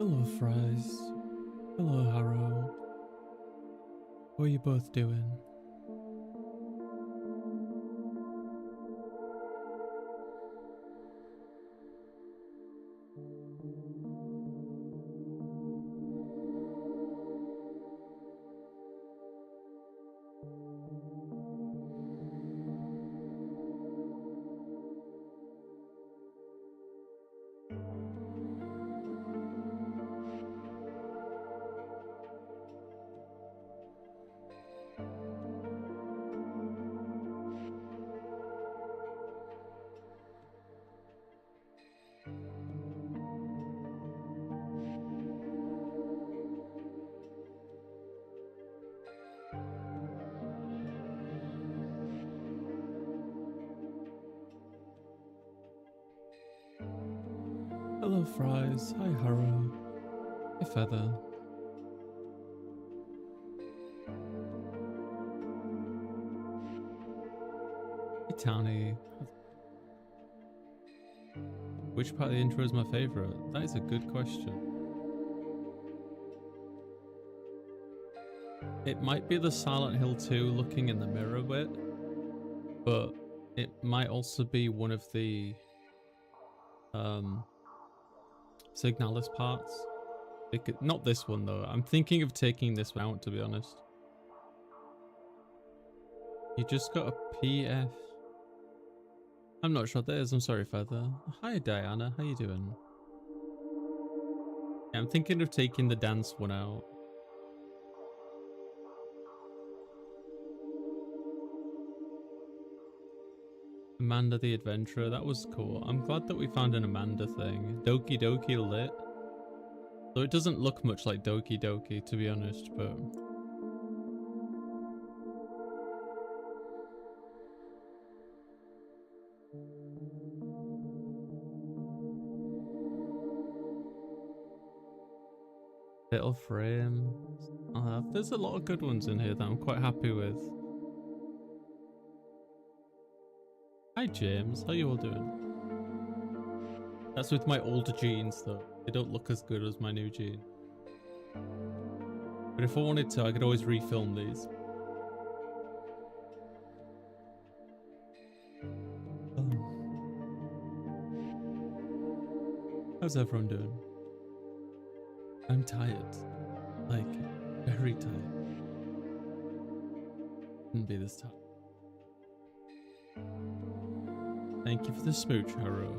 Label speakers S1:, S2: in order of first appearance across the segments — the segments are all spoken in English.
S1: Hello, Fries. Hello, Harrow. How are you both doing? Hello, Fries. Hi, Harrow. Hi, Feather. Hey, Townie. Which part of the intro is my favourite? That is a good question. It might be the Silent Hill 2 looking in the mirror bit, but it might also be one of the Signalis parts. Not this one though. I'm thinking of taking this one out, to be honest. You just got a PF. I'm not sure what that is. I'm sorry, Feather. Hi, Diana. How you doing? Yeah, I'm thinking of taking the dance one out. Amanda the Adventurer. That was cool. I'm glad that we found an Amanda thing. Doki Doki lit. So it doesn't look much like Doki Doki, to be honest, but... Little frame. There's a lot of good ones in here that I'm quite happy with. Hi James, how you all doing? That's with my older jeans though. They don't look as good as my new jeans. But if I wanted to, I could always refilm these. How's everyone doing? I'm tired. Like, very tired. Couldn't be this tired. Thank you for the smooch, Harrow.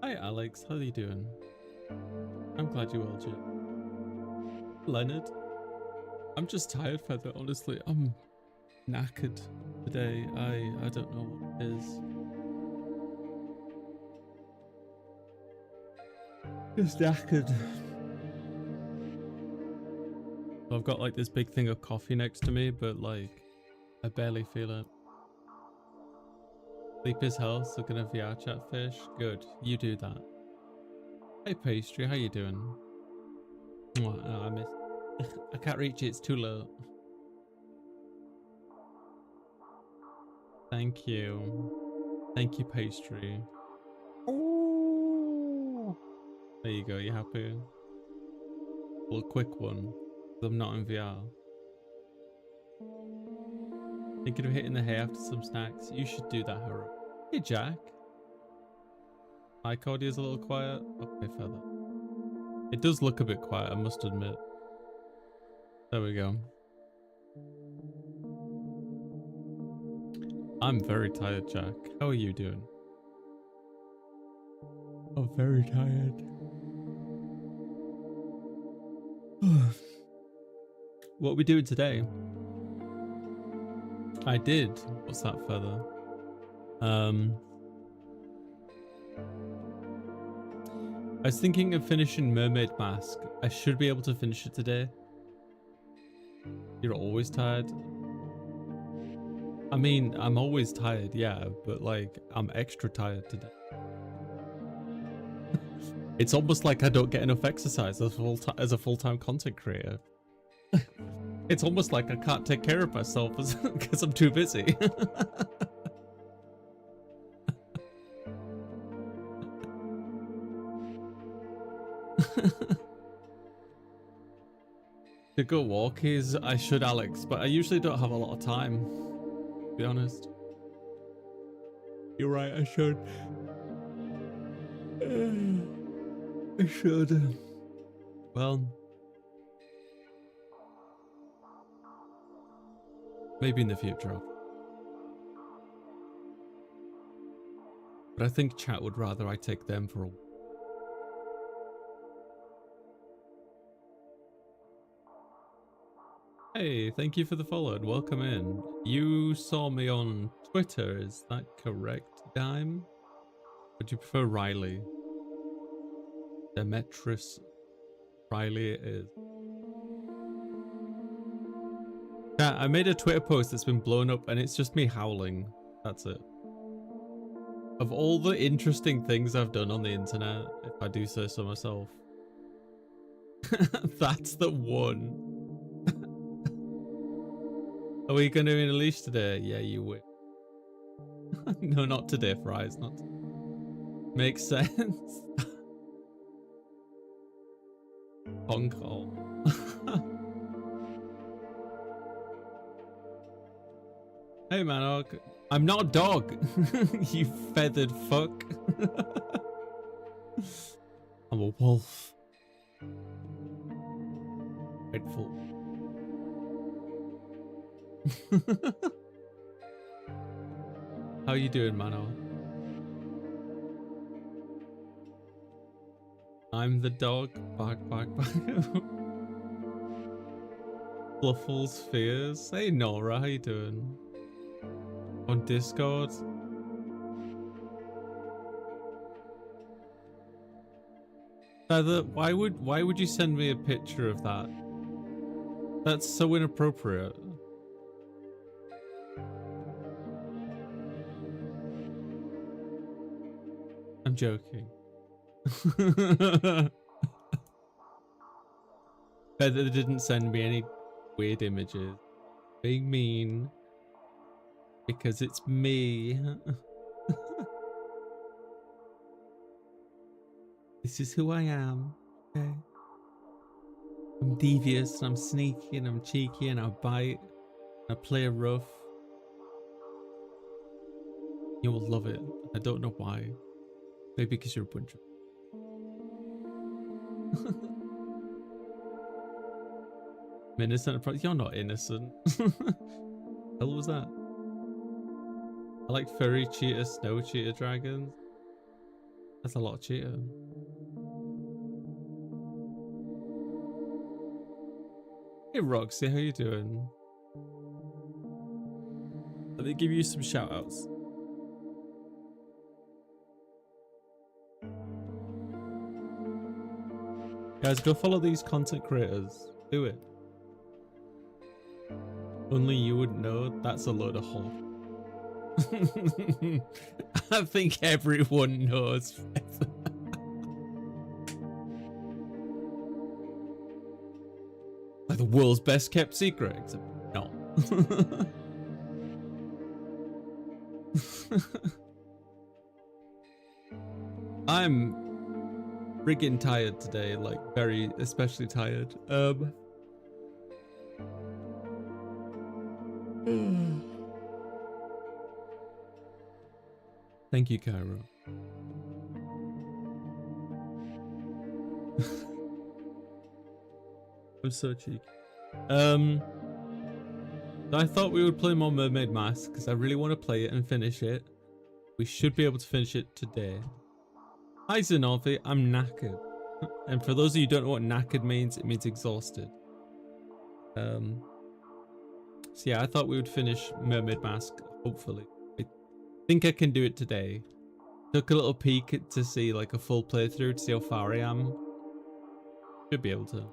S1: Hi Alex, how are you doing? I'm glad you're well, Jim. Leonard? I'm just tired, Feather, honestly. I'm knackered today. I don't know what it is. Just knackered. I've got like this big thing of coffee next to me, but like, I barely feel it. Sleepy's house, looking at VR chat fish. Good, you do that. Hey Pastry, how you doing? Oh, I missed. I can't reach it, it's too low. Thank you. Thank you, Pastry. Oh. There you go, you happy? Well, a quick one. I'm not in VR. Thinking of hitting the hay after some snacks? You should do that, Harrow. Hey, Jack. My audio's a little quiet. Okay, Feather. It does look a bit quiet, I must admit. There we go. I'm very tired, Jack. How are you doing? I'm very tired. What are we doing today? I did. What's that, Feather? I was thinking of finishing Mermaid Mask. I should be able to finish it today. You're always tired? I mean, I'm always tired, yeah, but like, I'm extra tired today. It's almost like I don't get enough exercise as a full-time content creator. It's almost like I can't take care of myself because I'm too busy. To go walkies, I should, Alex, but I usually don't have a lot of time, to be honest. You're right, I should. I should. Well, maybe in the future. But I think chat would rather I take them for a walk. Hey, thank you for the follow and welcome in. You saw me on Twitter, is that correct, Dime? Would you prefer Riley? Demetrius Riley it is. Yeah, I made a Twitter post that's been blown up and it's just me howling. That's it. Of all the interesting things I've done on the internet, if I do say so myself, that's the one. Are we going to be in a leash today? Yeah, you will. No, not today, Fries. Not today. Makes sense. Honk call. Hey, man. I'm not a dog. You feathered fuck. I'm a wolf. Dreadful. How you doing, Mano? I'm the dog. Bark, bark, bark. Fluffles fears. Hey, Nora, how you doing? On Discord. Feather, why would you send me a picture of that? That's so inappropriate. I'm joking. Feather didn't send me any weird images. Being mean. Because it's me. This is who I am. Okay. I'm devious, and I'm sneaky, and I'm cheeky, and I bite. And I play rough. You will love it. I don't know why. Maybe because you're a bunch of... I'm innocent. You're not innocent. Hell was that? I like furry cheetah, snow cheetah dragons. That's a lot of cheetah. Hey Roxy, how you doing? Let me give you some shout outs. Guys, go follow these content creators. Do it. Only you would know. That's a load of hope. I think everyone knows. Like the world's best kept secret, except no. I'm friggin' tired today, like especially tired. Thank you, Cairo. I'm so cheeky. I thought we would play more Mermaid Mask because I really want to play it and finish it. We should be able to finish it today. Hi Zenovi, I'm knackered. And for those of you who don't know what knackered means, it means exhausted. So yeah, I thought we would finish Mermaid Mask, hopefully. I think I can do it today. Took a little peek to see like a full playthrough to see how far I am. Should be able to.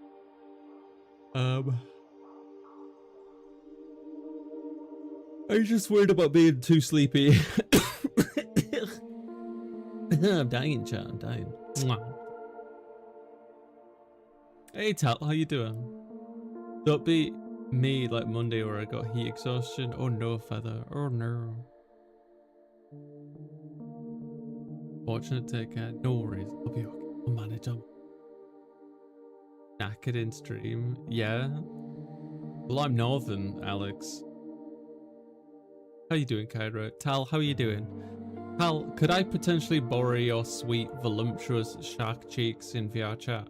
S1: I'm just worried about being too sleepy. I'm dying, chat. I'm dying. Mwah. Hey, Tal, how you doing? Don't be me like Monday where I got heat exhaustion. Oh no, Feather. Oh no. Fortunate, take care. No worries. I'll be okay. I'll manage them. Knackered in stream. Yeah. Well, I'm Northern, Alex. How you doing, Cairo? Tal, how are you doing? Tal, could I potentially borrow your sweet, voluptuous shark cheeks in VR chat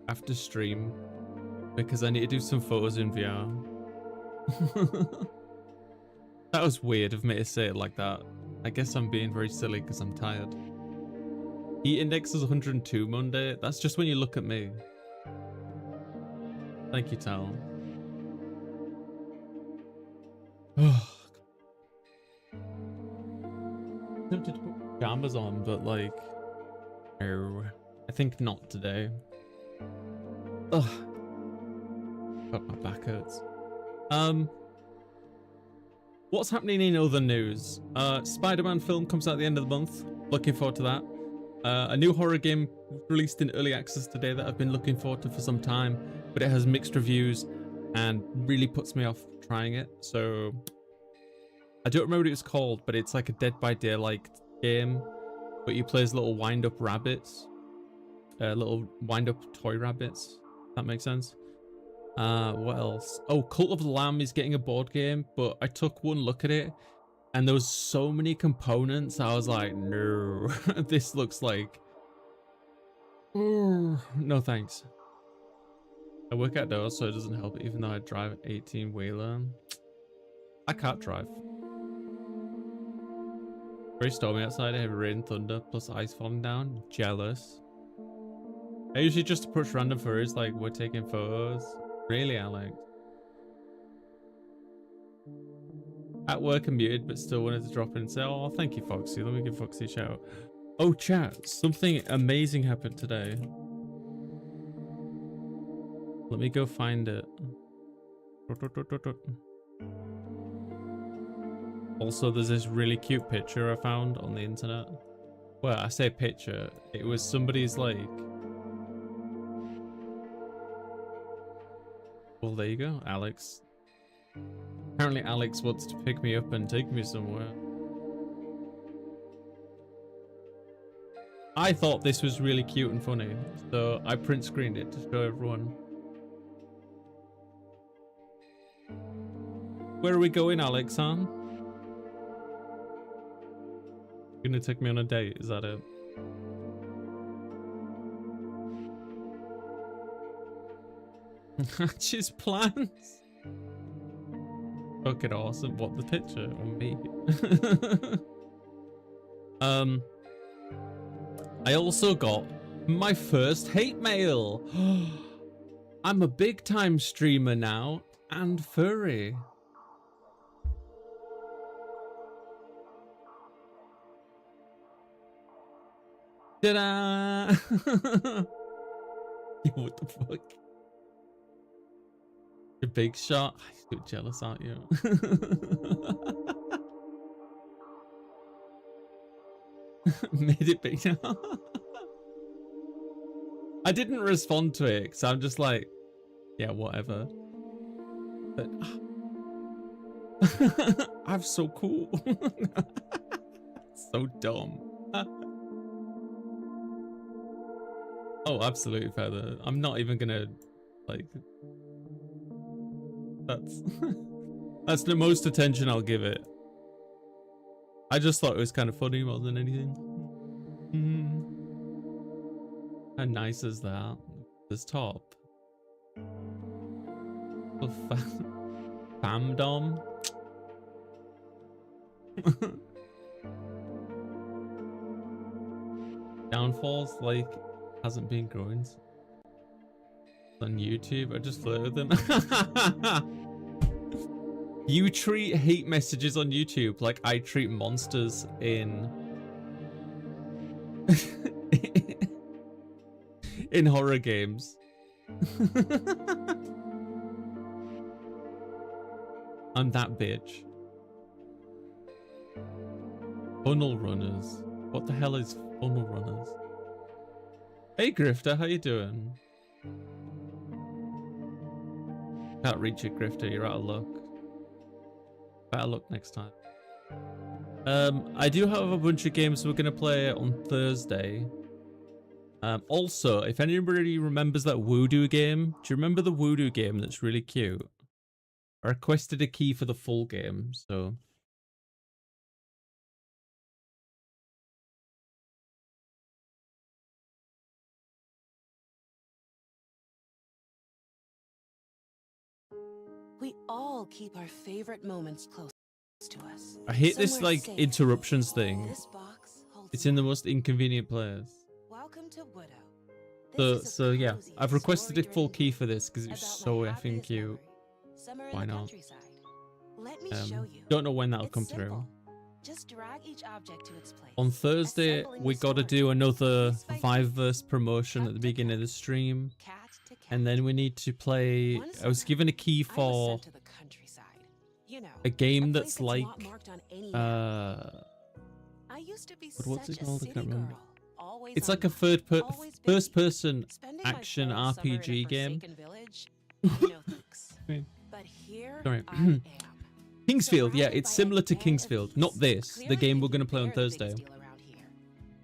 S1: after stream? Because I need to do some photos in VR. That was weird of me to say it like that. I guess I'm being very silly because I'm tired. Heat index is 102 Monday. That's just when you look at me. Thank you, Tal. Tempted to put pajamas on, but like, no, I think not today. Ugh, God, my back hurts. What's happening in other news? Spider-Man film comes out at the end of the month. Looking forward to that. A new horror game released in early access today that I've been looking forward to for some time, but it has mixed reviews and really puts me off trying it. So I don't remember what it was called, but it's like a Dead by Daylight game, but you play as little wind-up rabbits, little wind-up toy rabbits. If that makes sense. What else? Oh, Cult of the Lamb is getting a board game, but I took one look at it, and there was so many components. I was like, no, this looks like, no thanks. I work outdoors, so it doesn't help, even though I drive an 18-wheeler. I can't drive. Very stormy outside. I have rain, thunder, plus ice falling down. Jealous. I usually just approach random furries like we're taking photos. Really, Alex? At work and muted, but still wanted to drop in and say, oh, thank you, Foxy. Let me give Foxy a shout. Oh, chat. Something amazing happened today. Let me go find it. Also, there's this really cute picture I found on the internet. Well, I say picture. It was somebody's like... Well, there you go, Alex. Apparently Alex wants to pick me up and take me somewhere. I thought this was really cute and funny, so I print screened it to show everyone. Where are we going, Alex, huh? You're gonna take me on a date, is that it? Hatch's plans? Fucking awesome. What, the picture on me? I also got my first hate mail. I'm a big time streamer now and furry. Ta-da! What the fuck? A big shot. You're jealous, aren't you? Made it big. I didn't respond to it because I'm just like, yeah, whatever. But I'm so cool. So dumb. Oh, absolutely, Feather. I'm not even gonna like. That's the most attention I'll give it. I just thought it was kind of funny more than anything. How nice is that? This top. The famdom. Downfalls like hasn't been growing on YouTube. I just flirt with them. You treat hate messages on YouTube like I treat monsters in in horror games. I'm that bitch. Funnel runners. What the hell is funnel runners? Hey Grifter, how you doing? Can't reach it, Grifter. You're out of luck. Better luck next time. I do have a bunch of games we're gonna play on Thursday. Also, if anybody remembers that Voodoo game, do you remember the Voodoo game that's really cute? I requested a key for the full game, so.
S2: We all keep our favorite moments close to us.
S1: I hate this
S2: Somewhere
S1: like
S2: safe.
S1: interruptions thing.
S2: This box holds
S1: It's in the most inconvenient place.
S2: Welcome to Widow.
S1: So yeah, I've requested a full key for this because it's so effing cute. Why not?
S2: Let me show you.
S1: Don't know when that'll
S2: It's
S1: come
S2: simple.
S1: through.
S2: Just drag each object to its place.
S1: On Thursday,
S2: Assembling
S1: we
S2: the
S1: got to
S2: story.
S1: do another
S2: Piece by
S1: Viveverse
S2: piece.
S1: promotion
S2: Cat
S1: at the
S2: to
S1: beginning
S2: cat.
S1: of the stream.
S2: Cat to cat.
S1: And then we need to play.
S2: One
S1: I was
S2: summer,
S1: given a key
S2: I was
S1: for
S2: sent to the countryside. You know,
S1: a game
S2: place
S1: that's
S2: not
S1: like
S2: marked on any map.
S1: uh
S2: I used to be
S1: what's
S2: such
S1: it called?
S2: a
S1: I
S2: city
S1: can't remember.
S2: girl. Always
S1: It's
S2: on
S1: like a
S2: my feet, always busy.
S1: first person
S2: Spending my
S1: action
S2: whole summer in a
S1: RPG game.
S2: forsaken village? No thanks.
S1: Wait.
S2: But here
S1: Sorry.
S2: I am.
S1: Kingsfield, yeah,
S2: Surrounded
S1: it's
S2: by a
S1: similar to
S2: gang of
S1: Kingsfield. Not
S2: beasts.
S1: this, the
S2: Clearly
S1: game we're
S2: thinking
S1: going to play on
S2: they're the
S1: Thursday.
S2: biggest deal around here.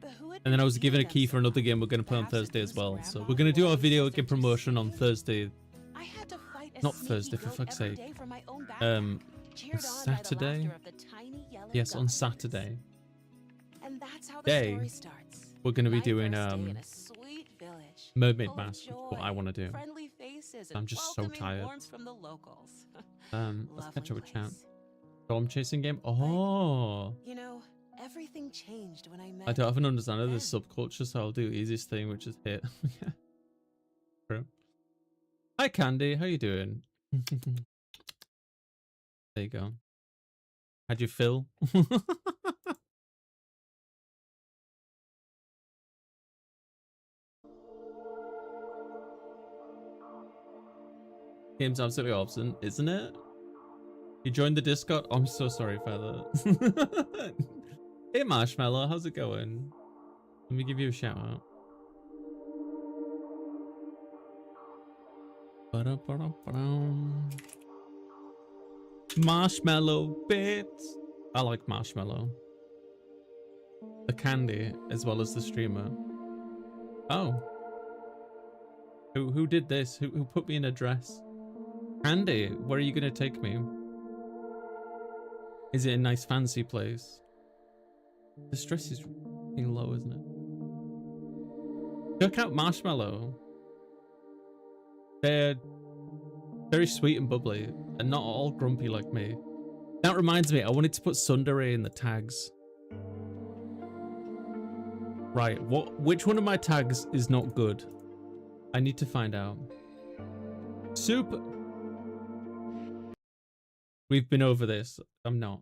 S2: But who would
S1: And then I was
S2: believe
S1: given a
S2: them
S1: key for another
S2: so
S1: game we're going to play on
S2: perhaps a
S1: Thursday as
S2: goose
S1: well. So
S2: grandma
S1: we're going to do our
S2: always
S1: video
S2: says
S1: game
S2: they're just
S1: promotion on
S2: sneaky.
S1: Thursday.
S2: I had to fight a
S1: Not
S2: sneaky
S1: Thursday, for
S2: goat
S1: fuck's
S2: every
S1: sake.
S2: day from my own backpack, cheered on by the
S1: Saturday?
S2: laughter of the tiny yellow
S1: Yes, on
S2: goblins.
S1: Saturday.
S2: And that's how the
S1: Day.
S2: story starts.
S1: We're going to be
S2: My
S1: doing
S2: first day in a sweet village,
S1: Mermaid
S2: full of
S1: Mask, which is what
S2: joy,
S1: I want to do.
S2: friendly faces,
S1: I'm
S2: and
S1: just so
S2: welcoming
S1: tired.
S2: warmth from the locals.
S1: Let's catch up
S2: Lovely
S1: with chat.
S2: place.
S1: Storm chasing game? Oh!
S2: You know, everything changed when I met
S1: I don't have an understanding of
S2: Ben.
S1: this subculture, so I'll do easiest thing, which is hit. Yeah. True. Hi Candy, how you doing? There you go. How'd you feel? Game's absolutely awesome, isn't it? You joined the Discord? Oh, I'm so sorry, Feather. Hey Marshmallow, how's it going? Let me give you a shout out. Marshmallow bits. I like marshmallow. The candy as well as the streamer. Oh. Who did this? Who put me in a dress? Candy, where are you gonna take me? Is it a nice fancy place? The stress is fucking low, isn't it? Check out Marshmallow. They're very sweet and bubbly, and not all grumpy like me. That reminds me, I wanted to put Sundere in the tags. Right, which one of my tags is not good? I need to find out. Super. We've been over this. I'm not.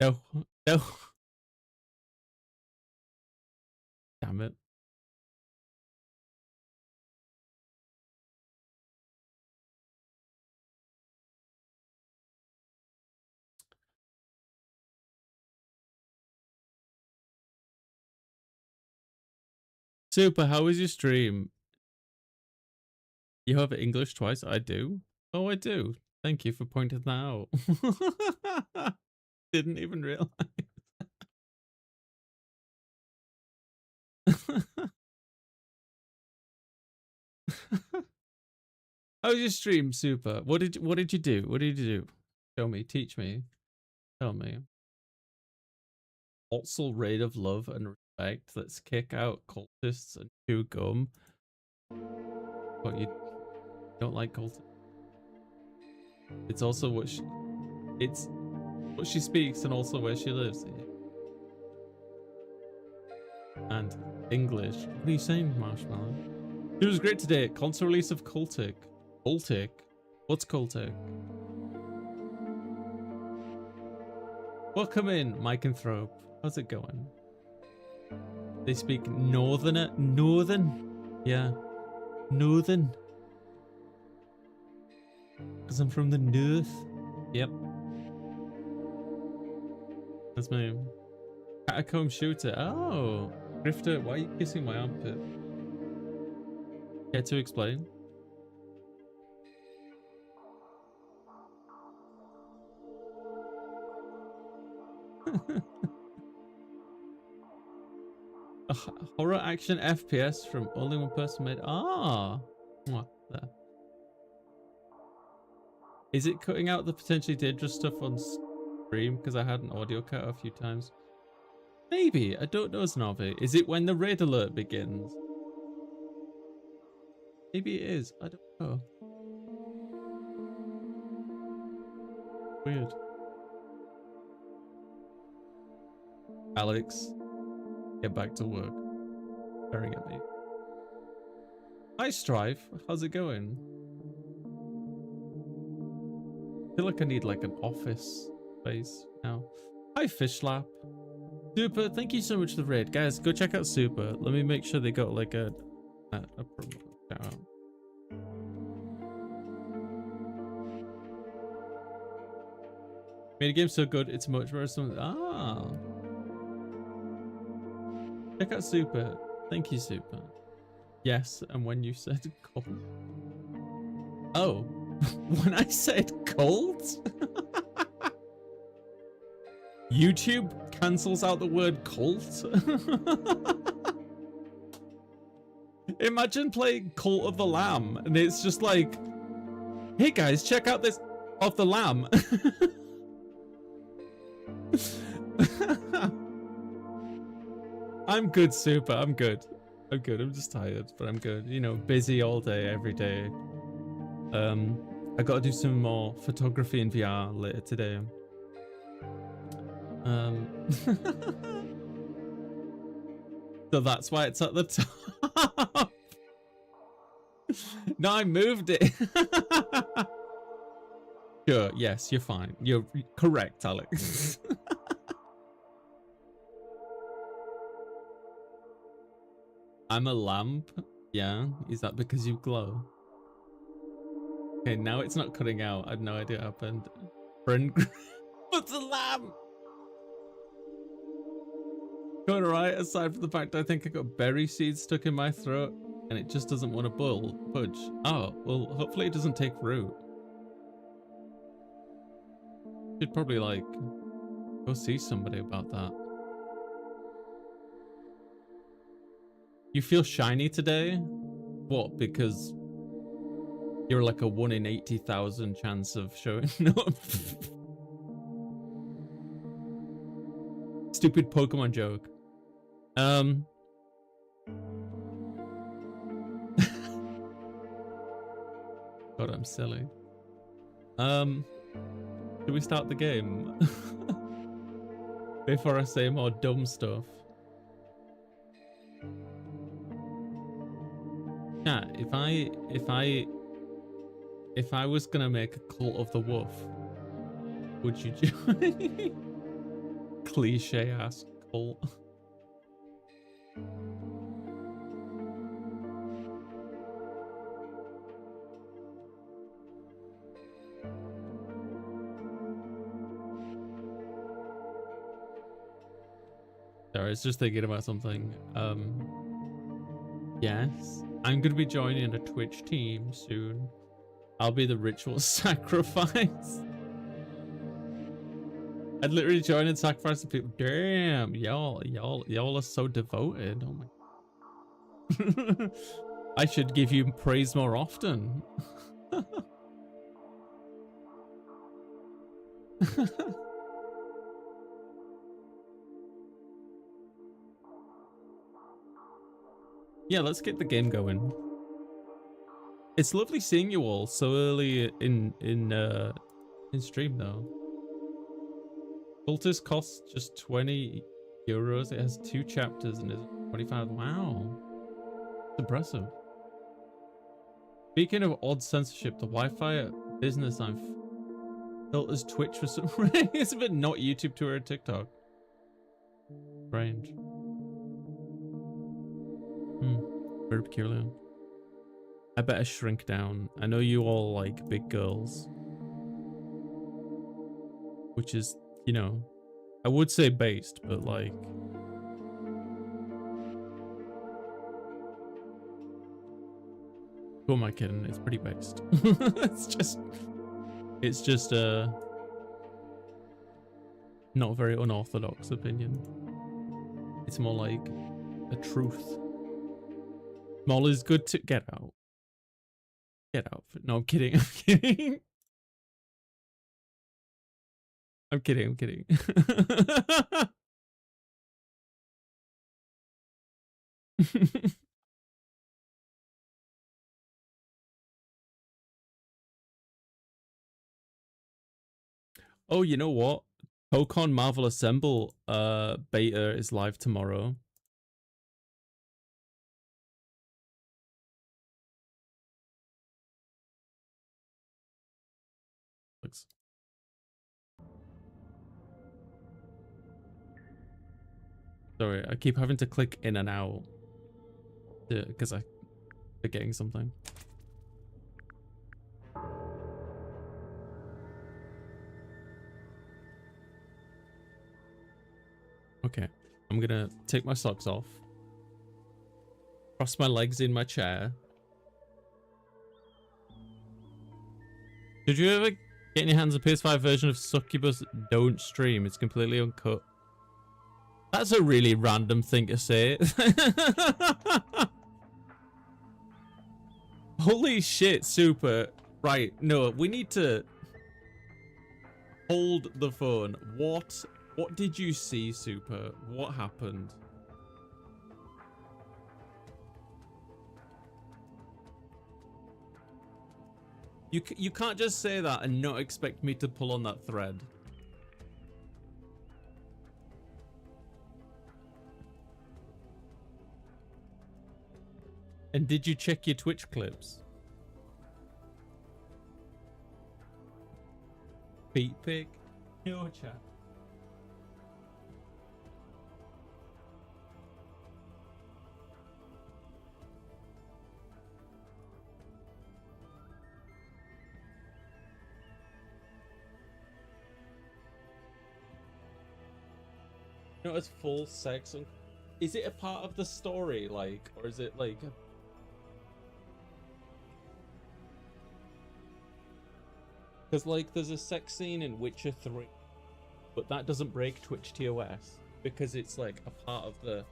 S1: No. No. Damn it. Super, how was your stream? You have English twice? I do. Oh, I do. Thank you for pointing that out. Didn't even realize. How was your stream, Super? What did you do? What did you do? Show me, teach me, tell me. Also, rate of love and respect. Let's kick out cultists and chew gum. What, you don't like cultists? It's also what she speaks and also where she lives. And English. What are you saying, Marshmallow? It was great today. Console release of Cultic. Cultic? What's Cultic? Welcome in, Micanthrope. How's it going? They speak Northerner? Northern? Yeah. Northern. Because I'm from the north. Yep. That's my name. Catacomb shooter. Oh. Grifter, why are you kissing my armpit? Care to explain? A horror action FPS from only one person made. Ah, there. Is it cutting out the potentially dangerous stuff on stream? Because I had an audio cut a few times. Maybe. I don't know, Snavi. Is it when the raid alert begins? Maybe it is. I don't know. Weird. Alex, get back to work. Staring at me. Hi, Strive. How's it going? I feel like I need like an office space now. Hi, Fishlap. Super, thank you so much for the raid. Guys, go check out Super. Let me make sure they got like a promo shout out. Made a game so good, it's much better. Ah. Check out Super. Thank you, Super. Yes, and when you said cult. Oh, when I said cult? YouTube cancels out the word cult? Imagine playing Cult of the Lamb and it's just like, hey guys, check out this of the Lamb. I'm good, Super. I'm good. I'm good. I'm just tired, but I'm good. You know, busy all day, every day. I got to do some more photography in VR later today. So that's why it's at the top. No, I moved it. Sure. Yes, you're fine. You're correct, Alex. I'm a lamp. Yeah. Is that because you glow? Okay, now it's not cutting out. I had no idea what happened. Friend, what's a lamp? Going alright, aside from the fact I think I got berry seeds stuck in my throat and it just doesn't want to budge. Oh, well, hopefully it doesn't take root. Should probably like go see somebody about that. You feel shiny today? What? Because you're like a 1 in 80,000 chance of showing up. Stupid Pokemon joke. God, I'm silly. Should we start the game? Before I say more dumb stuff. Yeah, if I was gonna make a cult of the wolf, would you join? Cliche ass cult. Sorry, I was just thinking about something. Yes, I'm gonna be joining a Twitch team soon. I'll be the ritual sacrifice. I'd literally join and sacrifice the people. Damn, y'all are so devoted. Oh my. I should give you praise more often. Yeah, let's get the game going. It's lovely seeing you all so early in stream though. Cultist costs just 20 euros. It has 2 chapters and is 25. Wow. It's impressive. Speaking of odd censorship, the Wi-Fi business I've built as Twitch for some reason, but not YouTube, Twitter, or TikTok. Strange. Very peculiar. I better shrink down. I know you all like big girls. Which is, you know, I would say based, but like... Who am I kidding? It's pretty based. It's just a not very unorthodox opinion. It's more like a truth. Small is good to get out. Get out. No, I'm kidding. I'm kidding. I'm kidding. I'm kidding. Oh, you know what? Pokemon Marvel Assemble beta is live tomorrow. Looks. Sorry, I keep having to click in and out because I'm forgetting something. Okay, I'm gonna take my socks off, cross my legs in my chair. Did you ever get in your hands a PS5 version of Succubus Don't Stream? It's completely uncut. That's a really random thing to say. Holy shit, Super. Right, no, we need to hold the phone. What did you see, Super? What happened? You can't just say that and not expect me to pull on that thread. And did you check your Twitch clips? Feet pic? No chat. You know, as full sex and is it a part of the story, like, or is it like a... Because, like, there's a sex scene in Witcher 3, but that doesn't break Twitch TOS because it's, like, a part of the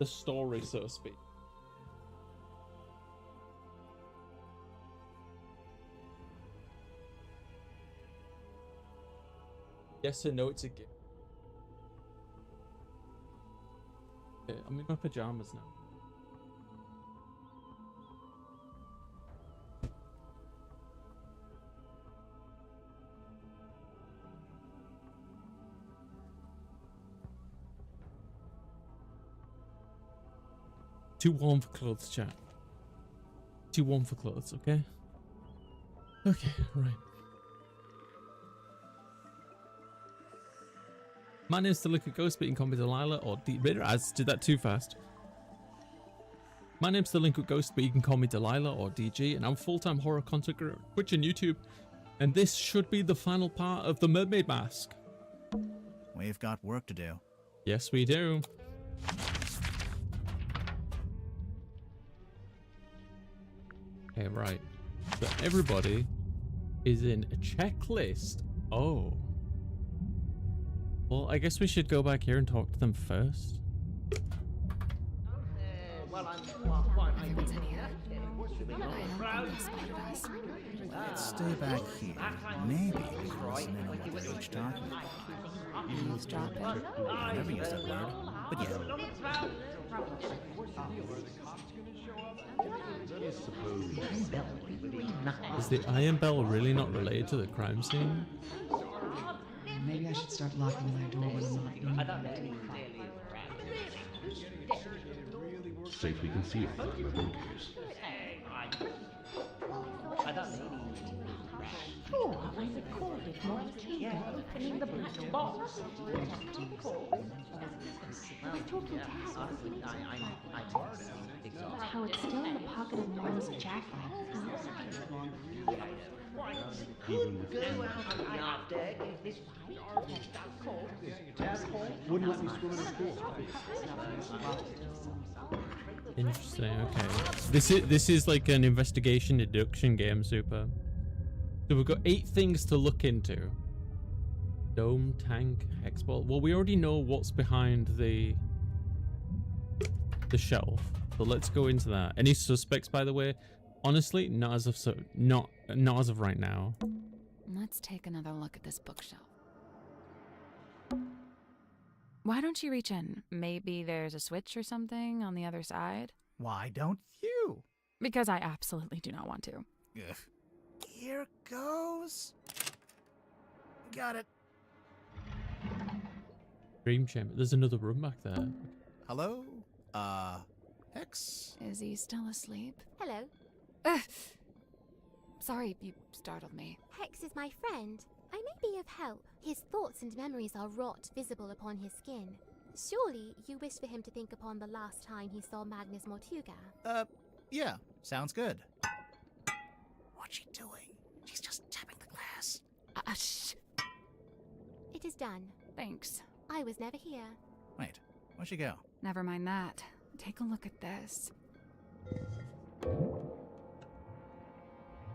S1: story, so to speak. Yes or no, it's a gift. Okay, I'm in my pajamas now. Too warm for clothes, chat. Too warm for clothes, okay? Okay, right. My name's DelinquentGhost, but you can call me Delilah or DG. Did that too fast. My name's DelinquentGhost, but you can call me Delilah or DG, and I'm full-time horror content creator on Twitch and YouTube. And this should be the final part of the Mermaid Mask.
S3: We've got work to do.
S1: Yes, we do. Okay, right. So everybody is in a checklist. Oh. Well, I guess we should go back here and talk to them first.
S3: Let's stay back here. Maybe we can listen in on what they're each talking about. Eavesdropping? I never used that word, but yeah.
S1: Is the iron bell really not related to the crime scene?
S4: Maybe I should start locking my door when I'm not in.
S5: Safely concealed in the bunkers.
S6: Oh, I recorded my TV opening the black box. I was talking to how it's still in the pocket of Mom's jacket.
S5: Wouldn't let me swim in the pool.
S1: Interesting. Okay. This is like an investigation deduction game, Super. So we've got 8 things to look into. Dome, tank, hexball. Well, we already know what's behind the the shelf. So let's go into that. Any suspects, by the way? Honestly, not as of right now.
S7: Let's take another look at this bookshelf. Why don't you reach in? Maybe there's a switch or something on the other side?
S3: Why don't you?
S7: Because I absolutely do not want to.
S3: Ugh. Here goes. Got it.
S1: Dream chamber. There's another room back there.
S3: Hello? Hex?
S7: Is he still asleep?
S8: Hello.
S7: Sorry, you startled me.
S8: Hex is my friend. I may be of help. His thoughts and memories are wrought visible upon his skin. Surely you wish for him to think upon the last time he saw Magnus Mortuga.
S3: Yeah, sounds good. What's she doing? She's just tapping the glass.
S7: Shh.
S8: It is done.
S7: Thanks.
S8: I was never here.
S3: Wait, where'd she go?
S7: Never mind that. Take a look at this.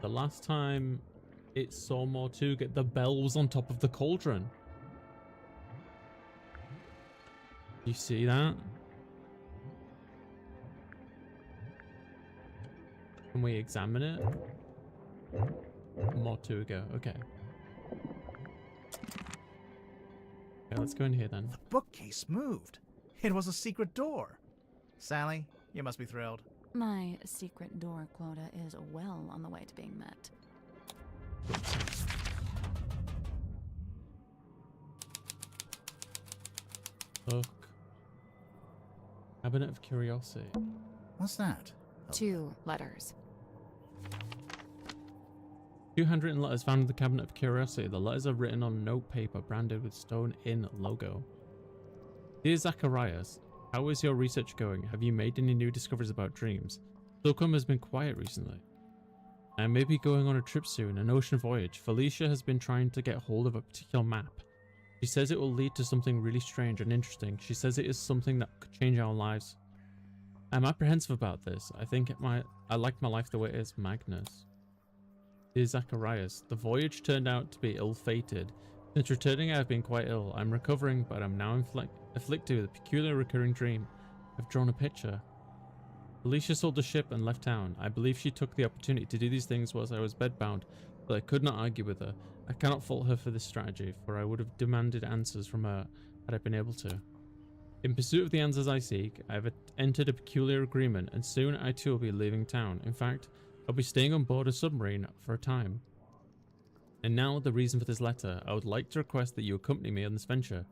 S1: The last time it saw Mortuga, the bell was on top of the cauldron. You see that? Can we examine it? Mortuga, okay. Okay, let's go in here then.
S3: The bookcase moved. It was a secret door. Sally, you must be thrilled.
S7: My secret door quota is well on the way to being met.
S1: Look. Cabinet of Curiosity.
S3: What's that?
S7: 2 letters.
S1: 2 handwritten letters found in the Cabinet of Curiosity. The letters are written on note paper branded with Stone Inn logo. Dear Zacharias, how is your research going? Have you made any new discoveries about dreams? Silcom has been quiet recently. I may be going on a trip soon, an ocean voyage. Felicia has been trying to get hold of a particular map. She says it will lead to something really strange and interesting. She says it is something that could change our lives. I'm apprehensive about this. I think I like my life the way it is. Magnus. Dear Zacharias, the voyage turned out to be ill-fated. Since returning, I have been quite ill. I'm recovering, but I'm now afflicted with a peculiar recurring dream. I've drawn a picture. Felicia sold the ship and left town. I believe she took the opportunity to do these things whilst I was bedbound, but I could not argue with her. I cannot fault her for this strategy, for I would have demanded answers from her had I been able to. In pursuit of the answers I seek, I have entered a peculiar agreement, and soon I too will be leaving town. In fact, I'll be staying on board a submarine for a time. And now the reason for this letter. I would like to request that you accompany me on this venture.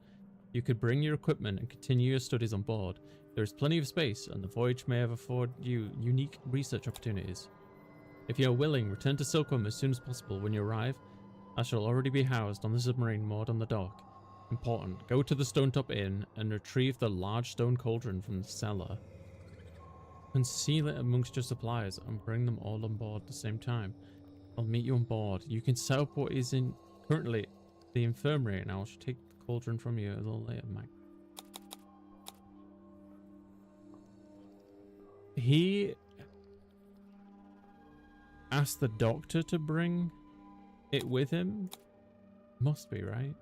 S1: You could bring your equipment and continue your studies on board. There is plenty of space, and the voyage may have afforded you unique research opportunities. If you are willing, return to Silcom as soon as possible. When you arrive, I shall already be housed on the submarine moored on the dock. Important, go to the Stonetop Inn and retrieve the large stone cauldron from the cellar. Conceal it amongst your supplies and bring them all on board at the same time. I'll meet you on board. You can set up what is in currently the infirmary, and I will take the cauldron from you a little later, Mike. He asked the doctor to bring it with him? Must be, right?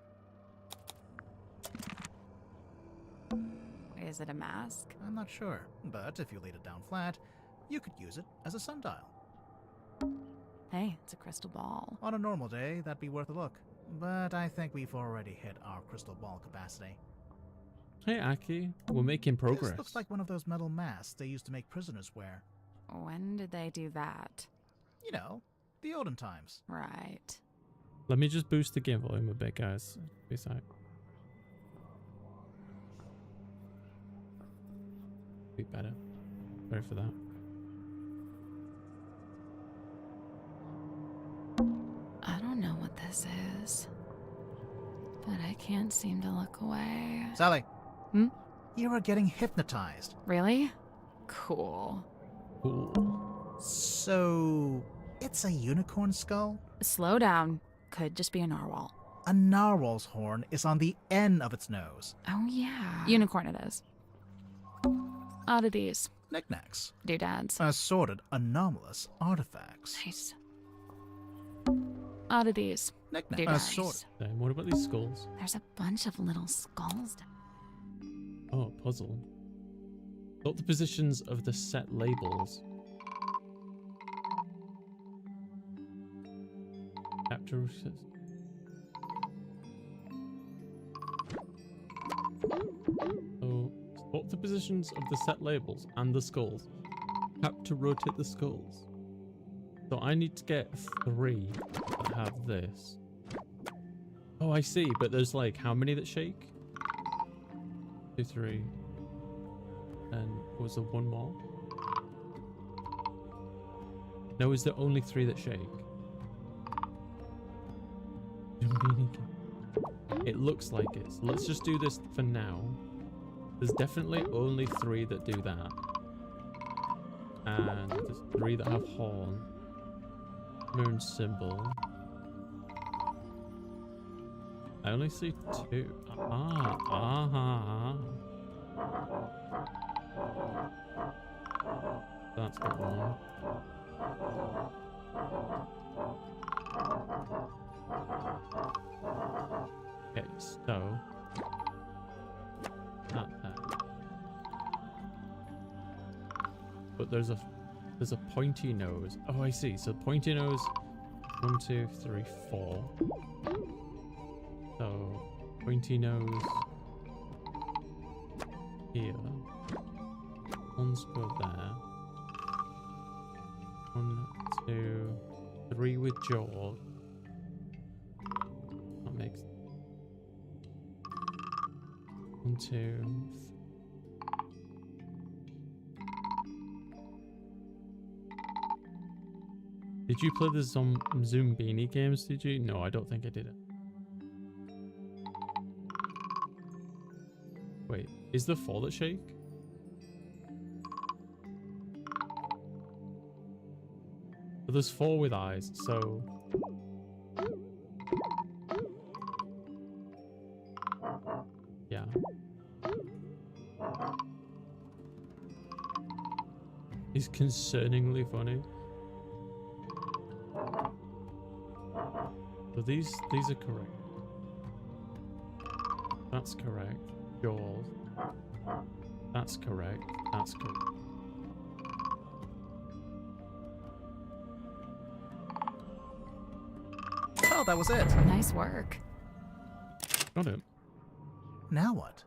S7: Is it a mask?
S3: I'm not sure, but if you laid it down flat, you could use it as a sundial.
S7: Hey, it's a crystal ball.
S3: On a normal day, that'd be worth a look, but I think we've already hit our crystal ball capacity.
S1: Hey, Aki, we're making progress.
S3: This looks like one of those metal masks they used to make prisoners wear.
S7: When did they do that?
S3: You know, the olden times.
S7: Right.
S1: Let me just boost the game volume a bit, guys. Be sec. Be better. Sorry for that.
S7: I don't know what this is, but I can't seem to look away.
S3: Sally!
S7: Hmm?
S3: You are getting hypnotized.
S7: Really? Cool.
S1: Cool.
S3: So, it's a unicorn skull?
S7: Slow down. Could just be a narwhal.
S3: A narwhal's horn is on the end of its nose.
S7: Oh yeah. Unicorn it is. Oddities.
S3: Knickknacks.
S7: Doodads.
S3: Assorted anomalous artifacts.
S7: Nice. Oddities.
S3: Knickknacks.
S7: Doodads.
S3: Assorted.
S1: Damn, what about these skulls?
S7: There's a bunch of little skulls.
S1: Oh, puzzle. Note the positions of the set labels. Chapter. So, spot the positions of the set labels and the skulls. Tap to rotate the skulls. So I need to get 3 that have this. Oh, I see, but there's like how many that shake? 2, 3. And was there one more? No, is there only 3 that shake? It looks like it. So let's just do this for now. There's definitely only 3 that do that. And there's 3 that have horn. Moon symbol. I only see 2. That's the one. Okay, so not that. But there's a pointy nose. Oh, I see. So pointy nose. 1, 2, 3, 4. So pointy nose here. One's go there. 1, 2, 3 with jaws. That makes 1, 2. Did you play the Zombini games, did you? No, I don't think I did it. Wait, is there 4 that shake? But there's 4 with eyes, so... yeah. He's concerningly funny. So these are correct. That's correct. Jaws. That's correct. That's correct.
S3: Oh, that was it.
S7: Nice work.
S1: Got it.
S3: Now what?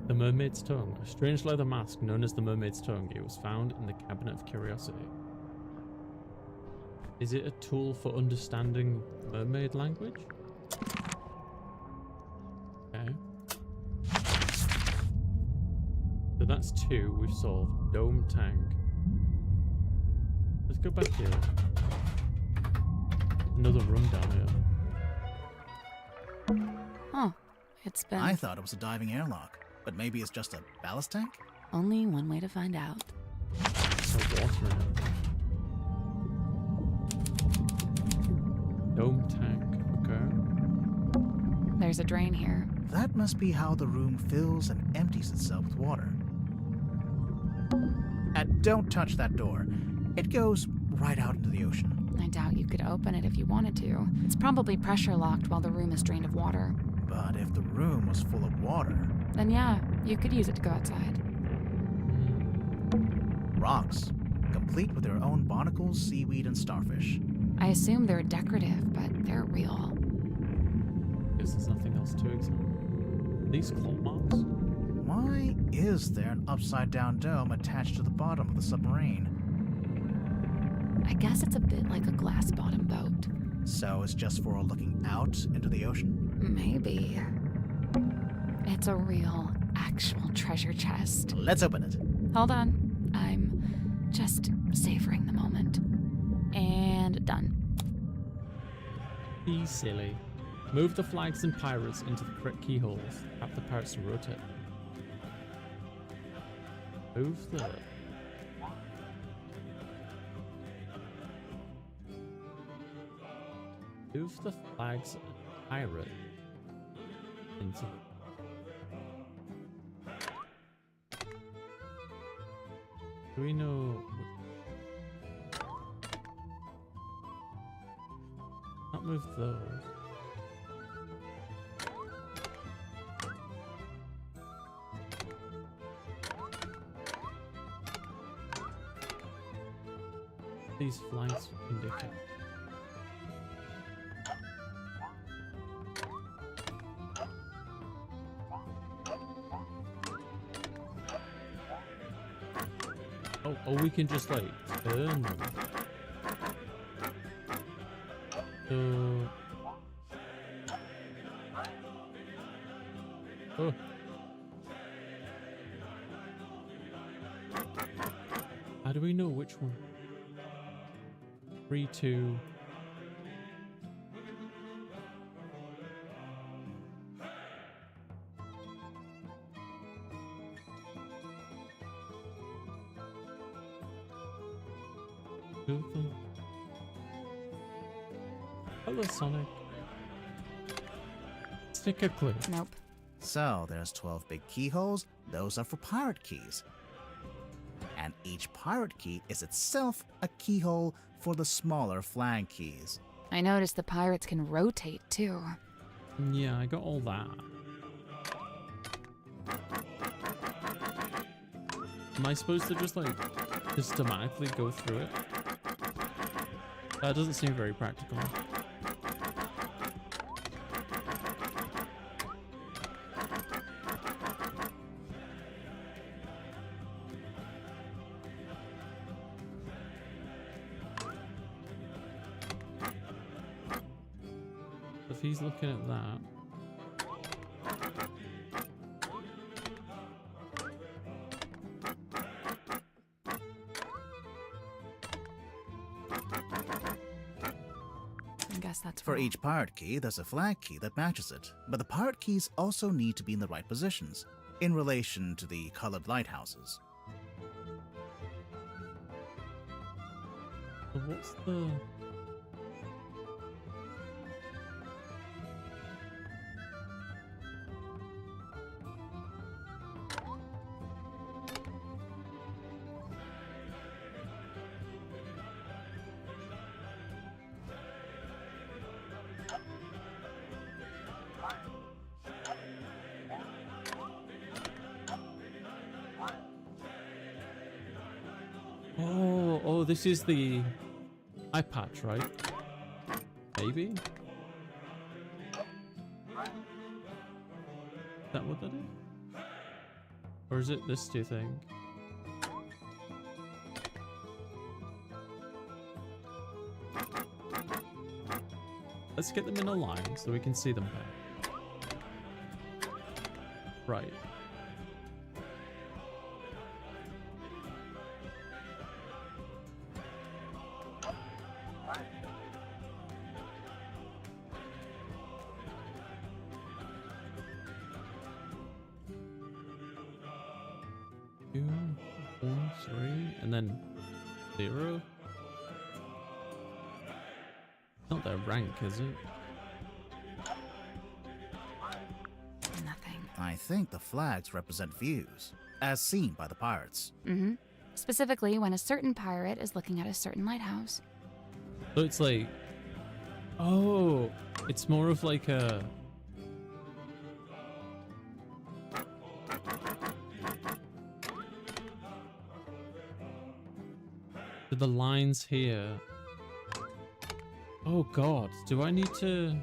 S1: The Mermaid's Tongue. A strange leather mask known as the Mermaid's Tongue. It was found in the Cabinet of Curiosity. Is it a tool for understanding mermaid language? Okay. So that's 2 we've solved. Dome tank. Let's go back here. Another room down here.
S7: Oh, it's been...
S3: I thought it was a diving airlock, but maybe it's just a ballast tank?
S7: Only one way to find out.
S1: No water in it. Dome tank. Okay.
S7: There's a drain here.
S3: That must be how the room fills and empties itself with water. And don't touch that door. It goes right out into the ocean.
S7: I doubt you could open it if you wanted to. It's probably pressure locked while the room is drained of water.
S3: But if the room was full of water...
S7: Then yeah, you could use it to go outside.
S3: Rocks, complete with their own barnacles, seaweed, and starfish.
S7: I assume they're decorative, but they're real.
S1: Guess there's nothing else to examine. These claw marks?
S3: Why is there an upside-down dome attached to the bottom of the submarine?
S7: I guess it's a bit like a glass-bottom boat.
S3: So it's just for looking out into the ocean?
S7: Maybe. It's a real, actual treasure chest.
S3: Let's open it.
S7: Hold on. I'm just savoring the moment. And done.
S1: Be silly. Move the flags and pirates into the correct keyholes. Tap the pirates to rotate. Move the... Move the flags and pirate into... Do we know... Not move those. These flags indicate. Oh, we can just like turn them. So... Oh. How do we know which one? 3, 2. Two of them. Hello, Sonic. Stick a clue.
S7: Nope.
S3: So there's 12 big keyholes. Those are for pirate keys. And each pirate key is itself a keyhole for the smaller flag keys.
S7: I noticed the pirates can rotate too.
S1: Yeah, I got all that. Am I supposed to just like systematically go through it? That doesn't seem very practical. If he's looking at that.
S7: I guess that's
S3: For
S7: wrong.
S3: each pirate key, there's a flag key that matches it. But the pirate keys also need to be in the right positions, in relation to the colored lighthouses.
S1: So what's the... Oh, this is the eye patch, right? Maybe? Is that what that is? Or is it this, do you think? Let's get them in a line so we can see them better. Right. Two, 1, 3, and then 0. Not their rank, is it?
S7: Nothing.
S3: I think the flags represent views, as seen by the pirates.
S7: Mm-hmm. Specifically when a certain pirate is looking at a certain lighthouse.
S1: So it's like, oh, it's more of like a... So the lines here. Oh God, do I need to...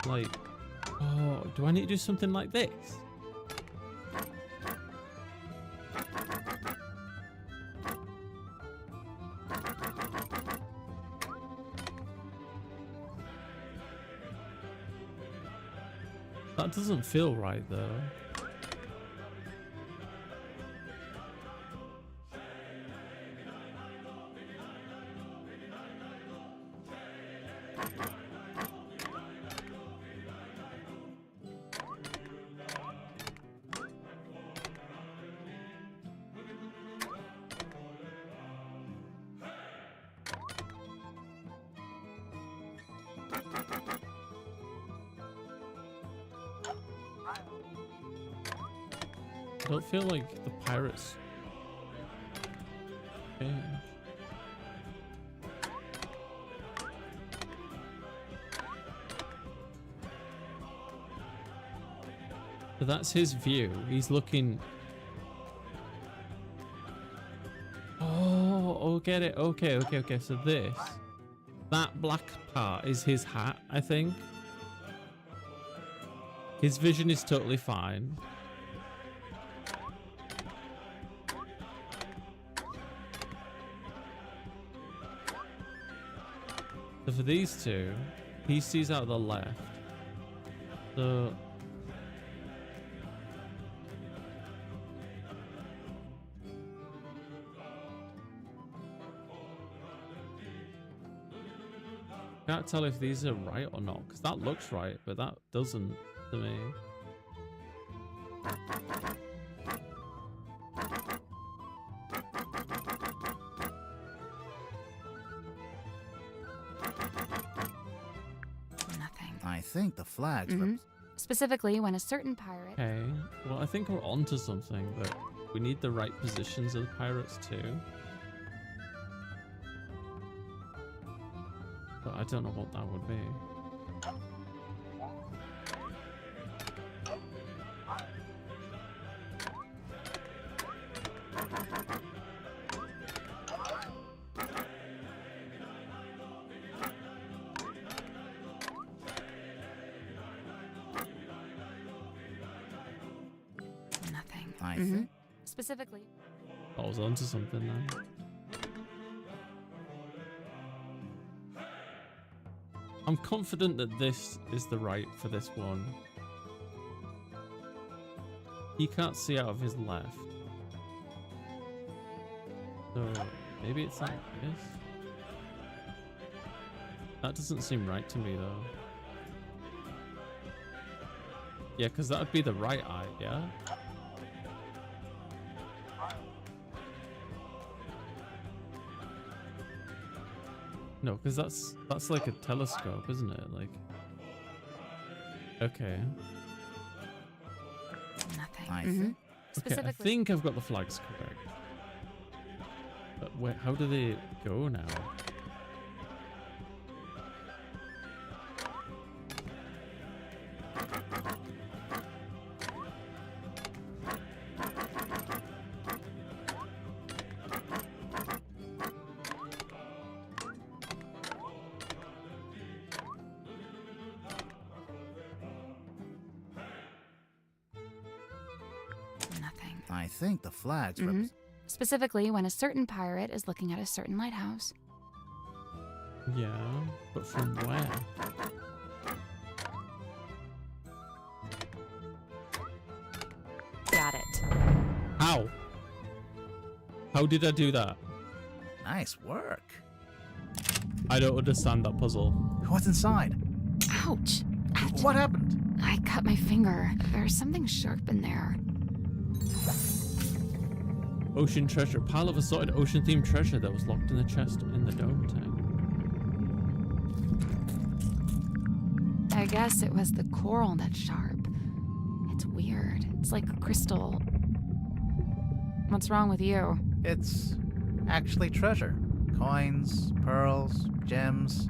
S1: Like, oh, do I need to do something like this? That doesn't feel right though. I don't feel like the pirates. Okay. So that's his view. He's looking. Oh, get it. Okay. So that black part is his hat, I think. His vision is totally fine. So for these two, he sees out the left. So can't tell if these are right or not, because that looks right, but that doesn't to me.
S7: Nothing.
S3: I think the flags.
S7: Specifically, when a certain pirate.
S1: Okay, well, I think we're onto something, but we need the right positions of the pirates too. But I don't know what that would be.
S7: Nothing.
S3: I think.
S7: Specifically.
S1: I was onto something then. I'm confident that this is the right for this one. He can't see out of his left. So maybe it's like this. That doesn't seem right to me though. Yeah, because that would be the right eye, yeah? No, because that's like a telescope, isn't it? Like, okay.
S7: Nothing.
S3: I think.
S1: Okay, I think I've got the flags correct. But wait, how do they go now?
S7: Nothing.
S3: I think the flags.
S7: Specifically, when a certain pirate is looking at a certain lighthouse.
S1: Yeah, but from where?
S7: Got it.
S1: How? How did I do that?
S3: Nice work.
S1: I don't understand that puzzle.
S3: What's inside?
S7: Ouch.
S3: What happened?
S7: I cut my finger. There's something sharp in there.
S1: Ocean treasure. Pile of assorted ocean-themed treasure that was locked in the chest in the dome tank.
S7: I guess it was the coral that's sharp. It's weird. It's like a crystal. What's wrong with you?
S3: It's actually treasure. Coins, pearls, gems.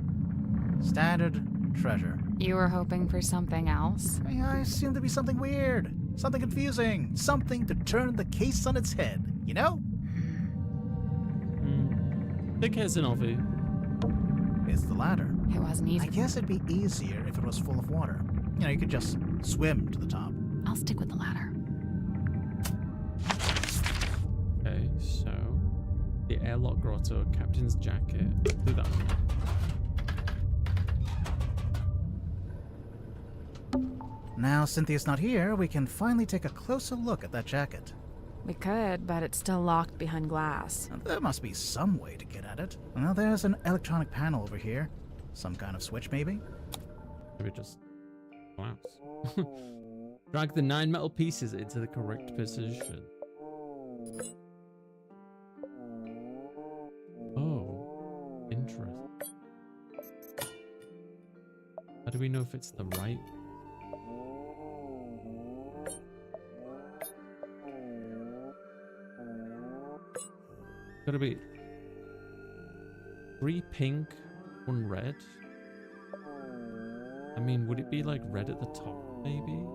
S3: Standard treasure.
S7: You were hoping for something else?
S3: I assumed to be something weird. Something confusing. Something to turn the case on its head. You know?
S1: Big heads in Ovi.
S3: It's the ladder.
S7: It wasn't easy.
S3: I guess it'd be easier if it was full of water. You know, you could just swim to the top.
S7: I'll stick with the ladder.
S1: Okay, so the airlock grotto, captain's jacket. Do that one.
S3: Now Cynthia's not here, we can finally take a closer look at that jacket.
S9: We could, but it's still locked behind glass.
S3: There must be some way to get at it. Well, there's an electronic panel over here. Some kind of switch, maybe?
S1: Maybe just collapse. Drag the 9 metal pieces into the correct position. Oh, interesting. How do we know if it's the right? Gotta be 3 pink, 1 red. I mean, would it be like red at the top, maybe?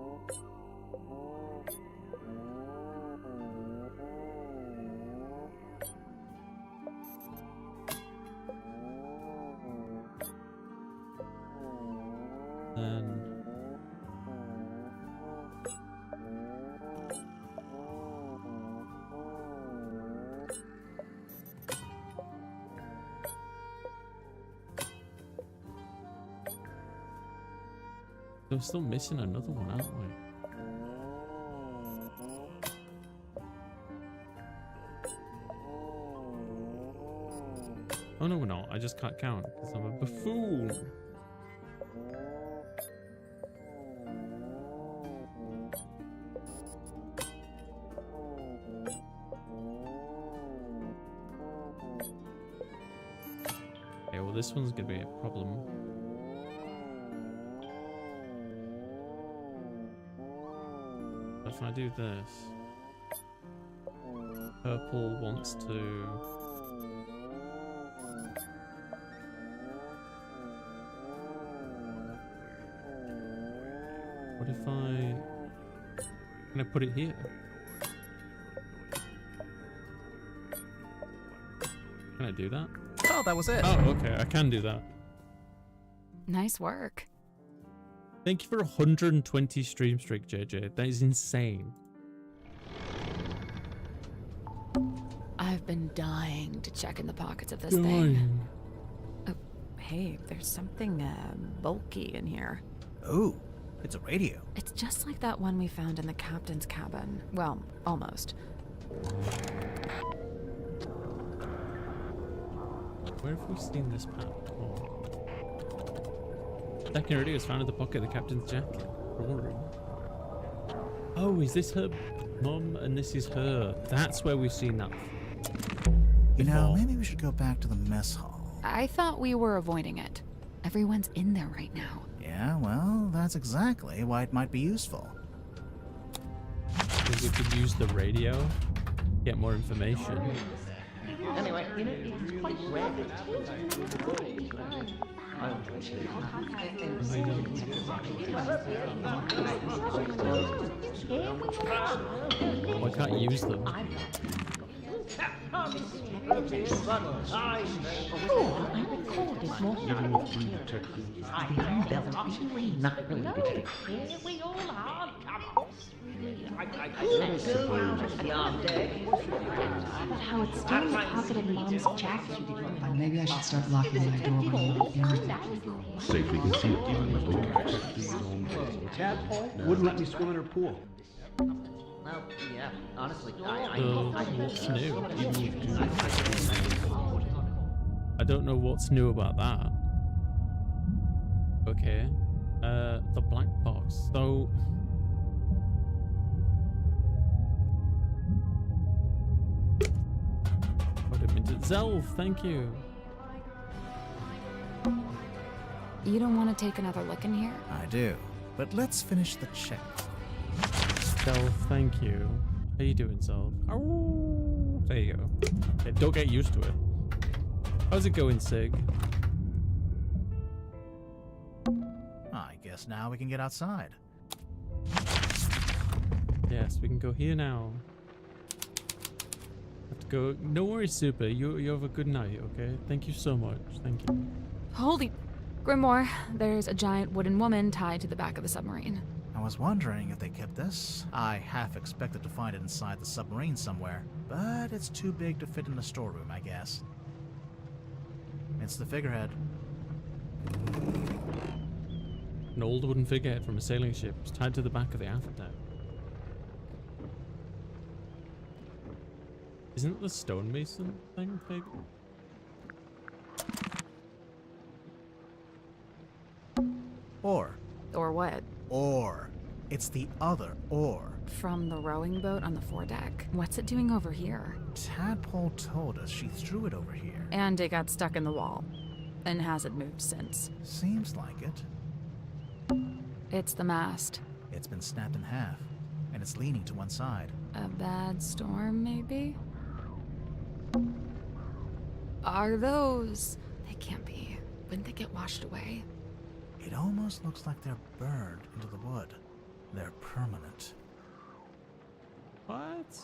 S1: then we're still missing another one, aren't we? Oh no, we're not. I just can't count because I'm a buffoon. Okay, well this one's gonna be a problem. If I do this, purple wants to. What if can I put it here? Can I do that?
S3: Oh, that was it.
S1: Oh, okay, I can do that.
S7: Nice work.
S1: Thank you for 120 stream streak, JJ. That is insane.
S7: I've been dying to check in the pockets of this thing. Oh, hey, there's something bulky in here.
S3: Ooh, it's a radio.
S7: It's just like that one we found in the captain's cabin. Well, almost.
S1: Where have we seen this path before? Second radio was found in the pocket of the captain's jacket. Oh, is this her mum and this is her? That's where we've seen that.
S3: You know, maybe we should go back to the mess hall.
S7: I thought we were avoiding it. Everyone's in there right now.
S3: Yeah, well, that's exactly why it might be useful.
S1: Because we could use the radio, get more information.
S6: Anyway, you know, it's quite rare.
S1: Well, I can't use them.
S6: I recorded more not related. We all are. But how it's still in the pocket of Mom's jacket.
S4: Maybe I should start locking my door when I'm not in it.
S5: Safely concealed behind the bookcase.
S10: Tadpole wouldn't let me swim in her pool.
S6: Well, yeah, honestly,
S1: What's new? I don't know what's new about that. Okay. The black box. So. What did it mean to Zelf? Thank you.
S7: You don't want to take another look in here?
S3: I do, but let's finish the check.
S1: Zelf, thank you. How you doing, Zelf? Oh, there you go. Okay, don't get used to it. How's it going, Sig?
S3: I guess now we can get outside.
S1: Yes, we can go here now. Have to go. No worries, Super. You have a good night, okay? Thank you so much. Thank you.
S7: Holy Grimoire, there's a giant wooden woman tied to the back of the submarine.
S3: I was wondering if they kept this. I half expected to find it inside the submarine somewhere, but it's too big to fit in the storeroom, I guess. It's the figurehead.
S1: An old wooden figurehead from a sailing ship is tied to the back of the aft deck. Isn't it the stonemason thing, maybe?
S3: Or.
S7: Or what?
S3: Or. It's the other or.
S7: From the rowing boat on the foredeck. What's it doing over here?
S3: Tadpole told us she threw it over here.
S7: And it got stuck in the wall. And hasn't moved since.
S3: Seems like it.
S7: It's the mast.
S3: It's been snapped in half, and it's leaning to one side.
S7: A bad storm, maybe? Are those... They can't be. Wouldn't they get washed away?
S3: It almost looks like they're burned into the wood. They're permanent.
S1: What?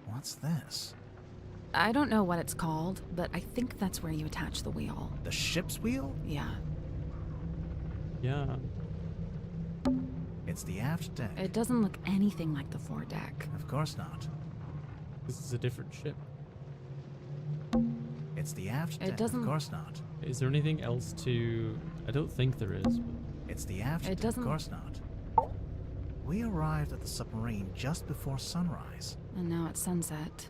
S3: What's this?
S7: I don't know what it's called, but I think that's where you attach the wheel.
S3: The ship's wheel?
S7: Yeah.
S1: Yeah.
S3: It's the aft deck.
S7: It doesn't look anything like the foredeck.
S3: Of course not.
S1: This is a different ship.
S3: It's the aft
S7: It
S3: deck.
S7: doesn't-
S3: Of course not.
S1: Is there anything else to... I don't think there is. But...
S3: It's the aft
S7: It
S3: deck.
S7: doesn't-
S3: Of course not. We arrived at the submarine just before sunrise.
S7: And now it's sunset.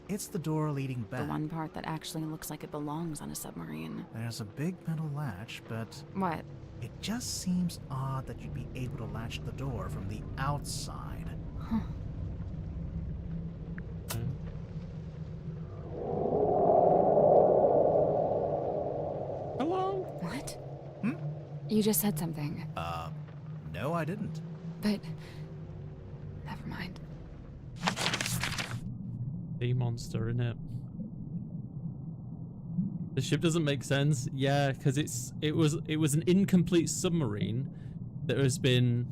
S3: It's the door leading
S7: The
S3: back.
S7: one part that actually looks like it belongs on a submarine.
S3: There's a big metal latch, but
S7: What?
S3: it just seems odd that you'd be able to latch the door from the outside.
S7: Huh.
S1: Okay. Hello?
S7: What?
S3: Hmm?
S7: You just said something.
S3: No, I didn't.
S7: But... Never mind.
S1: The monster, innit? The ship doesn't make sense. Yeah, because it was an incomplete submarine that has been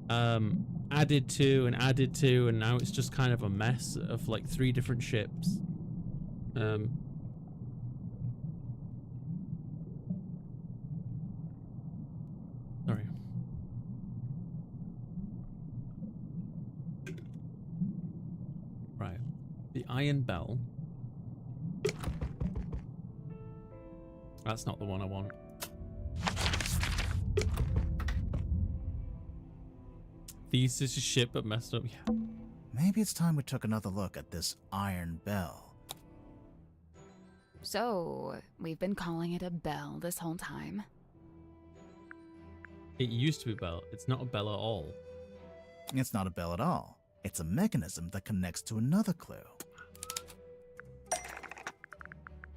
S1: added to, and now it's just kind of a mess of like 3 different ships. Sorry. Right. The iron bell. That's not the one I want. Thesis ship but messed up. Yeah.
S3: Maybe it's time we took another look at this iron bell.
S7: So, we've been calling it a bell this whole time.
S1: It used to be bell. It's not a bell at all.
S3: It's not a bell at all. It's a mechanism that connects to another clue.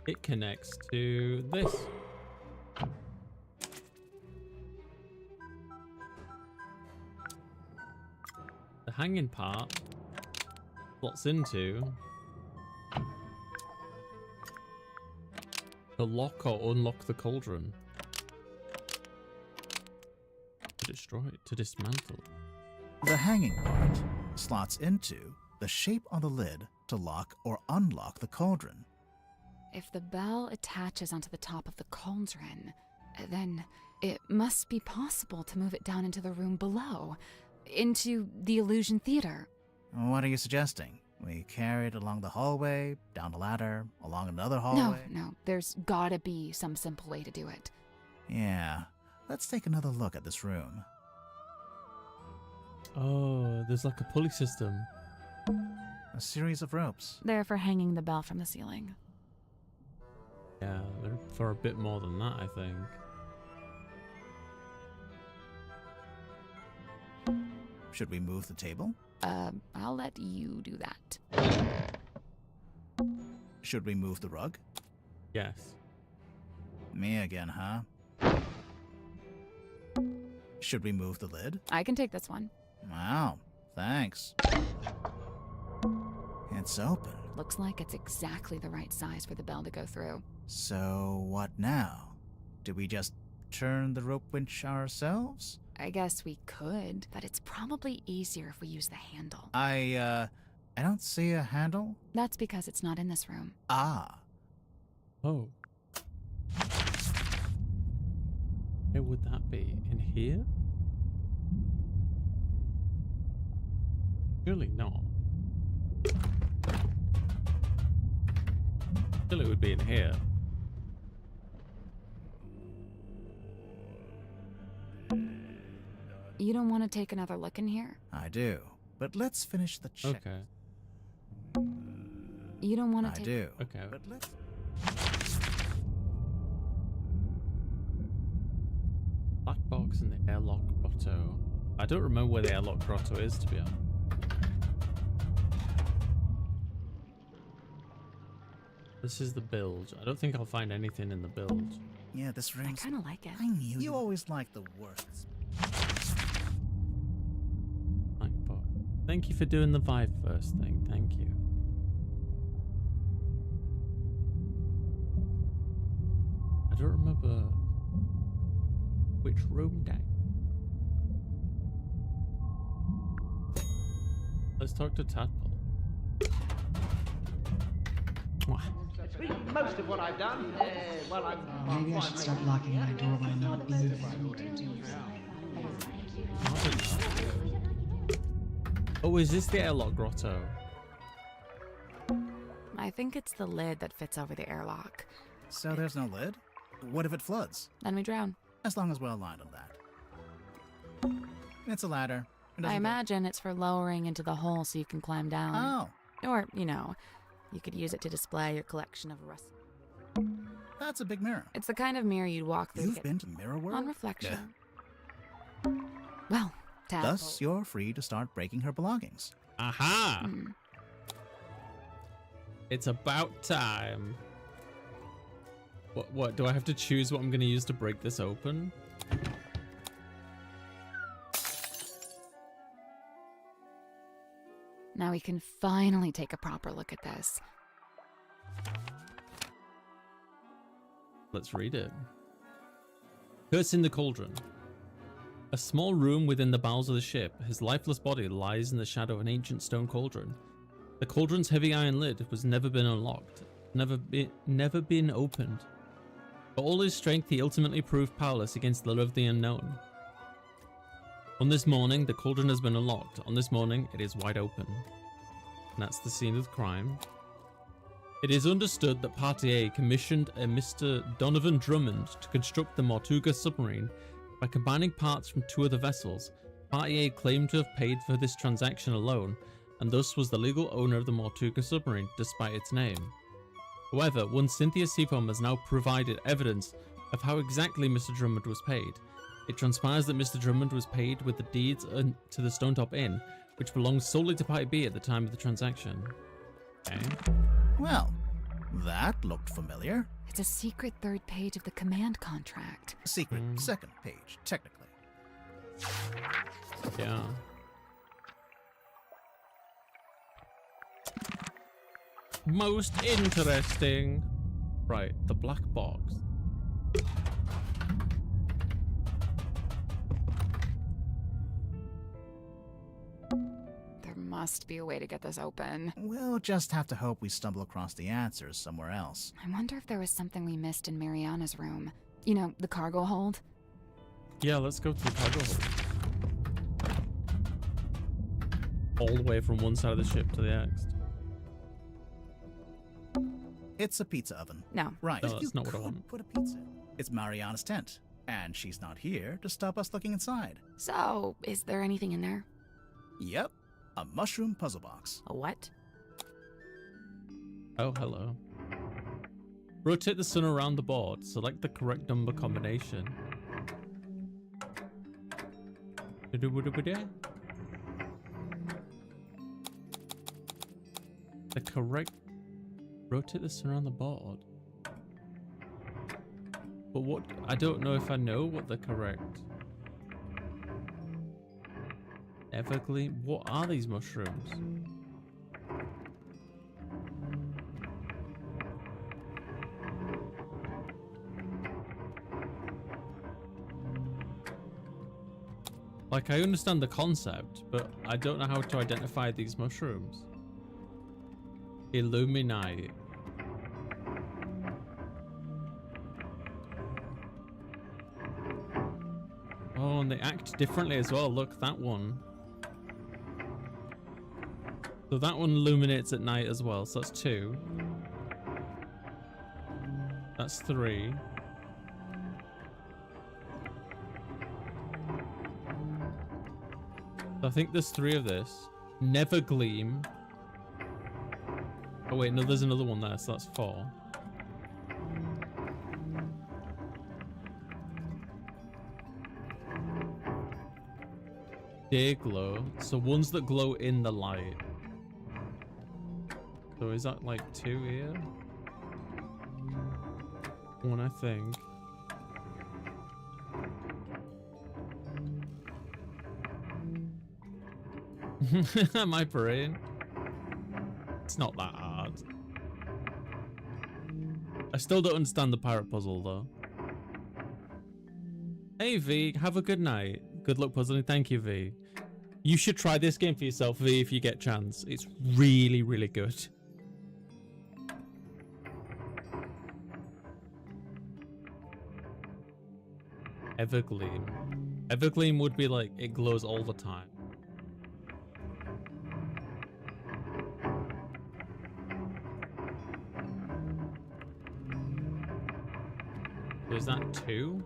S1: It connects to this. The hanging part slots into to lock or unlock the cauldron. To destroy it, to dismantle.
S3: The hanging part slots into the shape on the lid to lock or unlock the cauldron.
S7: If the bell attaches onto the top of the cauldron, then it must be possible to move it down into the room below, into the illusion theater.
S3: What are you suggesting? We carry it along the hallway, down a ladder, along another hallway?
S7: No, there's gotta be some simple way to do it.
S3: Yeah. Let's take another look at this room.
S1: Oh, there's like a pulley system.
S3: A series of ropes.
S7: They're for hanging the bell from the ceiling.
S1: Yeah, they're for a bit more than that, I think.
S3: Should we move the table?
S7: I'll let you do that.
S3: Should we move the rug?
S1: Yes.
S3: Me again, huh? Should we move the lid?
S7: I can take this one.
S3: Wow, thanks. It's open.
S7: Looks like it's exactly the right size for the bell to go through.
S3: So what now? Do we just turn the rope winch ourselves?
S7: I guess we could, but it's probably easier if we use the handle.
S3: I don't see a handle.
S7: That's because it's not in this room.
S3: Ah.
S1: Oh. Where would that be? In here? Surely not. Surely it would be in here.
S7: You don't want to take another look in here?
S3: I do. But let's finish the check.
S1: Okay.
S7: You don't want to
S3: I
S7: take...
S3: do.
S1: Okay.
S3: But let's...
S1: Black box and the airlock grotto. I don't remember where the airlock grotto is, to be honest. This is the bilge. I don't think I'll find anything in the bilge.
S3: Yeah, this
S7: I
S3: room's...
S7: kind of like it.
S3: I knew you always liked the worst.
S1: Black box. Thank you for doing the vibe first thing. Thank you. I don't remember which room deck. Let's talk to Tadpole. Mwah.
S10: Most of what I've done, well, I'm...
S4: Maybe I should start locking my door when I'm not in the mood.
S1: Oh, is this the airlock grotto?
S9: I think it's the lid that fits over the airlock.
S3: So there's no lid? What if it floods?
S9: Then we drown.
S3: As long as we're aligned on that. It's a ladder. It
S9: I
S3: doesn't go-
S9: imagine it's for lowering into the hole so you can climb down.
S3: Oh,
S9: Or, you know, you could use it to display your collection of rust.
S3: that's a big mirror.
S9: It's the kind of mirror you'd walk through.
S3: You've been to Mirror World?
S9: On reflection. Well, tadpole.
S3: Thus, you're free to start breaking her belongings.
S1: Aha!
S9: Hmm.
S1: It's about time. What, do I have to choose what I'm going to use to break this open?
S7: Now we can finally take a proper look at this.
S1: Let's read it. Curse in the Cauldron. A small room within the bowels of the ship, his lifeless body lies in the shadow of an ancient stone cauldron. The cauldron's heavy iron lid was never been unlocked, never been opened. For all his strength, he ultimately proved powerless against the lure of the unknown. On this morning, the cauldron has been unlocked. On this morning, it is wide open. And that's the scene of the crime. It is understood that Party A commissioned a Mr. Donovan Drummond to construct the Mortuga submarine by combining parts from two other vessels. Party A claimed to have paid for this transaction alone, and thus was the legal owner of the Mortuga submarine, despite its name. However, one Cynthia Seafoam has now provided evidence of how exactly Mr. Drummond was paid. It transpires that Mr. Drummond was paid with the deeds to the Stonetop Inn, which belonged solely to Party B at the time of the transaction. Okay.
S3: Well, that looked familiar.
S7: It's a secret third page of the command contract.
S3: Secret second page, technically.
S1: Yeah. Most interesting. Right, the black box.
S7: There must be a way to get this open.
S3: We'll just have to hope we stumble across the answers somewhere else.
S7: I wonder if there was something we missed in Mariana's room. You know, the cargo hold?
S1: Yeah, let's go to the cargo hold. All the way from one side of the ship to the next.
S3: It's a pizza oven.
S9: No.
S3: Right.
S1: No, that's
S3: you
S1: not what I
S3: could
S1: want.
S3: put a pizza in. It's Mariana's tent, and she's not here to stop us looking inside.
S7: So, is there anything in there?
S3: Yep, a mushroom puzzle box.
S9: A what?
S1: Oh, hello. Rotate the sun around the board. Select the correct number combination. The correct... Rotate the sun around the board. But what... I don't know if I know what the correct... Evergleam... What are these mushrooms? Like, I understand the concept, but I don't know how to identify these mushrooms. Illuminite. Oh, and they act differently as well. Look, that one. So that one illuminates at night as well. So that's 2. That's 3. So I think there's 3 of this. Never Gleam. Oh wait, no, there's another one there, so that's 4. Day glow. So ones that glow in the light. So is that like 2 here? 1, I think. My brain. It's not that hard. I still don't understand the pirate puzzle though. Hey V, have a good night. Good luck puzzling. Thank you, V. You should try this game for yourself, V, if you get a chance. It's really, really good. Evergleam. Evergleam would be like, it glows all the time. So is that 2?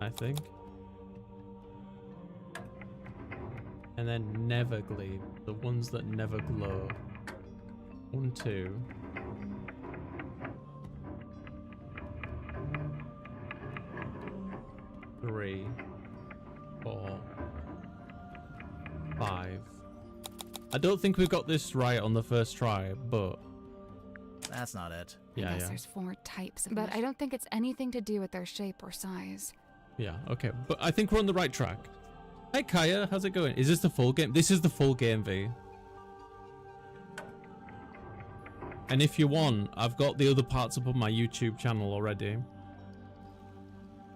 S1: I think. And then never gleam. The ones that never glow. 1, 2. 3, 4, 5. I don't think we got this right on the first try, but
S3: That's not it.
S7: I
S1: yeah,
S7: guess
S1: yeah.
S7: there's 4 types, but I don't think it's anything to do with their shape or size.
S1: Yeah, okay. But I think we're on the right track. Hi Kaya, how's it going? Is this the full game? This is the full game, V. And if you want, I've got the other parts up on my YouTube channel already.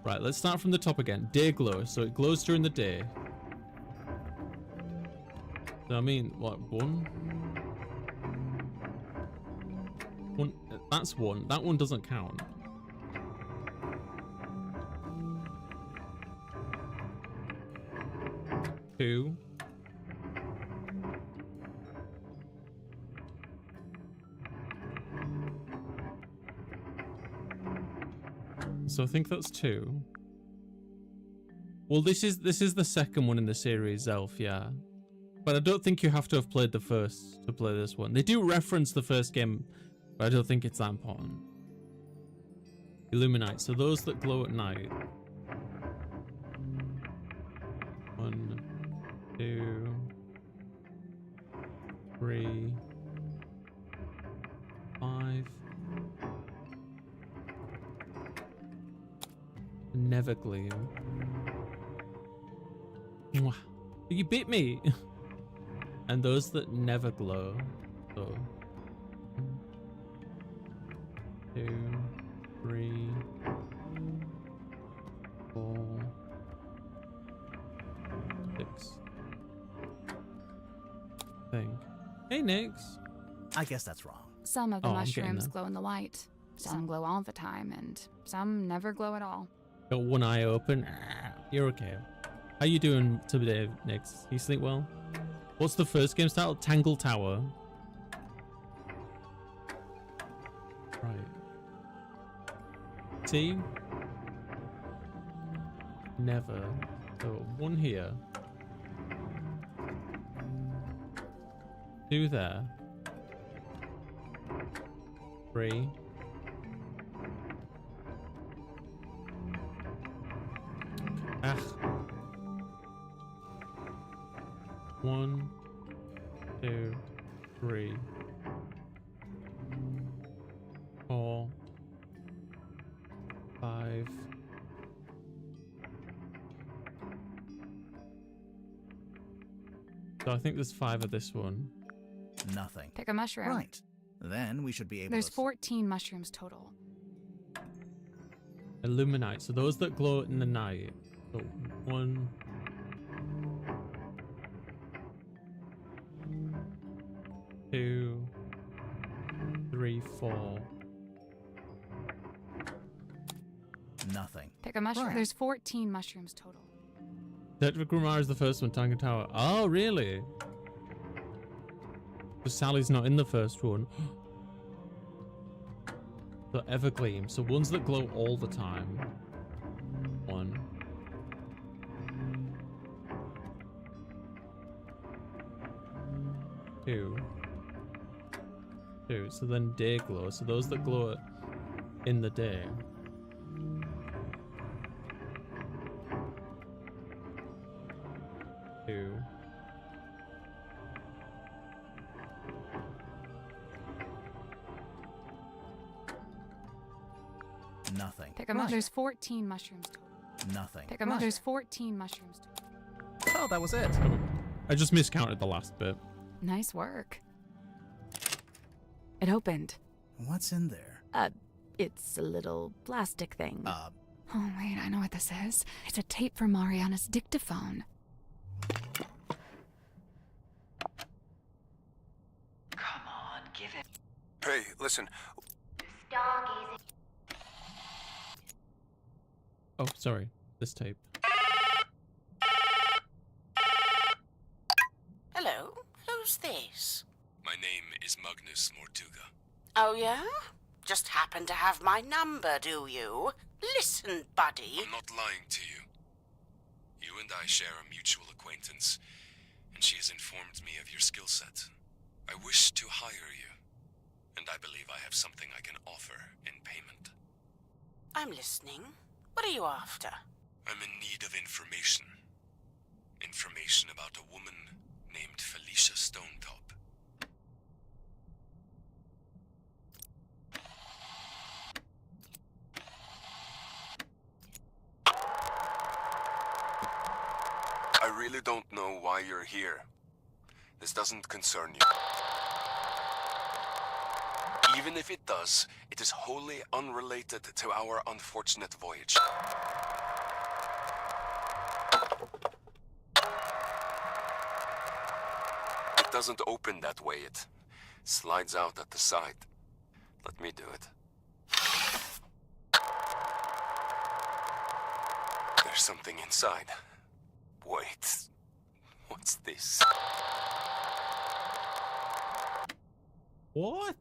S1: Right, let's start from the top again. Day glow, so it glows during the day. So I mean, what, 1? 1, that's 1. That one doesn't count. 2. So I think that's 2. Well, this is the second one in the series, Elf, yeah. But I don't think you have to have played the first to play this one. They do reference the first game, but I don't think it's that important. Illuminate. So those that glow at night. 1, 2, 3, 5. Never gleam. Mwah. You beat me. And those that never glow. So 2, 3, 4, 6. Thing. Hey, Nix.
S3: I guess that's wrong.
S7: Some of the
S1: Oh, I'm getting
S7: mushrooms
S1: there.
S7: glow in the light. Some glow all the time, and some never glow at all.
S1: Got one eye open. You're okay. How you doing today, Nix? You sleep well? What's the first game style? Tangle Tower. Right. T. Never. So 1 here. 2 there. 3. Ah. 1, 2, 3, 4, 5. So I think there's 5 of this one.
S3: Nothing.
S7: Pick a mushroom.
S3: Right. Then we should be able
S7: There's
S3: to...
S7: 14 mushrooms total.
S1: Illuminate. So those that glow in the night. So 1, 2, 3, 4.
S3: Nothing.
S7: Pick a mushroom.
S3: Right.
S7: There's 14 mushrooms total.
S1: Tetra Grumar is the first one, Tango Tower. Oh, really? But Sally's not in the first one. So Evergleam. So ones that glow all the time. 1. 2. 2. So then day glow. So those that glow in the day. 2.
S3: Nothing.
S7: Pick a mushroom. There's 14 mushrooms total.
S3: Nothing.
S7: Pick a mushroom. There's 14 mushrooms total.
S3: Oh, that was it.
S1: I just miscounted the last bit.
S7: Nice work. It opened.
S3: What's in there?
S9: It's a little plastic thing.
S7: Oh, wait, I know what this is. It's a tape from Mariana's dictaphone.
S4: Come on, give it.
S11: Hey, listen.
S8: Stargazing.
S1: Oh, sorry. This tape.
S11: Hello, who's this?
S12: My name is Magnus Mortuga.
S11: Oh, yeah? Just happen to have my number, do you? Listen, buddy.
S12: I'm not lying to you. You and I share a mutual acquaintance, and she has informed me of your skill set. I wish to hire you, and I believe I have something I can offer in payment.
S11: I'm listening. What are you after?
S12: I'm in need of information. Information about a woman named Felicia Stonetop. I really don't know why you're here. This doesn't concern you. Even if it does, it is wholly unrelated to our unfortunate voyage. It doesn't open that way, it slides out at the side. Let me do it. There's something inside. Wait, what's this?
S1: What?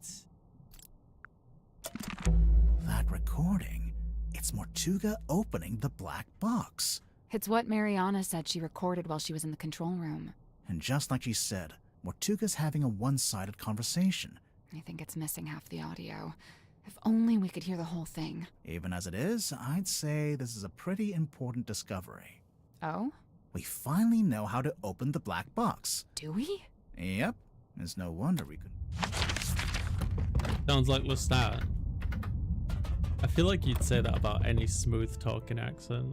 S3: That recording. It's Mortuga opening the black box.
S7: It's what Mariana said she recorded while she was in the control room.
S3: And just like she said, Mortuga's having a one-sided conversation.
S7: I think it's missing half the audio. If only we could hear the whole thing.
S3: Even as it is, I'd say this is a pretty important discovery.
S7: Oh?
S3: We finally know how to open the black box.
S7: Do we?
S3: Yep. It's no wonder we could...
S1: Sounds like Lestat. I feel like you'd say that about any smooth talking accent.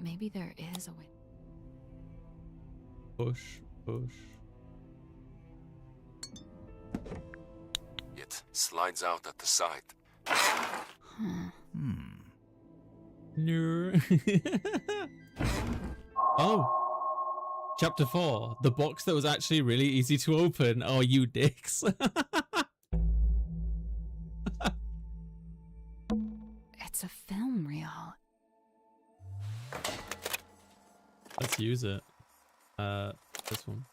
S7: Maybe there is a way.
S1: Push, push.
S12: It slides out at the side.
S1: No. Oh. Chapter 4. The box that was actually really easy to open. Oh, you dicks.
S7: It's a film reel.
S1: Let's use it. This one.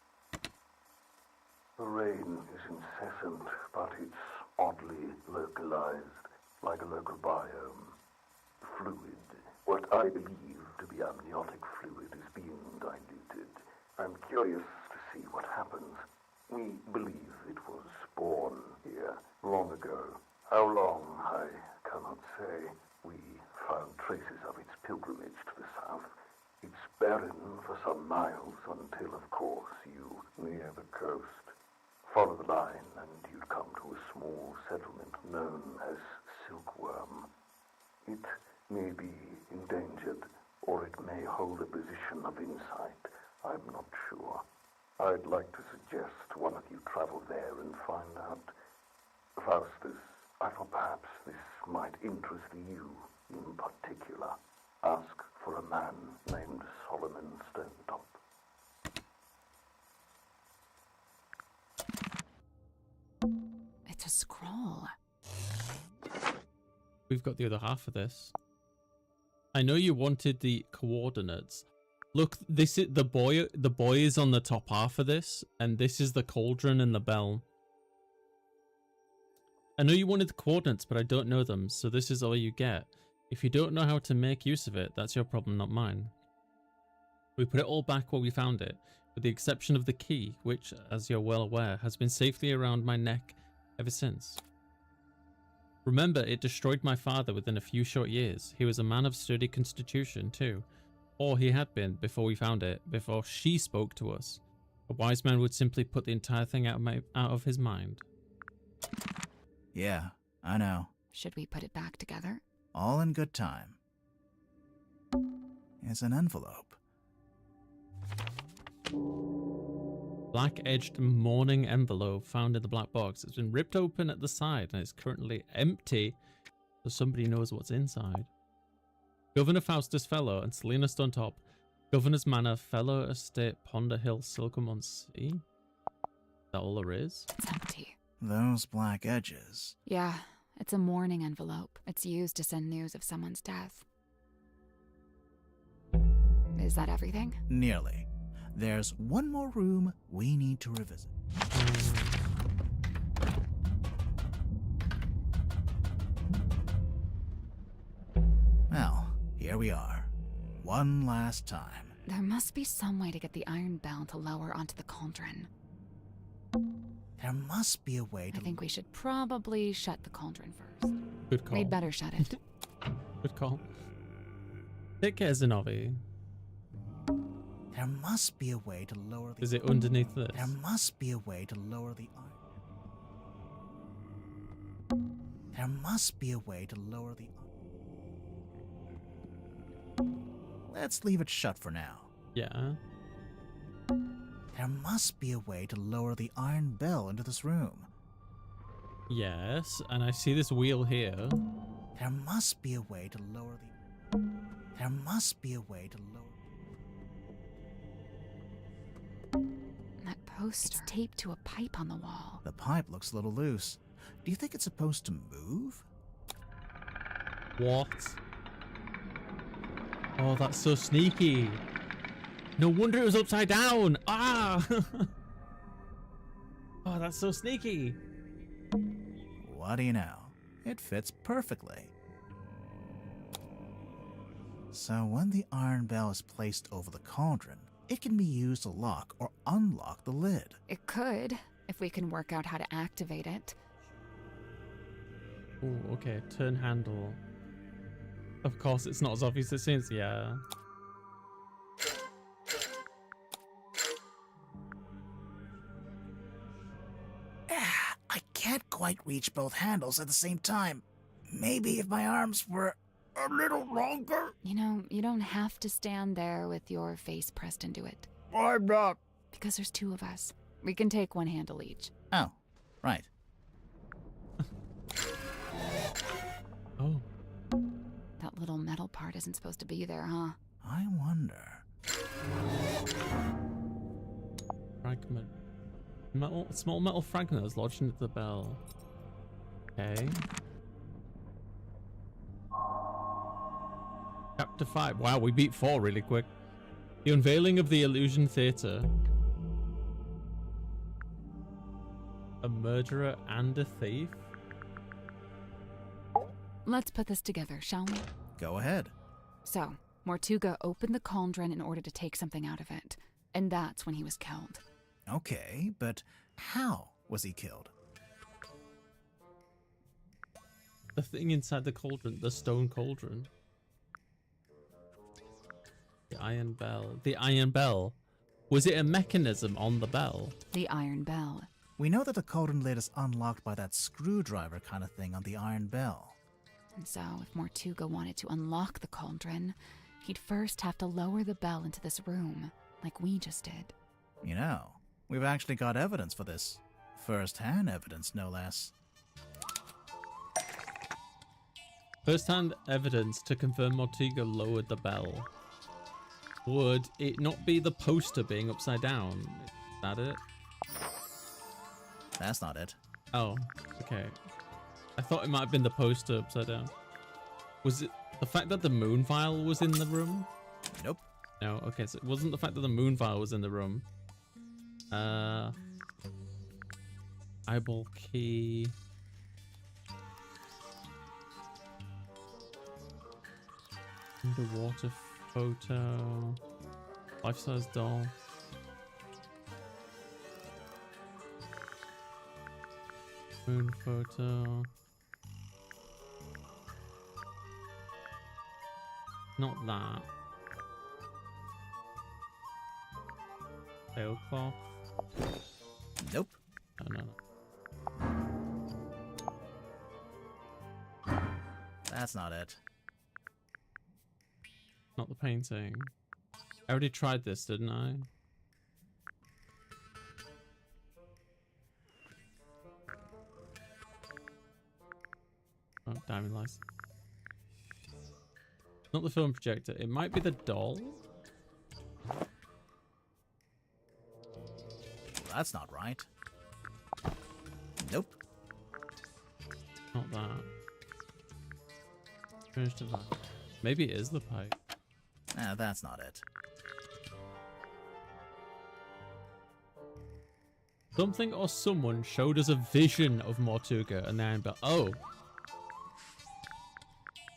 S5: The rain is incessant, but it's oddly localized, like a local biome. Fluid. What I believe to be amniotic fluid is being diluted. I'm curious to see what happens. We believe it was born here long ago. How long, I cannot say. We found traces of its pilgrimage to the south. It's barren for some miles until, of course, you near the coast. Follow the line and you'd come to a small settlement known as Silkworm. It may be endangered, or it may hold a position of insight. I'm not sure. I'd like to suggest one of you travel there and find out. Faustus, I thought perhaps this might interest you in particular. Ask for a man named Solomon Stonetop.
S7: It's a scroll.
S1: We've got the other half of this. I know you wanted the coordinates. Look, this is the boy is on the top half of this, and this is the cauldron and the bell. I know you wanted the coordinates, but I don't know them, so this is all you get. If you don't know how to make use of it, that's your problem, not mine. We put it all back where we found it, with the exception of the key, which, as you're well aware, has been safely around my neck ever since. Remember, it destroyed my father within a few short years. He was a man of sturdy constitution, too. Or he had been, before we found it, before she spoke to us. A wise man would simply put the entire thing out of his mind.
S3: Yeah, I know.
S7: Should we put it back together?
S3: All in good time. It's an envelope.
S1: Black-edged mourning envelope found in the black box. It's been ripped open at the side and is currently empty, so somebody knows what's inside. Governor Faustus Fellow and Selena Stonetop. Governor's Manor, Fellow Estate, Ponder Hill, Silcomon Sea. Is that all there is?
S7: It's empty.
S3: Those black edges.
S7: Yeah, It's a mourning envelope. It's used to send news of someone's death. Is that everything?
S3: Nearly. There's one more room we need to revisit. Well, here we are. One last time.
S7: There must be some way to get the iron bell to lower onto the cauldron.
S3: There must be a way to...
S7: I think we should probably shut the cauldron first.
S1: Good call.
S7: We'd better shut it.
S1: Good call. Take care, Zenobi.
S3: There must be a way to lower the...
S1: Is it underneath this?
S3: There must be a way to lower the iron. There must be a way to lower the iron. Let's leave it shut for now.
S1: Yeah.
S3: There must be a way to lower the iron bell into this room.
S1: Yes, and I see this wheel here.
S3: There must be a way to lower the... There must be a way to lower...
S7: That poster. It's taped to a pipe on the wall.
S3: The pipe looks a little loose. Do you think it's supposed to move?
S1: What? Oh, that's so sneaky. No wonder it was upside down. Ah! Oh, that's so sneaky.
S3: What do you know? It fits perfectly. So when the iron bell is placed over the cauldron, it can be used to lock or unlock the lid.
S7: It could, if we can work out how to activate it.
S1: Oh, okay. Turn handle. Of course, it's not as obvious as it seems. Yeah.
S3: I can't quite reach both handles at the same time. Maybe if my arms were a little longer.
S7: You know, you don't have to stand there with your face pressed into it.
S3: I'm not.
S7: Because there's two of us. We can take one handle each.
S3: Oh, right.
S1: Oh.
S7: That little metal part isn't supposed to be there, huh?
S3: I wonder.
S1: Fragment. Small metal fragment is lodged into the bell. Okay. Chapter 5. Wow, we beat 4 really quick. The unveiling of the Illusion Theatre. A murderer and a thief?
S7: Let's put this together, shall we?
S3: Go ahead.
S7: So, Mortuga opened the cauldron in order to take something out of it. And that's when he was killed.
S3: Okay, but how was he killed?
S1: The thing inside the cauldron, the stone cauldron. The iron bell. The iron bell. Was it a mechanism on the bell?
S7: The iron bell.
S3: We know that the cauldron lid is unlocked by that screwdriver kind of thing on the iron bell.
S7: And so, if Mortuga wanted to unlock the cauldron, he'd first have to lower the bell into this room, like we just did.
S3: You know, we've actually got evidence for this. First-hand evidence, no less.
S1: First-hand evidence to confirm Mortuga lowered the bell. Would it not be the poster being upside down? Is that it?
S3: That's not it.
S1: Oh, okay. I thought it might have been the poster upside down. Was it the fact that the moon vial was in the room?
S3: Nope.
S1: No, okay, so it wasn't the fact that the moon vial was in the room. Eyeball key. Underwater photo. Life-size doll. Moon photo. Not that. Tailcloth.
S3: Nope.
S1: Oh, no.
S3: That's not it.
S1: Not the painting. I already tried this, didn't I? Oh, diamond lights. Not the film projector. It might be the doll.
S3: That's not right. Nope.
S1: Not that. Finished it that. Maybe it is the pipe.
S3: That's not it.
S1: Something or someone showed us a vision of Mortuga and then, but oh.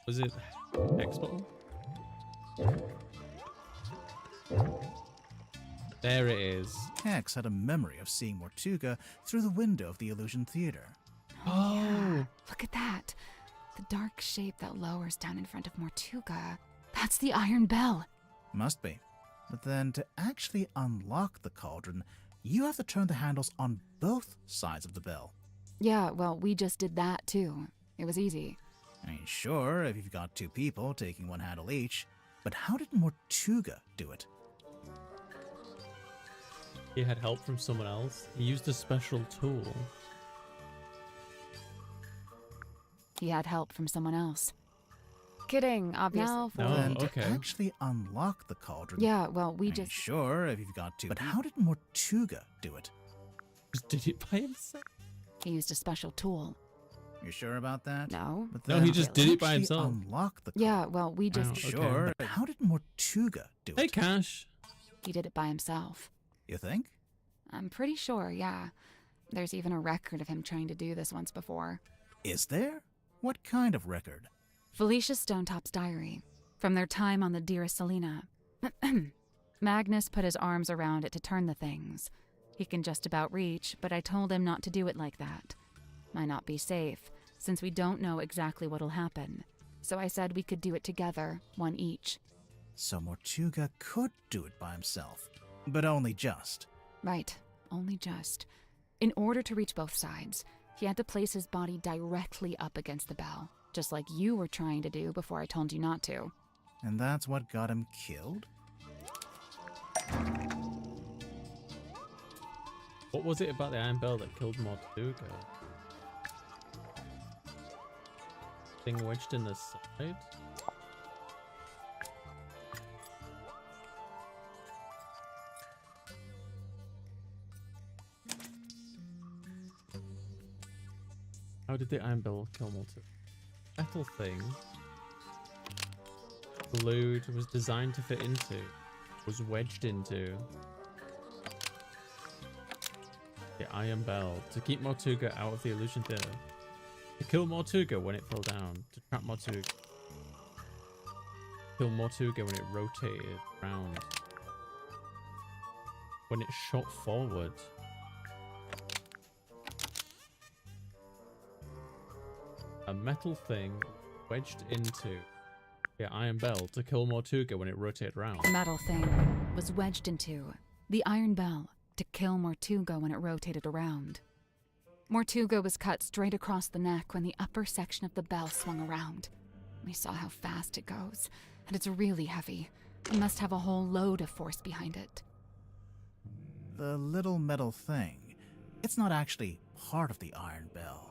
S1: Was it X button? There it is.
S3: Hex had a memory of seeing Mortuga through the window of the Illusion Theater.
S7: Oh, yeah. Look at that. The dark shape that lowers down in front of Mortuga. That's the iron bell.
S3: Must be. But then to actually unlock the cauldron, you have to turn the handles on both sides of the bell.
S7: Yeah, well, we just did that too. It was easy.
S3: I mean, sure, if you've got two people taking one handle each, but how did Mortuga do it?
S1: He had help from someone else. He used a special tool.
S7: He had help from someone else. Kidding, obviously.
S1: No,
S3: then
S1: okay.
S3: to actually unlock the cauldron.
S7: Yeah, well, we
S3: I mean,
S7: just...
S3: sure, if you've got two. But how did Mortuga do it?
S1: Just did it by himself?
S7: He used a special tool.
S3: You sure about that?
S7: No.
S3: But
S1: No, he just did it by himself.
S3: Unlock the
S7: Yeah, well, we just...
S1: Wow, okay.
S3: Sure, but how did Mortuga do it?
S1: Hey, Cash.
S7: He did it by himself.
S3: You think?
S7: I'm pretty sure, yeah. There's even a record of him trying to do this once before.
S3: Is there? What kind of record?
S7: Felicia Stonetop's diary, from their time on the Dearest Selena. Magnus put his arms around it to turn the things. He can just about reach, but I told him not to do it like that. Might not be safe, since we don't know exactly what'll happen. So I said we could do it together, one each.
S3: So Mortuga could do it by himself, but only just.
S7: Right, only just. In order to reach both sides, he had to place his body directly up against the bell, just like you were trying to do before I told you not to.
S3: And that's what got him killed?
S1: What was it about the iron bell that killed Mortuga? Thing wedged in the side? How did the iron bell kill Mortuga? Metal thing glued, was designed to fit into, was wedged into the iron bell to keep Mortuga out of the illusion theater, to kill Mortuga when it fell down, to trap Mortuga, kill Mortuga when it rotated round, when it shot forward. A metal thing wedged into the iron bell to kill Mortuga when it rotated round.
S7: The metal thing was wedged into the iron bell to kill Mortuga when it rotated around. Mortuga was cut straight across the neck when the upper section of the bell swung around. We saw how fast it goes, and it's really heavy. It must have a whole load of force behind it.
S3: The little metal thing, it's not actually part of the iron bell.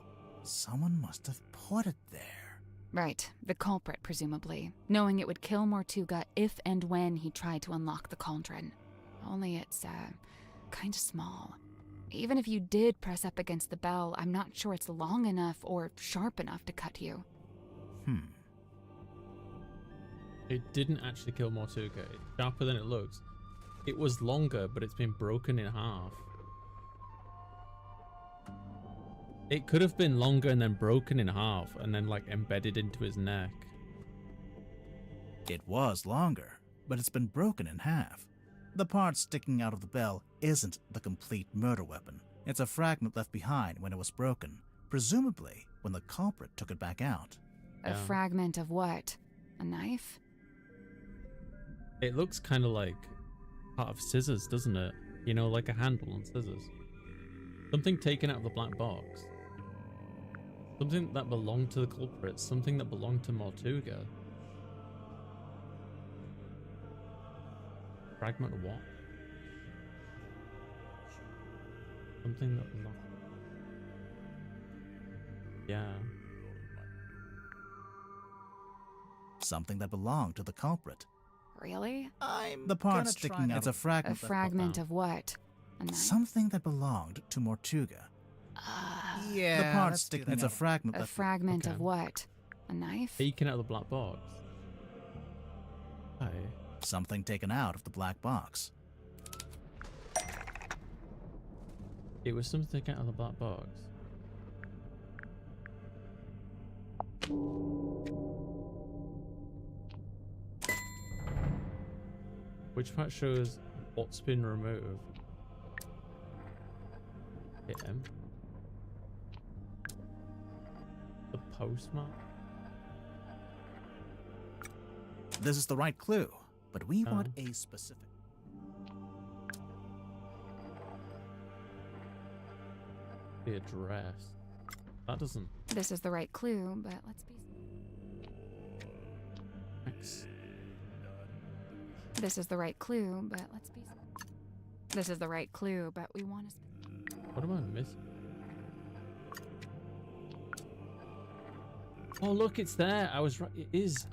S3: Someone must have put it there.
S7: Right, the culprit, presumably, knowing it would kill Mortuga if and when he tried to unlock the cauldron. Only it's, kinda small. Even if you did press up against the bell, I'm not sure it's long enough or sharp enough to cut you.
S1: It didn't actually kill Mortuga. It's sharper than it looks. It was longer, but it's been broken in half. It could have been longer and then broken in half and then like embedded into his neck.
S3: It was longer, but it's been broken in half. The part sticking out of the bell isn't the complete murder weapon. It's a fragment left behind when it was broken, presumably when the culprit took it back out.
S7: A fragment of what? A knife?
S1: It looks kind of like part of scissors, doesn't it? You know, like a handle on scissors. Something taken out of the black box. Something that belonged to the culprit. Something that belonged to Mortuga. Fragment of what? Something that belonged. Yeah.
S3: Something that belonged to the culprit.
S7: Really?
S3: The part sticking out. It's a fragment.
S7: A fragment of what? A knife?
S3: Something that belonged to Mortuga. The part sticking it's a fragment.
S7: A fragment of what? A knife?
S1: Taken out of the black box. Hi.
S3: Something taken out of the black box.
S1: It was something taken out of the black box. Which part shows what's been removed? Hit him. The postmark?
S3: This is the right clue, but we want a specific.
S1: The address. That doesn't.
S7: This is the right clue, but let's be.
S1: X.
S7: This is the right clue, but let's be. This is the right clue, but we want to.
S1: What am I missing? Oh, look, it's there. I was right. It is.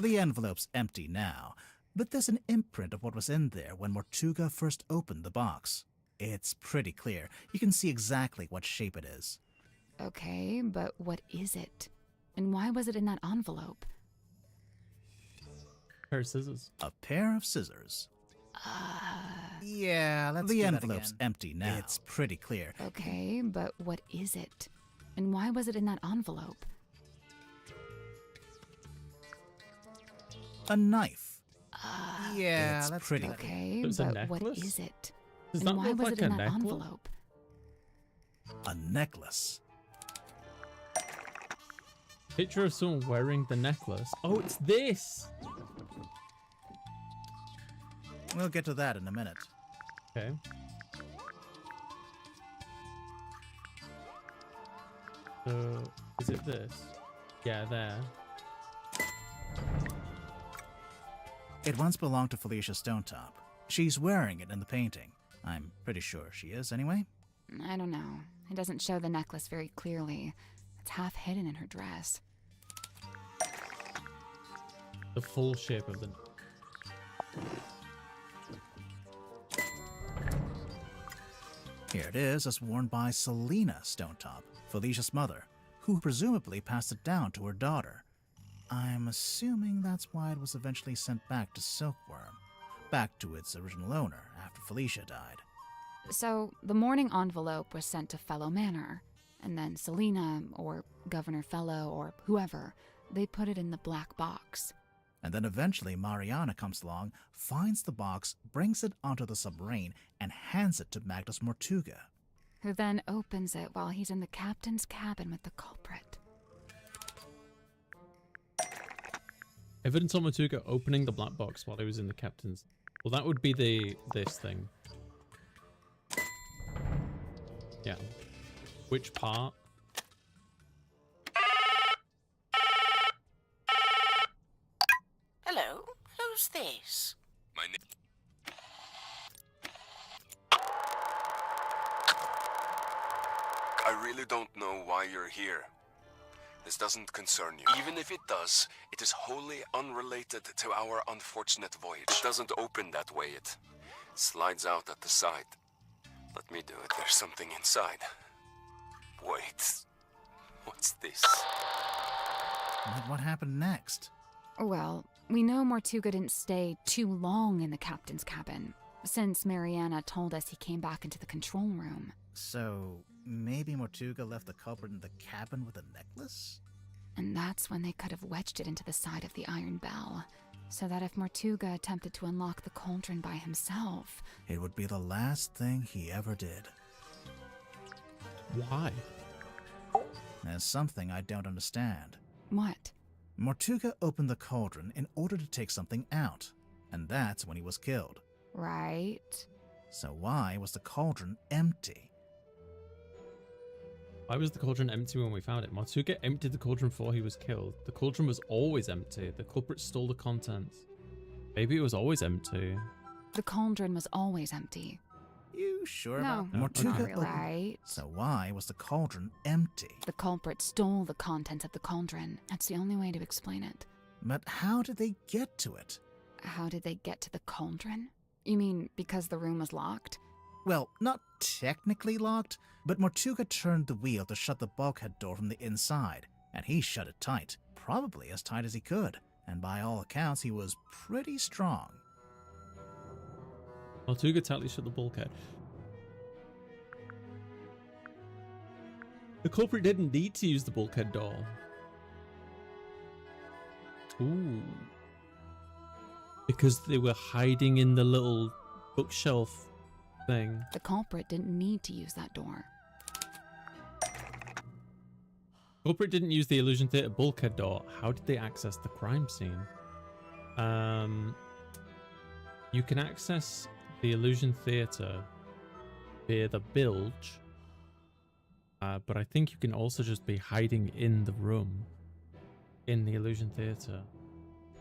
S3: The envelope's empty now, but there's an imprint of what was in there when Mortuga first opened the box. It's pretty clear. You can see exactly what shape it is.
S7: Okay, but what is it? And why was it in that envelope?
S1: A pair of scissors.
S3: A pair of scissors. Yeah, let's do that again. The envelope's empty now. It's pretty clear.
S7: Okay, but what is it? And why was it in that envelope?
S3: A knife. Yeah,
S7: it's
S3: that's pretty
S7: okay,
S1: clear.
S7: But what is it?
S1: Does
S7: and
S1: that
S7: why
S1: look
S7: was
S1: like
S7: it in
S1: a
S7: that
S1: necklace?
S7: envelope?
S3: A necklace.
S1: Picture of someone wearing the necklace. Oh, it's this.
S3: We'll get to that in a minute.
S1: Okay. So, is it this? Yeah, there.
S3: It once belonged to Felicia Stonetop. She's wearing it in the painting. I'm pretty sure she is, anyway.
S7: I don't know. It doesn't show the necklace very clearly. It's half hidden in her dress.
S1: The full shape of the.
S3: Here it is, as worn by Selena Stonetop, Felicia's mother, who presumably passed it down to her daughter. I'm assuming that's why it was eventually sent back to Silkworm, back to its original owner after Felicia died.
S7: So, the mourning envelope was sent to Fellow Manor, and then Selena, or Governor Fellow, or whoever, they put it in the black box.
S3: And then eventually Mariana comes along, finds the box, brings it onto the submarine, and hands it to Magnus Mortuga.
S7: Who then opens it while he's in the captain's cabin with the culprit.
S1: Evidence on Mortuga opening the black box while he was in the captain's. Well, that would be this thing. Yeah. Which part?
S11: Hello, who's this?
S12: My name. I really don't know why you're here. This doesn't concern you. Even if it does, it is wholly unrelated to our unfortunate voyage. It doesn't open that way. It slides out at the side. Let me do it. There's something inside. Wait. What's this?
S3: But what happened next?
S7: Well, we know Mortuga didn't stay too long in the captain's cabin, since Mariana told us he came back into the control room.
S3: So, maybe Mortuga left the culprit in the cabin with a necklace?
S7: And that's when they could have wedged it into the side of the iron bell, so that if Mortuga attempted to unlock the cauldron by himself...
S3: It would be the last thing he ever did.
S1: Why?
S3: There's something I don't understand.
S7: What?
S3: Mortuga opened the cauldron in order to take something out, and that's when he was killed.
S7: Right.
S3: So why was the cauldron empty?
S1: Why was the cauldron empty when we found it? Mortuga emptied the cauldron before he was killed. The cauldron was always empty. The culprit stole the contents. Maybe it was always empty.
S7: The cauldron was always empty.
S3: You sure
S7: No,
S3: about that?
S7: not really. Right.
S3: So why was the cauldron empty?
S7: The culprit stole the contents of the cauldron. That's the only way to explain it.
S3: But how did they get to it?
S7: How did they get to the cauldron? You mean because the room was locked?
S3: Well, not technically locked, but Mortuga turned the wheel to shut the bulkhead door from the inside, and he shut it tight, probably as tight as he could, and by all accounts he was pretty strong.
S1: Mortuga tightly shut the bulkhead. The culprit didn't need to use the bulkhead door. Ooh. Because they were hiding in the little bookshelf thing.
S7: The culprit didn't need to use that door.
S1: Culprit didn't use the illusion theater bulkhead door. How did they access the crime scene? You can access the illusion theater via the bilge, but I think you can also just be hiding in the room in the illusion theater.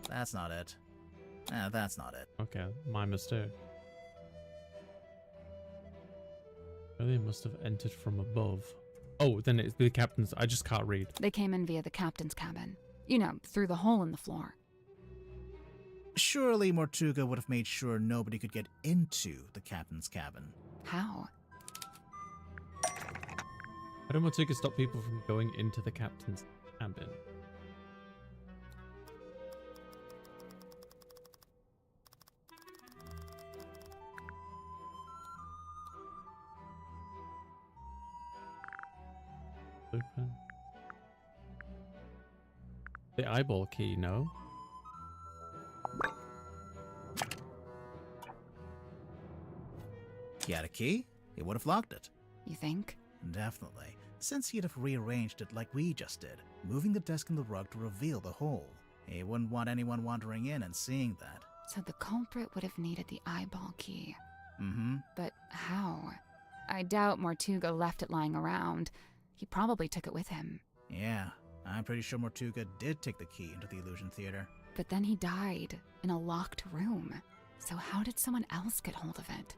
S3: That's not it. That's not it.
S1: Okay, my mistake. They must have entered from above. Oh, then it's the captain's. I just can't read.
S7: They came in via the captain's cabin. You know, through the hole in the floor.
S3: Surely Mortuga would have made sure nobody could get into the captain's cabin.
S7: How?
S1: How did Mortuga stop people from going into the captain's cabin? Open. The eyeball key, no?
S3: He had a key, he would have locked it.
S7: You think?
S3: Definitely, since he'd have rearranged it like we just did, moving the desk and the rug to reveal the hole. He wouldn't want anyone wandering in and seeing that.
S7: So the culprit would have needed the eyeball key.
S3: Mm-hmm.
S7: But how? I doubt Mortuga left it lying around. He probably took it with him.
S3: Yeah, I'm pretty sure Mortuga did take the key into the illusion theater.
S7: But then he died in a locked room. So how did someone else get hold of it?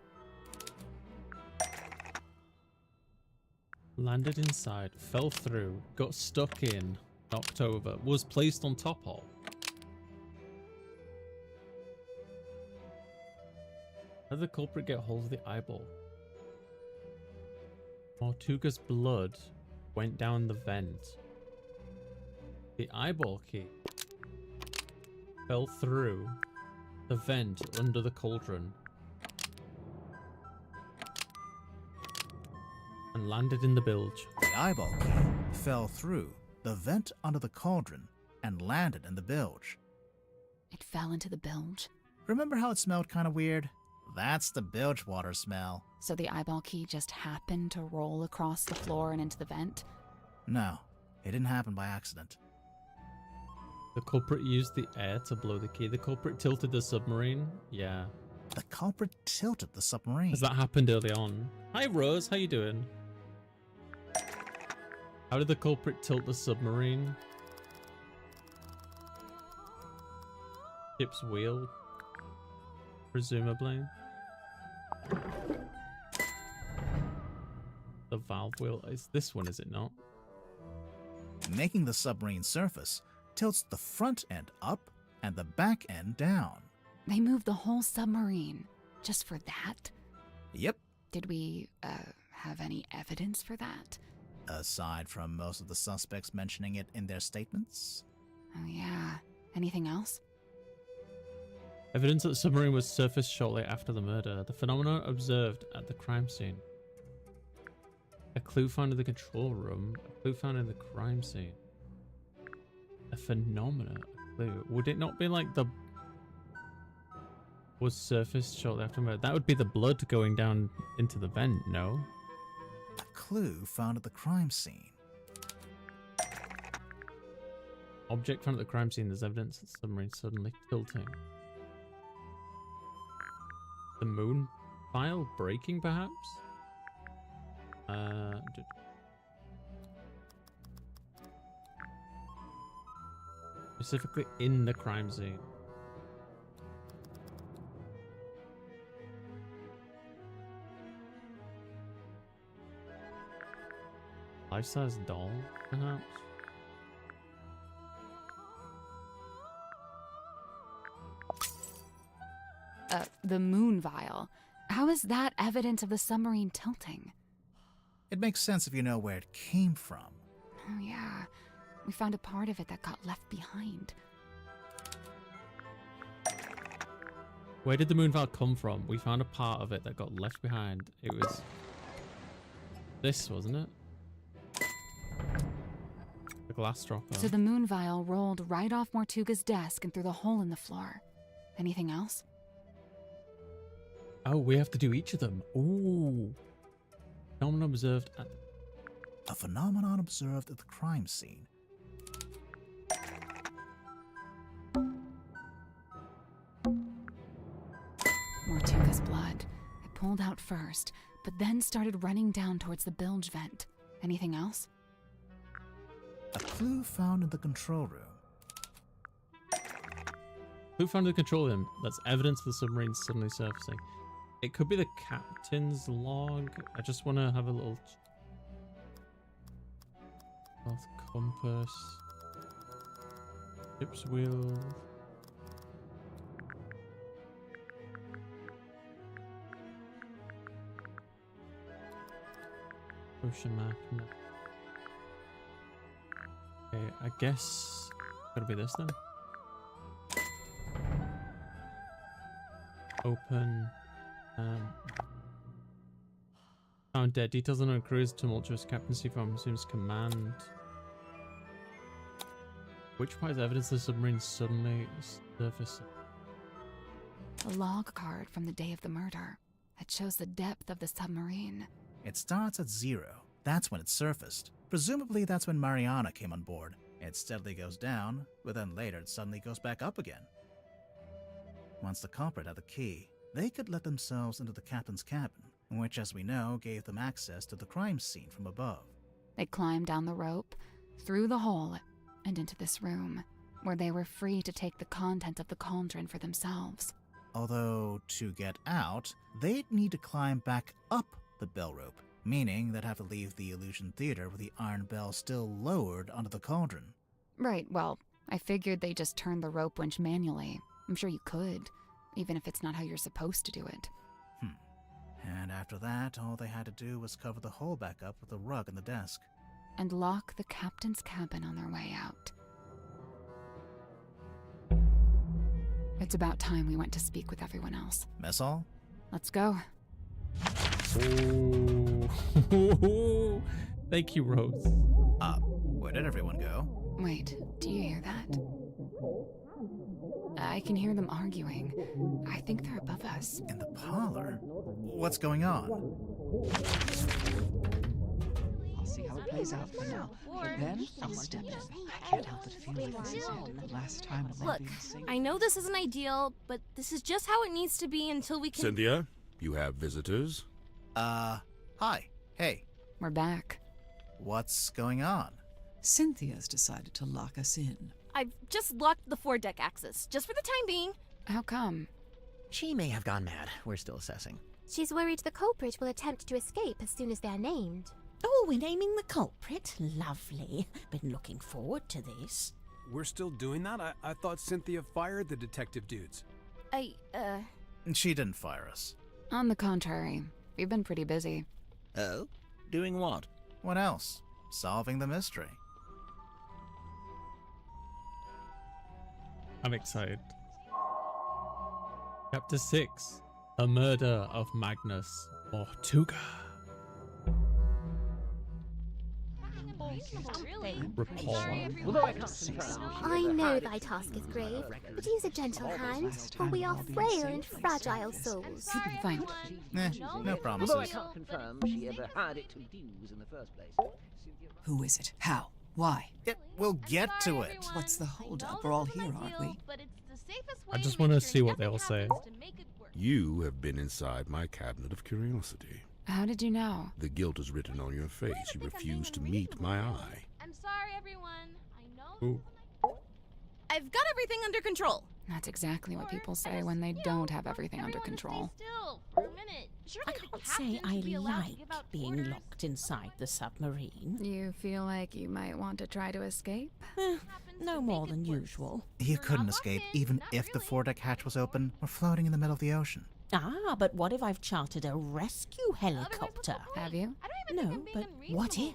S1: Landed inside, fell through, got stuck in, knocked over, was placed on top of. How did the culprit get hold of the eyeball? Mortuga's blood went down the vent. The eyeball key fell through the vent under the cauldron and landed in the bilge.
S3: The eyeball key fell through the vent under the cauldron and landed in the bilge.
S7: It fell into the bilge?
S3: Remember how it smelled kind of weird? That's the bilge water smell.
S7: So the eyeball key just happened to roll across the floor and into the vent?
S3: No, it didn't happen by accident.
S1: The culprit used the air to blow the key. The culprit tilted the submarine? Yeah.
S3: The culprit tilted the submarine.
S1: As that happened early on. Hi Rose, how you doing? How did the culprit tilt the submarine? Ship's wheel? Presumably. The valve wheel is this one, is it not?
S3: Making the submarine surface tilts the front end up and the back end down.
S7: They moved the whole submarine just for that?
S3: Yep.
S7: Did we, have any evidence for that?
S3: Aside from most of the suspects mentioning it in their statements.
S7: Oh yeah. Anything else?
S1: Evidence that the submarine was surfaced shortly after the murder. The phenomena observed at the crime scene. A clue found in the control room. A clue found in the crime scene. A phenomena. A clue. Would it not be like the... was surfaced shortly after murder? That would be the blood going down into the vent, no?
S3: A clue found at the crime scene.
S1: Object found at the crime scene. There's evidence that the submarine suddenly tilting. The moon file breaking, perhaps? Specifically in the crime scene. Life-size doll, perhaps?
S7: the moon vial. How is that evidence of the submarine tilting?
S3: It makes sense if you know where it came from.
S7: Oh yeah, we found a part of it that got left behind.
S1: Where did the moon vial come from? We found a part of it that got left behind. It was this, wasn't it? The glass dropper.
S7: So the moon vial rolled right off Mortuga's desk and through the hole in the floor. Anything else?
S1: Oh, we have to do each of them. Ooh. Phenomenon observed at...
S3: A phenomenon observed at the crime scene.
S7: Mortuga's blood. It pulled out first, but then started running down towards the bilge vent. Anything else?
S3: A clue found in the control room.
S1: Who found the control room? That's evidence of the submarine suddenly surfacing. It could be the captain's log. I just want to have a little... North compass. Ship's wheel. Ocean map. No. Okay, I guess gotta be this then. Open. Found dead. Details on a crew's tumultuous captaincy from assumes command. Which part is evidence the submarine suddenly surfacing?
S7: A log card from the day of the murder. It shows the depth of the submarine.
S3: It starts at 0. That's when it surfaced. Presumably that's when Mariana came on board. It steadily goes down, but then later it suddenly goes back up again. Once the culprit had the key, they could let themselves into the captain's cabin, which, as we know, gave them access to the crime scene from above.
S7: They climbed down the rope, through the hole, and into this room, where they were free to take the content of the cauldron for themselves.
S3: Although, to get out, they'd need to climb back up the bell rope, meaning they'd have to leave the Illusion Theater with the iron bell still lowered onto the cauldron.
S7: Right, well, I figured they just turned the rope winch manually. I'm sure you could, even if it's not how you're supposed to do it.
S3: And after that, all they had to do was cover the hole back up with the rug in the desk.
S7: And lock the captain's cabin on their way out. It's about time we went to speak with everyone else.
S3: Mess hall?
S7: Let's go.
S1: Oh. Thank you, Rose.
S3: Where did everyone go?
S7: Wait, do you hear that? I can hear them arguing. I think they're above us.
S3: In the parlor? What's going on?
S4: I'll see how it plays out for now. But then I'll step in. I can't help but feel like this is the last time I'm
S13: Look, I know this isn't ideal, but this is just how it needs to be until we can...
S14: Cynthia, you have visitors?
S3: Hi. Hey.
S7: We're back.
S3: What's going on?
S4: Cynthia's decided to lock us in.
S13: I've just locked the foredeck access, just for the time being.
S7: How come?
S15: She may have gone mad. We're still assessing.
S8: She's worried the culprit will attempt to escape as soon as they're named.
S11: Oh, we're naming the culprit? Lovely. Been looking forward to this.
S10: We're still doing that? I thought Cynthia fired the detective dudes.
S3: She didn't fire us.
S7: On the contrary, we've been pretty busy.
S15: Oh? Doing what?
S3: What else? Solving the mystery.
S1: I'm excited. Chapter 6. The Murder of Magnus Mortuga. Report.
S8: I know thy task is grave, but use a gentle hand, for we are frail and fragile souls.
S7: Fine.
S3: No promises.
S15: Although I can't confirm she ever had it to use in the first place.
S4: Who is it? How? Why?
S3: We'll get to it.
S4: What's the holdup? We're all here, aren't we?
S1: I just want to see what they all say.
S14: You have been inside my cabinet of curiosity.
S7: How did you know?
S14: The guilt is written on your face. You refuse to meet my eye.
S13: I'm sorry, everyone. I know.
S1: Ooh.
S13: I've got everything under control.
S7: That's exactly what people say when they don't have everything under control.
S13: Still, for a minute.
S11: I can't say I like being locked inside the submarine.
S7: You feel like you might want to try to escape?
S11: No more than usual.
S3: You couldn't escape even if the foredeck hatch was open or floating in the middle of the ocean.
S11: Ah, but what if I've chartered a rescue helicopter?
S7: Have you?
S11: No, but what if?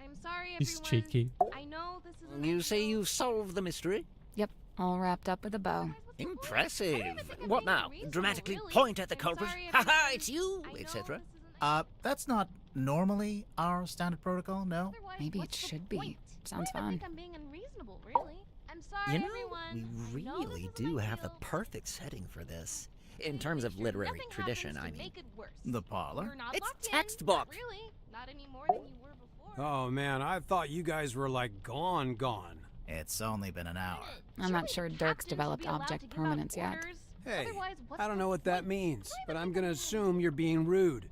S13: I'm sorry,
S1: He's
S13: everyone.
S1: cheeky.
S13: I know this is
S15: You say you've solved the mystery?
S7: Yep, all wrapped up with a bow.
S15: Impressive. What now? Dramatically point at the culprit? Ha ha, it's you, etc.
S3: That's not normally our standard protocol, no?
S7: Maybe it should be. Sounds fun.
S13: I'm being unreasonable, really. I'm sorry,
S15: You know,
S13: everyone.
S15: we really do have the perfect setting for this. In terms of literary tradition, I mean.
S3: The parlor?
S15: It's textbook.
S13: Really? Not any more than you were before.
S10: Oh man, I thought you guys were like gone.
S3: It's only been an hour.
S7: I'm not sure Dirk's developed object permanence yet.
S10: Hey, I don't know what that means, but I'm gonna assume you're being rude.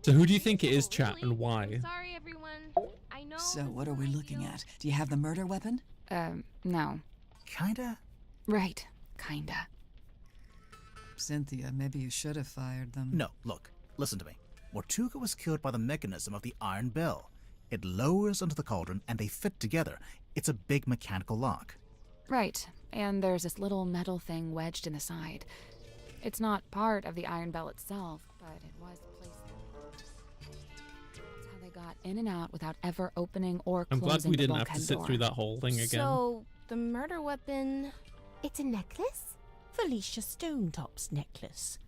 S1: So who do you think it is, chat, and why?
S13: Sorry, everyone. I know.
S4: So what are we looking at? Do you have the murder weapon?
S7: No.
S3: Kinda?
S7: Right, kinda.
S4: Cynthia, maybe you should have fired them.
S3: No, look, listen to me. Mortuga was killed by the mechanism of the iron bell. It lowers onto the cauldron and they fit together. It's a big mechanical lock.
S7: Right, and there's this little metal thing wedged in the side. It's not part of the iron bell itself, but it was placed there. That's how they got in and out without ever opening or
S1: I'm
S7: closing
S1: glad we
S7: the
S1: didn't have to
S7: bulkhead
S1: sit
S7: door.
S1: through that whole thing again.
S13: So, the murder weapon...
S8: It's a necklace?
S11: Felicia Stonetop's necklace.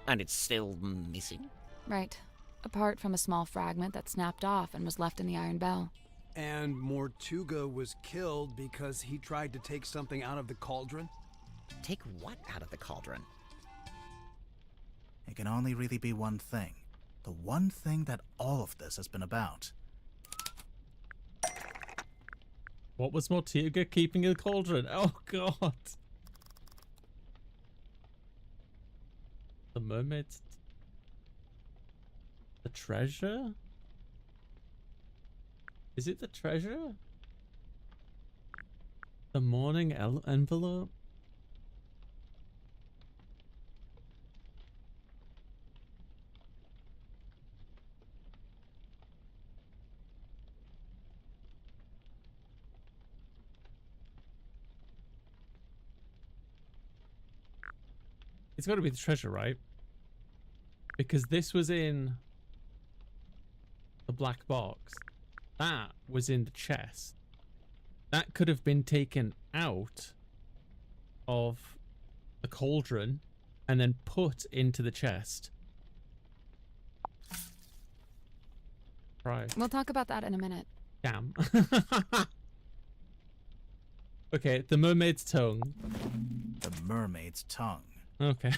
S11: And it's still missing?
S7: Right. Apart from a small fragment that snapped off and was left in the iron bell.
S10: And Mortuga was killed because he tried to take something out of the cauldron?
S15: Take what out of the cauldron?
S3: It can only really be one thing. The one thing that all of this has been about.
S1: What was Mortuga keeping in the cauldron? Oh god. The mermaids. The treasure? Is it the treasure? The morning envelope? It's got to be the treasure, right? Because this was in the black box. That was in the chest. That could have been taken out of the cauldron and then put into the chest. Right.
S7: We'll talk about that in a minute.
S1: Damn. Okay, the mermaid's tongue.
S3: The mermaid's tongue.
S1: Okay.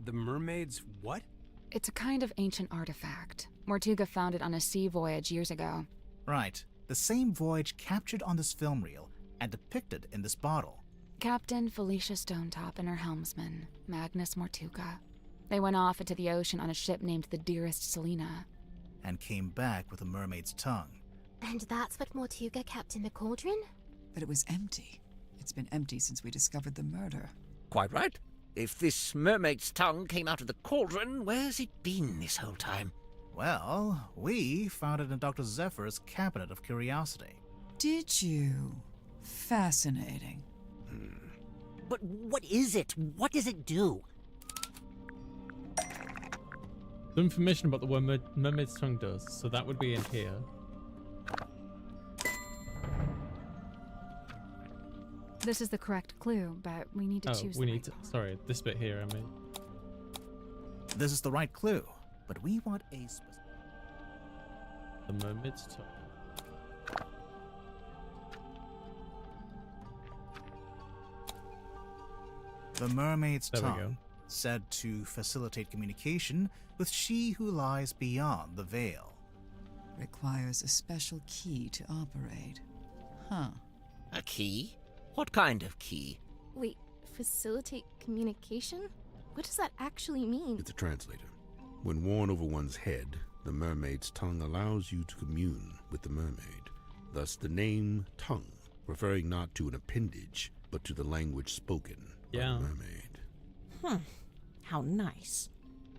S10: The mermaid's what?
S7: It's a kind of ancient artifact. Mortuga found it on a sea voyage years ago.
S3: Right. The same voyage captured on this film reel and depicted in this bottle.
S7: Captain Felicia Stonetop and her helmsman, Magnus Mortuga. They went off into the ocean on a ship named the Dearest Selina.
S3: And came back with a mermaid's tongue.
S8: And that's what Mortuga kept in the cauldron?
S4: But it was empty. It's been empty since we discovered the murder.
S15: Quite right. If this mermaid's tongue came out of the cauldron, where's it been this whole time?
S3: Well, we found it in Dr. Zephyr's cabinet of curiosity.
S4: Did you? Fascinating.
S11: But what is it? What does it do?
S1: Some information about what mermaid's tongue does, so that would be in here.
S7: This is the correct clue, but we need to choose.
S1: We need to. Sorry, this bit here, I mean.
S3: This is the right clue, but we want a specific.
S1: The mermaid's tongue.
S3: The mermaid's
S1: There we go.
S3: tongue, said to facilitate communication with she who lies beyond the veil.
S4: Requires a special key to operate. Huh.
S15: A key? What kind of key?
S13: Wait, facilitate communication? What does that actually mean?
S14: It's a translator. When worn over one's head, the mermaid's tongue allows you to commune with the mermaid. Thus the name tongue, referring not to an appendage, but to the language spoken by
S1: Yeah.
S14: the mermaid.
S11: How nice.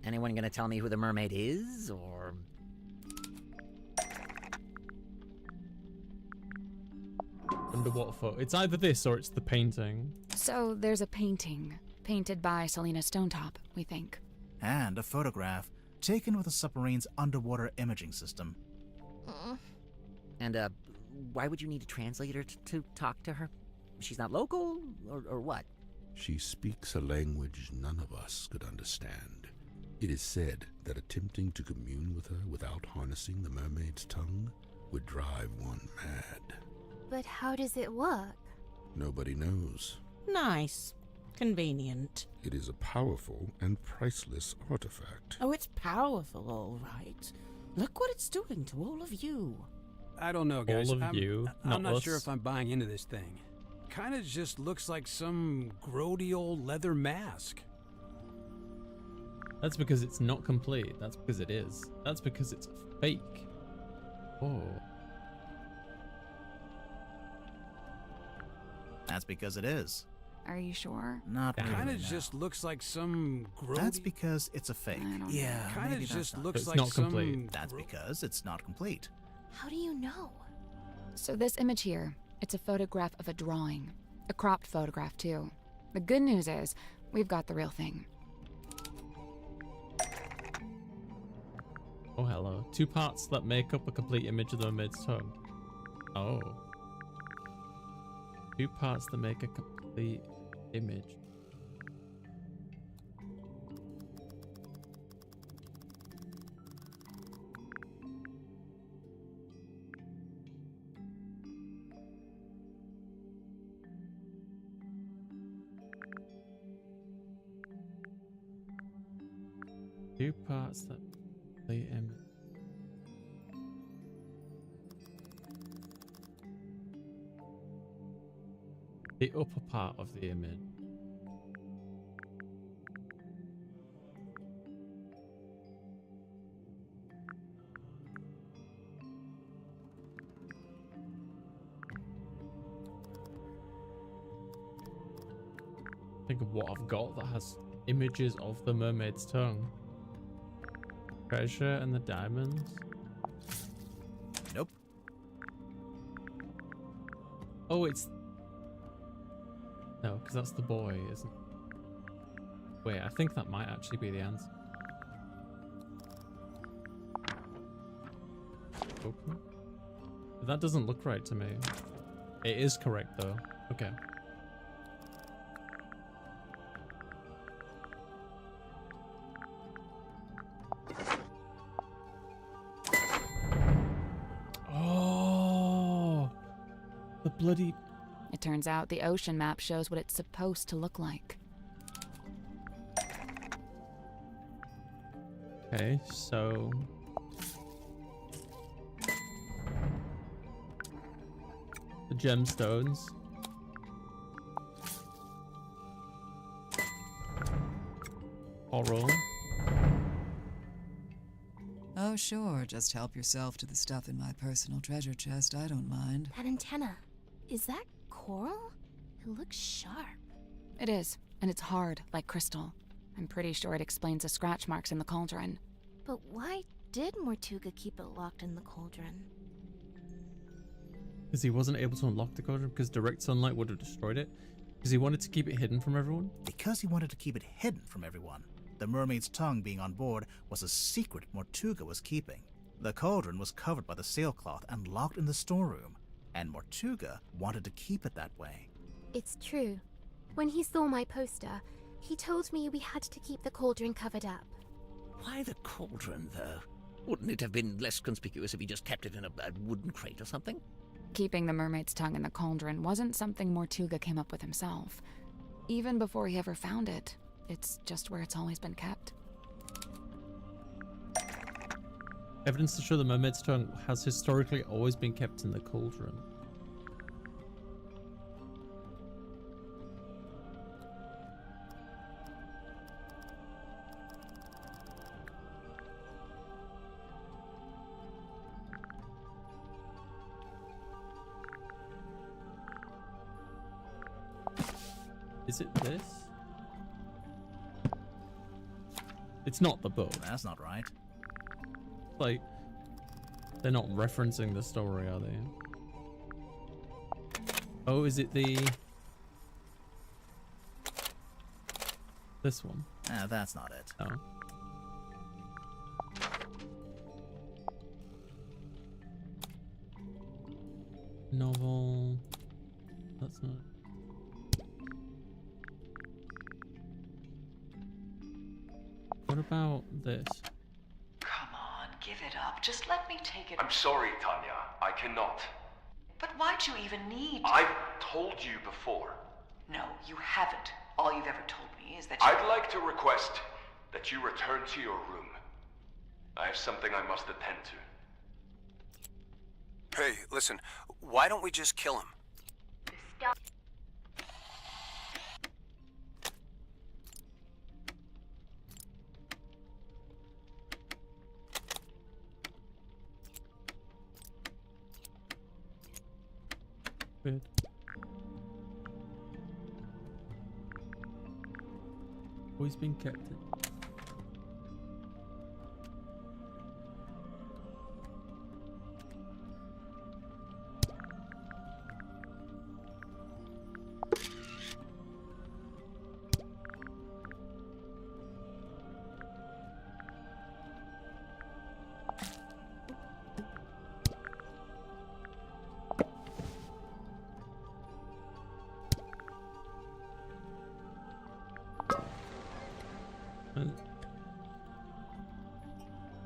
S15: Anyone gonna tell me who the mermaid is, or...?
S1: Underwater photo. It's either this or it's the painting.
S7: So there's a painting, painted by Selena Stonetop, we think.
S3: And a photograph taken with a submarine's underwater imaging system.
S15: And, why would you need a translator to talk to her? She's not local, or what?
S14: She speaks a language none of us could understand. It is said that attempting to commune with her without harnessing the mermaid's tongue would drive one mad.
S8: But how does it work?
S14: Nobody knows.
S11: Nice. Convenient.
S14: It is a powerful and priceless artifact.
S11: Oh, it's powerful, all right. Look what it's doing to all of you.
S10: I don't know, guys.
S1: All of you,
S10: I'm not sure
S1: us.
S10: if I'm buying into this thing. Kinda just looks like some grody old leather mask.
S1: That's because it's not complete. That's because it is. That's because it's a fake. Oh.
S3: That's because it is.
S7: Are you sure?
S3: Not really.
S10: Kinda
S3: no.
S10: just looks like some grody...
S3: That's because it's a fake.
S10: Yeah, kinda
S3: maybe that's
S10: just
S3: not
S10: looks
S3: it.
S10: like
S1: not
S10: some...
S1: complete.
S3: That's because it's not complete.
S8: How do you know?
S7: So this image here, it's a photograph of a drawing. A cropped photograph, too. The good news is, we've got the real thing.
S1: Oh, hello. 2 parts that make up a complete image of the mermaid's tongue. Oh. 2 parts that make a complete image. Two parts that complete image. The upper part of the image. Think of what I've got that has images of the mermaid's tongue. Treasure and the diamonds.
S3: Nope.
S1: Oh, it's... No, because that's the boy, isn't it? Wait, I think that might actually be the answer. Open. But that doesn't look right to me. It is correct, though. Okay. Oh, the bloody...
S7: It turns out the ocean map shows what it's supposed to look like.
S1: Okay, so... The gemstones. Coral.
S16: Oh, sure. Just help yourself to the stuff in my personal treasure chest. I don't mind.
S8: That antenna. Is that coral? It looks sharp.
S7: It is, and it's hard, like crystal. I'm pretty sure it explains the scratch marks in the cauldron.
S8: But why did Mortuga keep it locked in the cauldron?
S1: Because he wasn't able to unlock the cauldron because direct sunlight would have destroyed it. Because he wanted to keep it hidden from everyone.
S3: Because he wanted to keep it hidden from everyone. The mermaid's tongue being on board was a secret Mortuga was keeping. The cauldron was covered by the sailcloth and locked in the storeroom, and Mortuga wanted to keep it that way.
S8: It's true. When he saw my poster, he told me we had to keep the cauldron covered up.
S15: Why the cauldron, though? Wouldn't it have been less conspicuous if he just kept it in a wooden crate or something?
S7: Keeping the mermaid's tongue in the cauldron wasn't something Mortuga came up with himself. Even before he ever found it, it's just where it's always been kept.
S1: Evidence to show the mermaid's tongue has historically always been kept in the cauldron. Is it this? It's not the book.
S3: That's not right.
S1: Like, they're not referencing the story, are they? Oh, is it the... this one?
S3: That's not it.
S1: Oh. Novel. That's not it. What about this?
S4: Come on, give it up. Just let me take it.
S12: I'm sorry, Tanya. I cannot.
S4: But why'd you even need to?
S12: I've told you before.
S4: No, you haven't. All you've ever told me is that
S12: I'd like to request that you return to your room. I have something I must attend to.
S10: Hey, listen, why don't we just kill him?
S1: Weird. Always been kept in.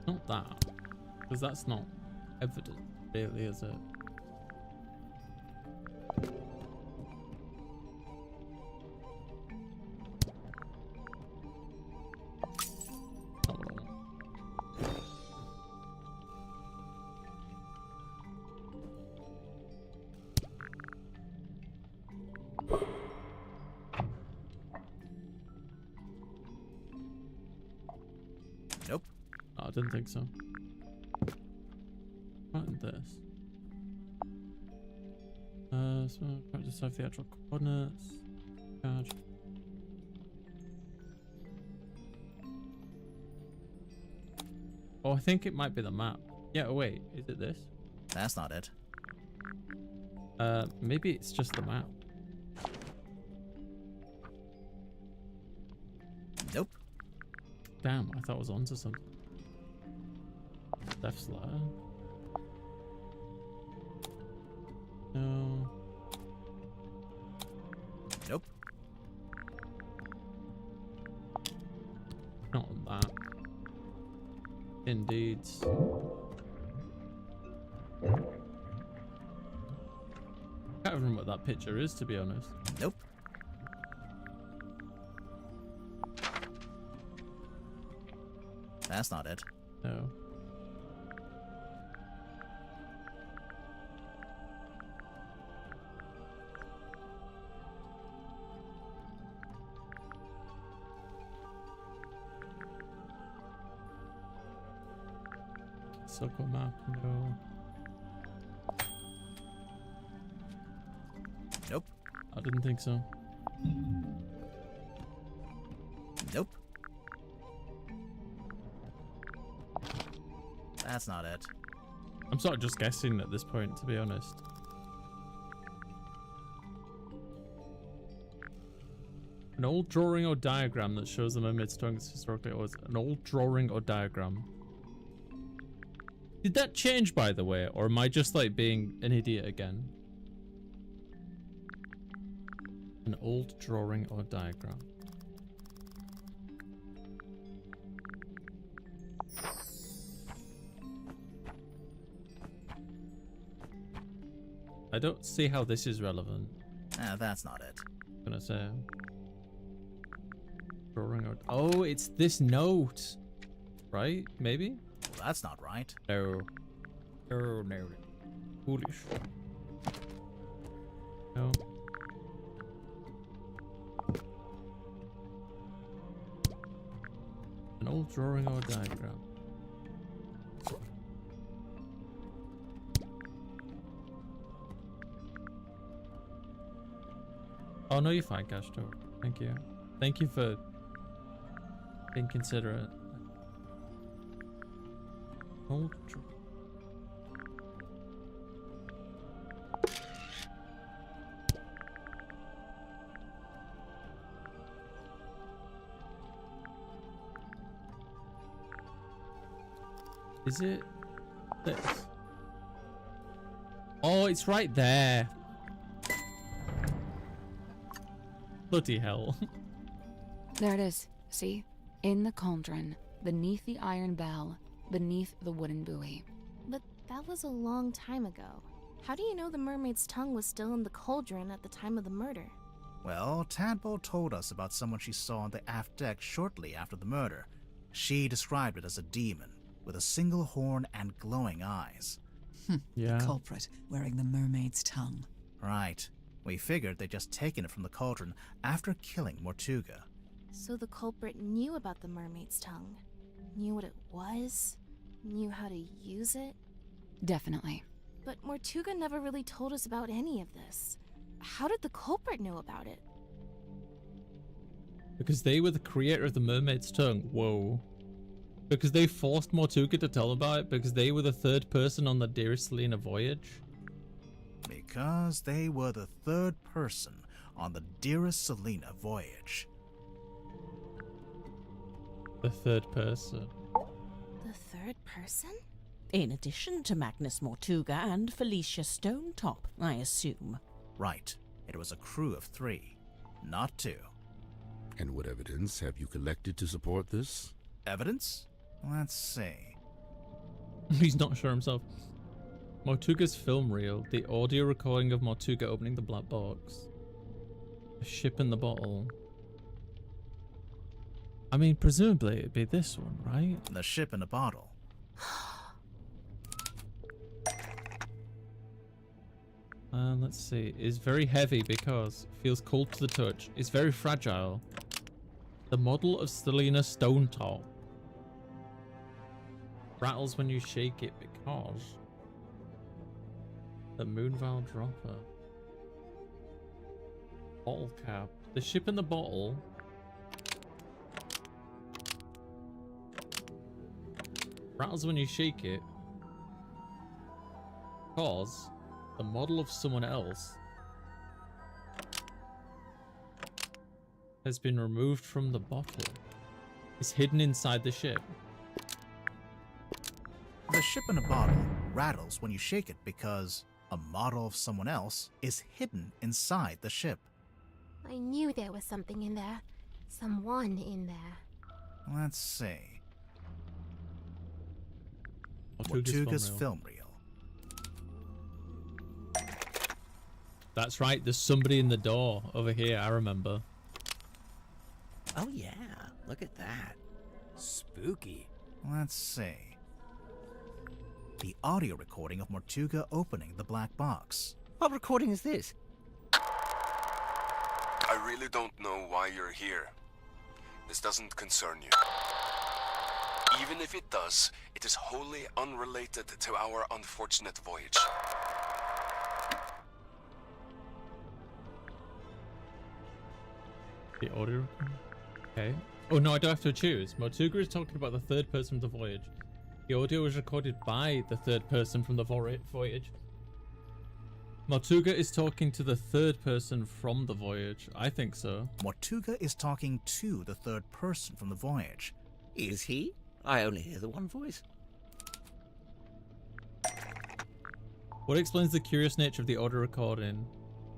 S1: Not that, because that's not evident, really, is it? Not what I want.
S3: Nope.
S1: Oh, I didn't think so. What is this? So can't decipher the actual coordinates. Charge. Oh, I think it might be the map. Yeah, oh wait, is it this?
S3: That's not it.
S1: Maybe it's just the map.
S3: Nope.
S1: Damn, I thought I was onto something. Death's Ladder. No.
S3: Nope.
S1: Not that. Indeed. I can't remember what that picture is, to be honest.
S3: Nope. That's not it.
S1: No. Circle map, no.
S3: Nope.
S1: I didn't think so.
S3: Nope. That's not it.
S1: I'm sort of just guessing at this point, to be honest. An old drawing or diagram that shows the mermaid's tongue is historically always an old drawing or diagram. Did that change, by the way, or am I just like being an idiot again? An old drawing or diagram. I don't see how this is relevant.
S3: That's not it.
S1: I'm gonna say drawing or oh, it's this note, right? Maybe.
S3: Well, that's not right.
S1: No. No, no. Foolish. No. An old drawing or diagram. Oh no, you're fine, Cash. Don't worry. Thank you. Thank you for being considerate. Hold. Is it this? Oh, it's right there. Bloody hell.
S7: There it is. See? In the cauldron, beneath the iron bell, beneath the wooden buoy.
S13: But that was a long time ago. How do you know the mermaid's tongue was still in the cauldron at the time of the murder?
S3: Well, Tadpole told us about someone she saw on the aft deck shortly after the murder. She described it as a demon, with a single horn and glowing eyes.
S1: Yeah.
S16: The culprit wearing the mermaid's tongue.
S3: Right. We figured they'd just taken it from the cauldron after killing Mortuga.
S13: So the culprit knew about the mermaid's tongue, knew what it was, knew how to use it.
S7: Definitely.
S13: But Mortuga never really told us about any of this. How did the culprit know about it?
S1: Because they were the creator of the mermaid's tongue. Whoa. Because they forced Mortuga to tell about it because they were the third person on the Dearest Selena voyage.
S3: Because they were the third person on the Dearest Selena voyage.
S1: The third person.
S13: The third person?
S11: In addition to Magnus Mortuga and Felicia Stonetop, I assume.
S3: Right. It was a crew of 3, not 2.
S14: And what evidence have you collected to support this?
S3: Evidence? Let's see.
S1: He's not sure himself. Mortuga's film reel, the audio recording of Mortuga opening the black box. A ship in the bottle. I mean, presumably it'd be this one, right?
S3: The ship in a bottle.
S1: Let's see. It's very heavy because it feels cold to the touch. It's very fragile. The model of Selena Stonetop. Rattles when you shake it because... The Moonval Dropper. Bottle cap. The ship in the bottle. Rattles when you shake it. Because the model of someone else has been removed from the bottle. It's hidden inside the ship.
S3: The ship in a bottle rattles when you shake it because a model of someone else is hidden inside the ship.
S8: I knew there was something in there. Someone in there.
S3: Let's see.
S1: Mortuga's
S3: film reel.
S1: That's right, there's somebody in the door over here, I remember.
S15: Oh yeah, look at that.
S10: Spooky.
S3: Let's see. The audio recording of Mortuga opening the black box.
S15: What recording is this?
S12: I really don't know why you're here. This doesn't concern you. Even if it does, it is wholly unrelated to our unfortunate voyage.
S1: The audio recording? Okay. Oh no, I don't have to choose. Mortuga is talking about the third person of the voyage. The audio was recorded by the third person from the voyage. Mortuga is talking to the third person from the voyage. I think so.
S3: Mortuga is talking to the third person from the voyage.
S15: Is he? I only hear the one voice.
S1: What explains the curious nature of the audio recording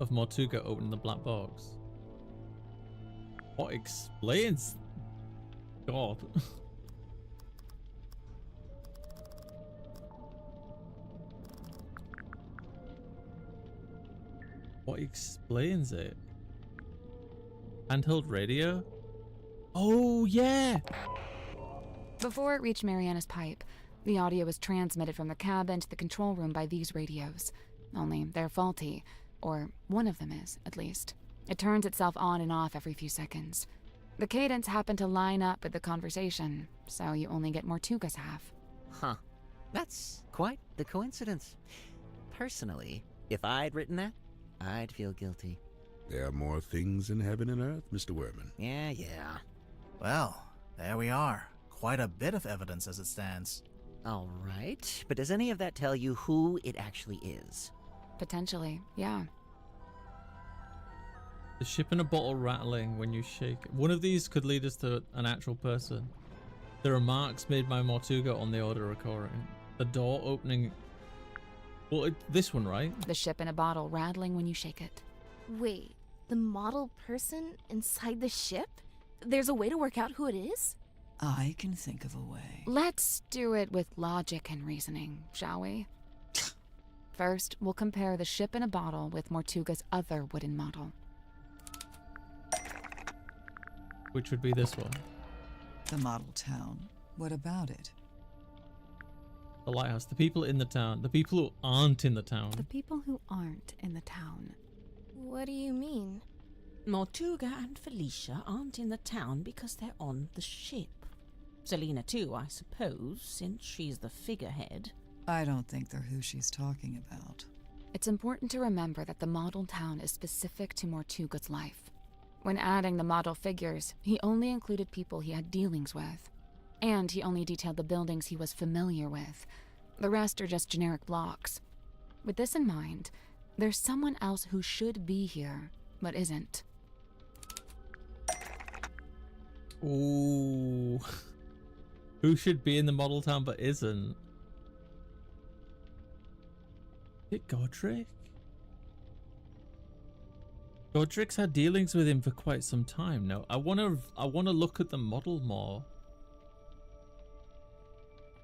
S1: of Mortuga opening the black box? What explains? God. What explains it? Handheld radio? Oh, yeah!
S7: Before it reached Mariana's pipe, the audio was transmitted from the cabin to the control room by these radios. Only they're faulty, or one of them is, at least. It turns itself on and off every few seconds. The cadence happened to line up with the conversation, so you only get Mortuga's half.
S15: Huh. That's quite the coincidence. Personally, if I'd written that, I'd feel guilty.
S14: There are more things in heaven and earth, Mr. Werman.
S15: Yeah.
S3: Well, there we are. Quite a bit of evidence as it stands.
S15: All right, but does any of that tell you who it actually is?
S7: Potentially, yeah.
S1: The ship in a bottle rattling when you shake it. One of these could lead us to an actual person. There are marks made by Mortuga on the audio recording. The door opening. Well, this one, right?
S7: The ship in a bottle rattling when you shake it.
S13: Wait, the model person inside the ship? There's a way to work out who it is?
S16: I can think of a way.
S7: Let's do it with logic and reasoning, shall we? First, we'll compare the ship in a bottle with Mortuga's other wooden model.
S1: Which would be this one.
S16: The model town. What about it?
S1: The lighthouse. The people in the town. The people who aren't in the town.
S7: The people who aren't in the town.
S13: What do you mean?
S11: Mortuga and Felicia aren't in the town because they're on the ship. Selena too, I suppose, since she's the figurehead.
S16: I don't think they're who she's talking about.
S7: It's important to remember that the model town is specific to Mortuga's life. When adding the model figures, he only included people he had dealings with. And he only detailed the buildings he was familiar with. The rest are just generic blocks. With this in mind, there's someone else who should be here, but isn't.
S1: Ooh. Who should be in the model town but isn't? Is it Godric? Godric's had dealings with him for quite some time now. I wanna look at the model more.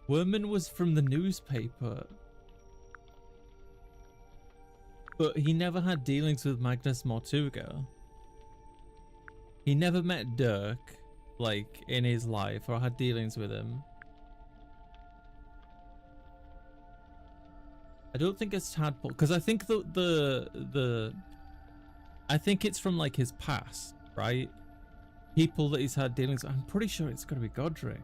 S1: Werman was from the newspaper. But he never had dealings with Magnus Mortuga. He never met Dirk, like, in his life, or had dealings with him. I don't think it's Tadpole, because I think I think it's from, like, his past, right? People that he's had dealings with. I'm pretty sure it's gotta be Godric.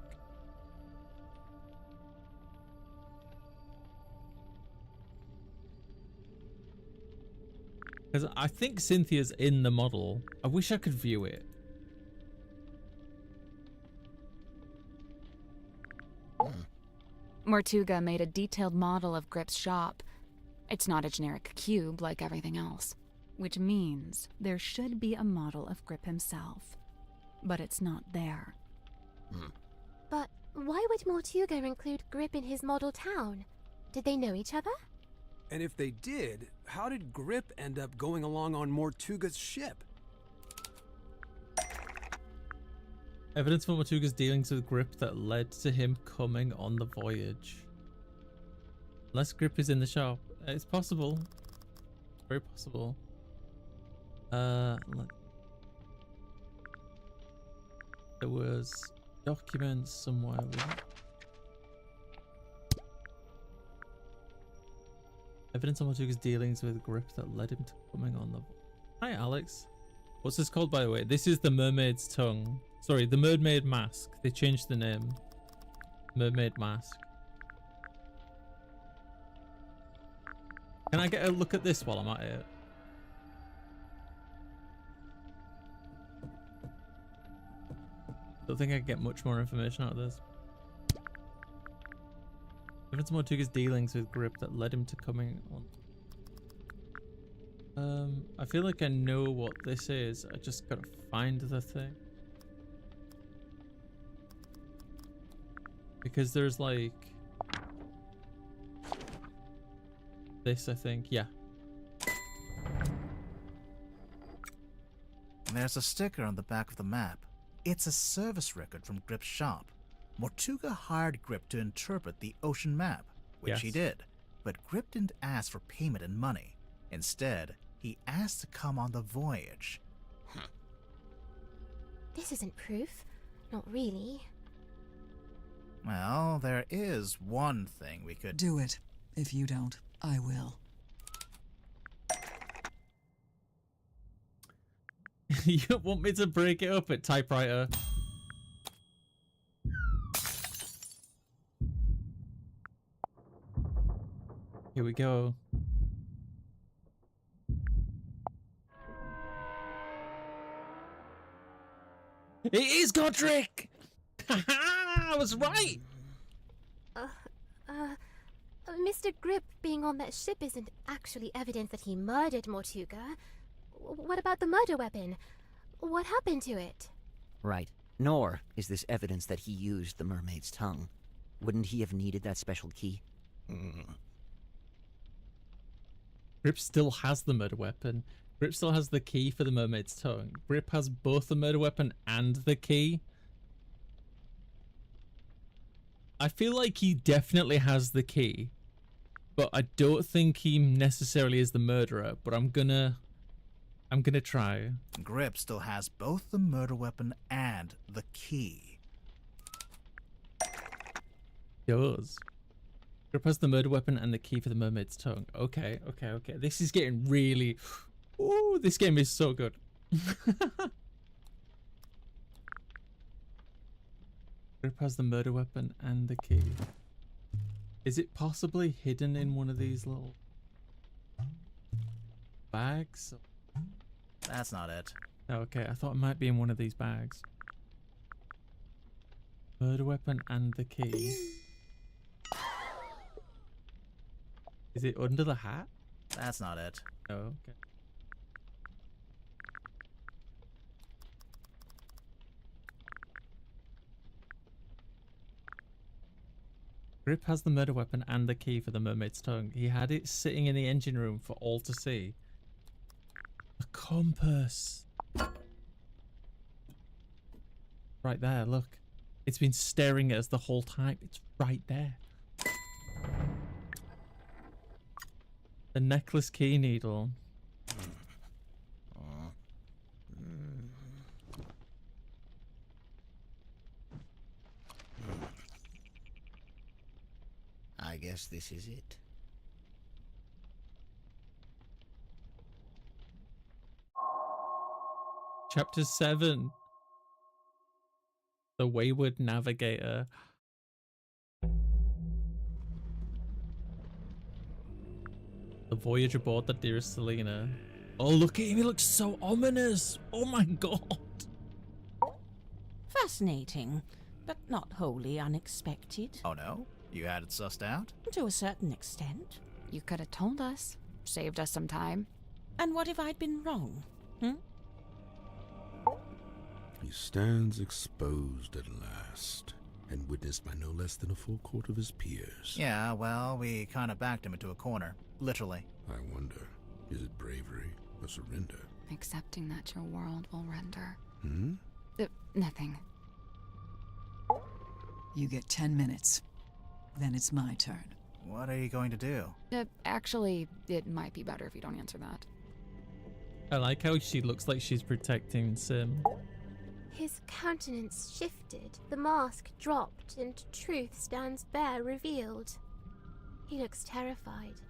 S1: Because I think Cynthia's in the model. I wish I could view it.
S7: Mortuga made a detailed model of Grip's shop. It's not a generic cube like everything else, which means there should be a model of Grip himself. But it's not there.
S8: But why would Mortuga include Grip in his model town? Did they know each other?
S10: And if they did, how did Grip end up going along on Mortuga's ship?
S1: Evidence for Mortuga's dealings with Grip that led to him coming on the voyage. Unless Grip is in the shop. It's possible. Very possible. There was documents somewhere. Evidence on Mortuga's dealings with Grip that led him to coming on the... Hi, Alex. What's this called, by the way? This is the Mermaid's Tongue. Sorry, the Mermaid Mask. They changed the name. Mermaid Mask. Can I get a look at this while I'm at it? Don't think I can get much more information out of this. Evidence of Mortuga's dealings with Grip that led him to coming on. I feel like I know what this is. I just gotta find the thing. Because there's like... this, I think. Yeah.
S3: And there's a sticker on the back of the map. It's a service record from Grip's shop. Mortuga hired Grip to interpret the ocean map, which he did. But Grip didn't ask for payment in money. Instead, he asked to come on the voyage.
S8: This isn't proof. Not really.
S3: Well, there is one thing we could...
S16: Do it. If you don't, I will.
S1: You want me to break it up at typewriter? Here we go. It is Godric! I was right!
S8: Mr. Grip being on that ship isn't actually evidence that he murdered Mortuga. What about the murder weapon? What happened to it?
S15: Right. Nor is this evidence that he used the mermaid's tongue. Wouldn't he have needed that special key?
S1: Grip still has the murder weapon. Grip still has the key for the mermaid's tongue. Grip has both the murder weapon and the key. I feel like he definitely has the key, but I don't think he necessarily is the murderer, but I'm gonna try.
S3: Grip still has both the murder weapon and the key.
S1: Yours. Grip has the murder weapon and the key for the mermaid's tongue. Okay. This is getting really... Ooh, this game is so good. Grip has the murder weapon and the key. Is it possibly hidden in one of these little bags?
S3: That's not it.
S1: Okay, I thought it might be in one of these bags. Murder weapon and the key. Is it under the hat?
S3: That's not it.
S1: Oh, okay. Grip has the murder weapon and the key for the mermaid's tongue. He had it sitting in the engine room for all to see. A compass. Right there, look. It's been staring at us the whole time. It's right there. The necklace key needle.
S15: I guess this is it.
S1: Chapter 7. The Wayward Navigator. The voyage aboard the dearest Selena. Oh, look at him. He looks so ominous. Oh my god.
S11: Fascinating, but not wholly unexpected.
S3: Oh no? You had it sussed out?
S11: To a certain extent.
S7: You could have told us. Saved us some time.
S11: And what if I'd been wrong?
S14: He stands exposed at last, and witnessed by no less than a full court of his peers.
S3: Yeah, well, we kind of backed him into a corner. Literally.
S14: I wonder, is it bravery or surrender?
S7: Accepting that your world will render. Nothing.
S16: You get 10 minutes. Then it's my turn.
S3: What are you going to do?
S7: Actually, it might be better if you don't answer that.
S1: I like how she looks like she's protecting Sim.
S8: His countenance shifted, the mask dropped, and truth stands bare revealed. He looks terrified.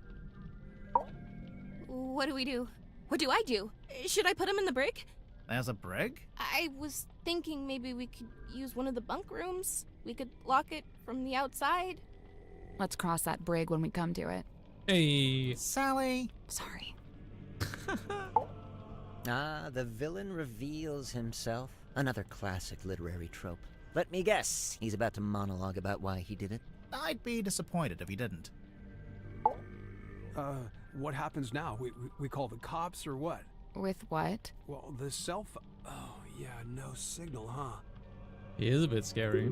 S17: What do we do? What do I do? Should I put him in the brig?
S3: There's a brig?
S17: I was thinking maybe we could use one of the bunk rooms. We could lock it from the outside.
S7: Let's cross that brig when we come to it.
S1: Hey.
S3: Sally.
S7: Sorry.
S15: The villain reveals himself. Another classic literary trope. Let me guess, he's about to monologue about why he did it.
S3: I'd be disappointed if he didn't.
S10: What happens now? We call the cops or what?
S7: With what?
S10: Well, the cell phone... Oh, yeah, no signal, huh?
S1: He is a bit scary.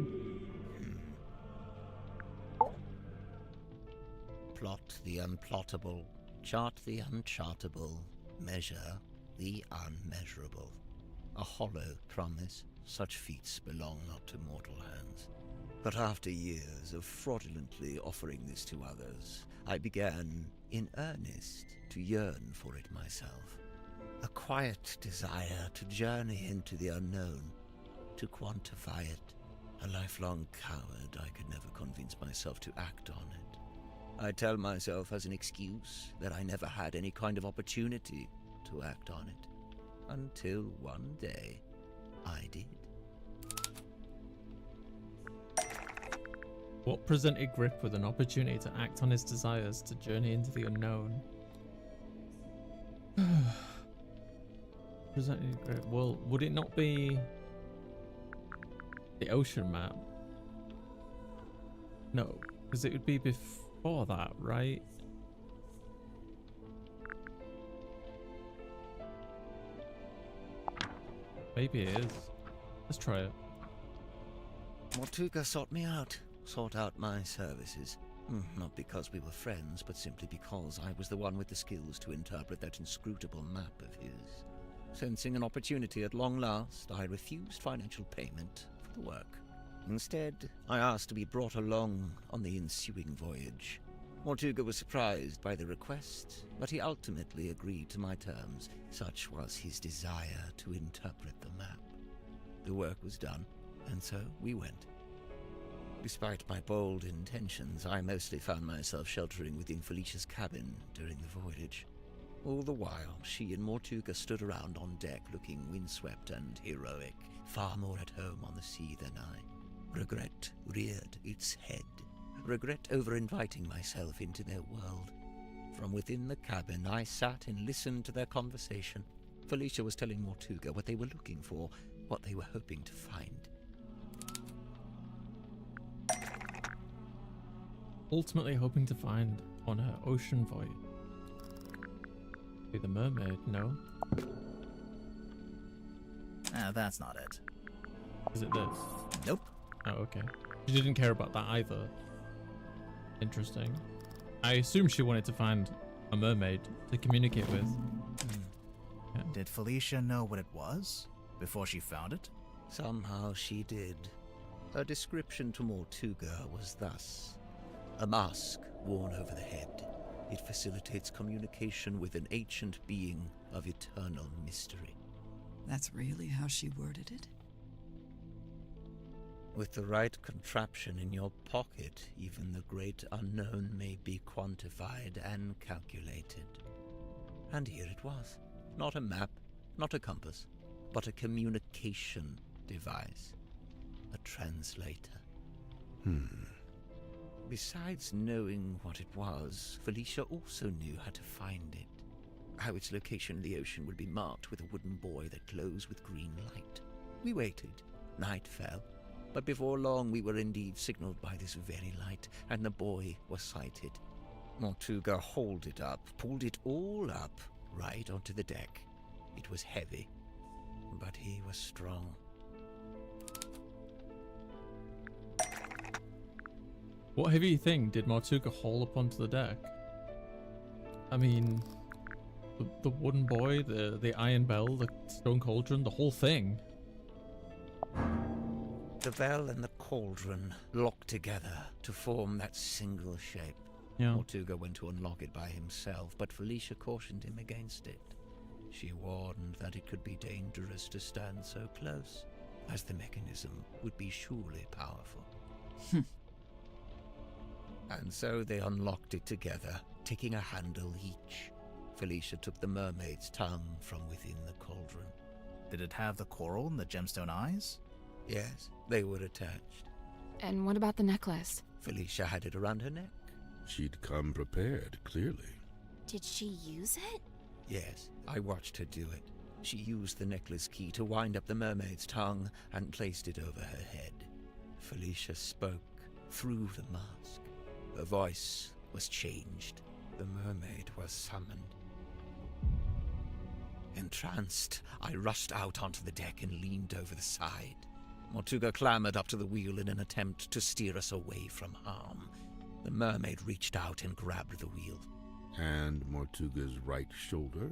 S15: Plot the unplottable, chart the unchartable, measure the unmeasurable. A hollow promise, such feats belong not to mortal hands. But after years of fraudulently offering this to others, I began, in earnest, to yearn for it myself. A quiet desire to journey into the unknown, to quantify it. A lifelong coward, I could never convince myself to act on it. I tell myself as an excuse that I never had any kind of opportunity to act on it. Until one day, I did.
S1: What presented Grip with an opportunity to act on his desires to journey into the unknown? Presented Grip. Well, would it not be The ocean map. No, because it would be before that, right? Maybe it is. Let's try it.
S15: Mortuga sought out my services. Not because we were friends, but simply because I was the one with the skills to interpret that inscrutable map of his. Sensing an opportunity at long last, I refused financial payment for the work. Instead, I asked to be brought along on the ensuing voyage. Mortuga was surprised by the request, but he ultimately agreed to my terms. Such was his desire to interpret the map. The work was done, and so we went. Despite my bold intentions, I mostly found myself sheltering within Felicia's cabin during the voyage. All the while, she and Mortuga stood around on deck looking windswept and heroic, far more at home on the sea than I. Regret reared its head. Regret over inviting myself into their world. From within the cabin, I sat and listened to their conversation. Felicia was telling Mortuga what they were looking for, what they were hoping to find.
S1: Ultimately hoping to find on her ocean voyage. Be the mermaid, no?
S3: That's not it.
S1: Is it this?
S3: Nope.
S1: Oh, okay. She didn't care about that either. Interesting. I assume she wanted to find a mermaid to communicate with.
S3: Yeah. Did Felicia know what it was before she found it?
S15: Somehow she did. Her description to Mortuga was thus: a mask worn over the head. It facilitates communication with an ancient being of eternal mystery.
S16: That's really how she worded it?
S15: With the right contraption in your pocket, even the great unknown may be quantified and calculated. And here it was. Not a map, not a compass, but a communication device. A translator. Besides knowing what it was, Felicia also knew how to find it. How its location in the ocean would be marked with a wooden buoy that glows with green light. We waited. Night fell. But before long we were indeed signaled by this very light, and the buoy was sighted. Mortuga hauled it up, pulled it all up, right onto the deck. It was heavy, but he was strong.
S1: What heavy thing did Mortuga haul up onto the deck? I mean, the wooden buoy, the iron bell, the stone cauldron, the whole thing.
S15: The bell and the cauldron locked together to form that single shape.
S1: Yeah.
S15: Mortuga went to unlock it by himself, but Felicia cautioned him against it. She warned that it could be dangerous to stand so close, as the mechanism would be surely powerful. And so they unlocked it together, taking a handle each. Felicia took the mermaid's tongue from within the cauldron.
S3: Did it have the coral and the gemstone eyes?
S15: Yes, they were attached.
S7: And what about the necklace?
S15: Felicia had it around her neck.
S14: She'd come prepared, clearly.
S8: Did she use it?
S15: Yes, I watched her do it. She used the necklace key to wind up the mermaid's tongue and placed it over her head. Felicia spoke through the mask. Her voice was changed. The mermaid was summoned. Entranced, I rushed out onto the deck and leaned over the side. Mortuga clambered up to the wheel in an attempt to steer us away from harm. The mermaid reached out and grabbed the wheel.
S14: And Mortuga's right shoulder?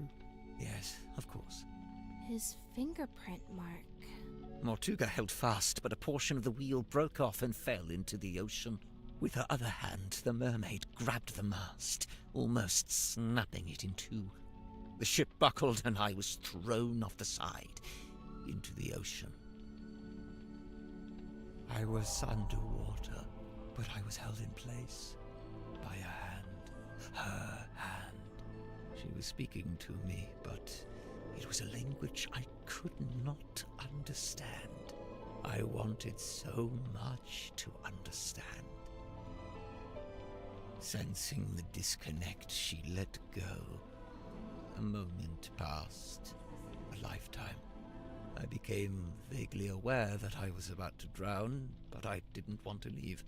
S15: Yes, of course.
S8: His fingerprint mark.
S15: Mortuga held fast, but a portion of the wheel broke off and fell into the ocean. With her other hand, the mermaid grabbed the mast, almost snapping it in two. The ship buckled and I was thrown off the side into the ocean. I was underwater, but I was held in place by a hand, her hand. She was speaking to me, but it was a language I could not understand. I wanted so much to understand. Sensing the disconnect, she let go. A moment passed, a lifetime. I became vaguely aware that I was about to drown, but I didn't want to leave.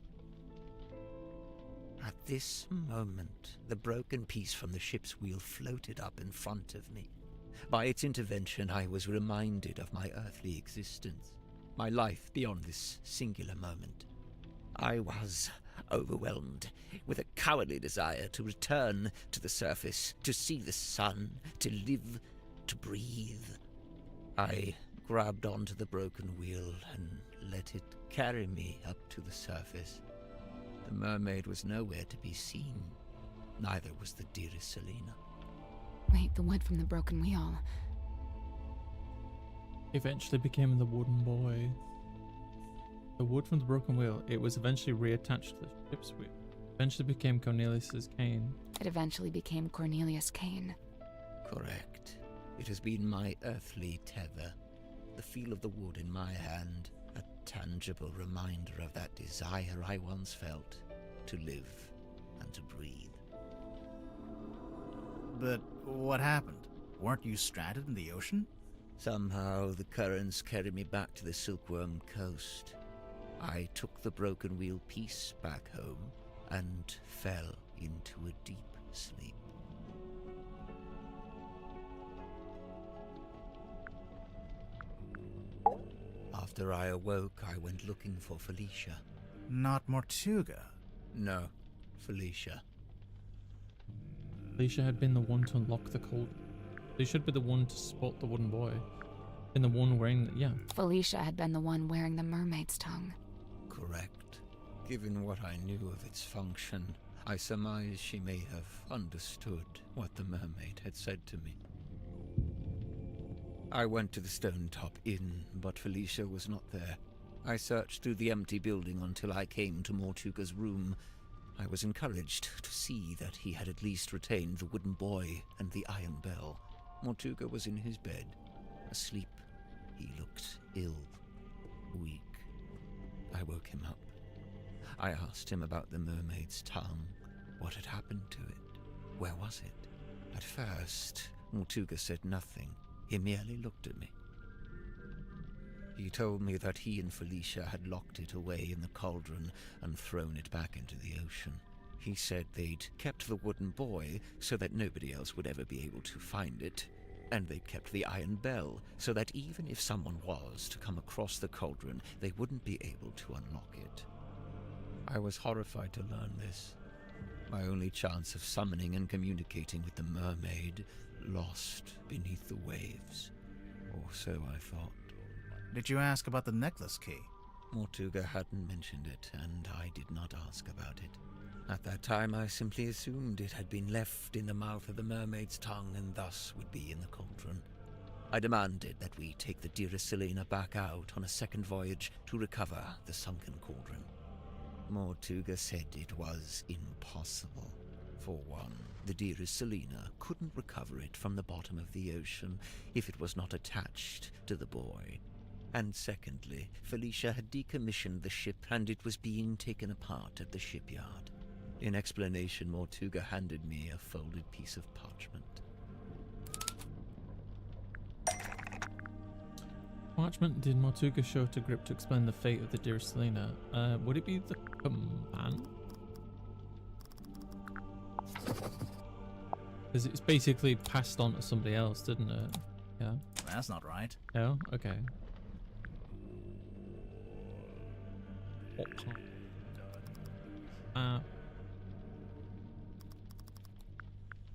S15: At this moment, the broken piece from the ship's wheel floated up in front of me. By its intervention, I was reminded of my earthly existence, my life beyond this singular moment. I was overwhelmed with a cowardly desire to return to the surface, to see the sun, to live, to breathe. I grabbed onto the broken wheel and let it carry me up to the surface. The mermaid was nowhere to be seen. Neither was the dearest Selena.
S7: Wait, the wood from the broken wheel.
S1: Eventually became the wooden boy. The wood from the broken wheel, it was eventually reattached to the ship's wheel. Eventually became Cornelius's cane.
S7: It eventually became Cornelius Kane.
S15: Correct. It has been my earthly tether. The feel of the wood in my hand, a tangible reminder of that desire I once felt to live and to breathe.
S3: But what happened? Weren't you stranded in the ocean?
S15: Somehow the currents carried me back to the Silkworm Coast. I took the broken wheel piece back home and fell into a deep sleep. After I awoke, I went looking for Felicia.
S3: Not Mortuga.
S15: No, Felicia.
S1: Felicia had been the one to unlock the cold. They should be the one to spot the wooden boy. And the one wearing the, yeah.
S7: Felicia had been the one wearing the mermaid's tongue.
S15: Correct. Given what I knew of its function, I surmise she may have understood what the mermaid had said to me. I went to the Stone Top Inn, but Felicia was not there. I searched through the empty building until I came to Mortuga's room. I was encouraged to see that he had at least retained the wooden boy and the iron bell. Mortuga was in his bed, asleep. He looked ill, weak. I woke him up. I asked him about the mermaid's tongue. What had happened to it? Where was it? At first, Mortuga said nothing. He merely looked at me. He told me that he and Felicia had locked it away in the cauldron and thrown it back into the ocean. He said they'd kept the wooden boy so that nobody else would ever be able to find it, and they'd kept the iron bell so that even if someone was to come across the cauldron, they wouldn't be able to unlock it. I was horrified to learn this. My only chance of summoning and communicating with the mermaid lost beneath the waves. Or so I thought.
S3: Did you ask about the necklace key?
S15: Mortuga hadn't mentioned it, and I did not ask about it. At that time, I simply assumed it had been left in the mouth of the mermaid's tongue and thus would be in the cauldron. I demanded that we take the dearest Selena back out on a second voyage to recover the sunken cauldron. Mortuga said it was impossible. For one, the dearest Selena couldn't recover it from the bottom of the ocean if it was not attached to the boy. And secondly, Felicia had decommissioned the ship and it was being taken apart at the shipyard. In explanation, Mortuga handed me a folded piece of parchment.
S1: Parchment did Mortuga show to Grip to explain the fate of the dearest Selena? Would it be the command? Because it's basically passed on to somebody else, didn't it? Yeah.
S3: That's not right.
S1: No? Okay.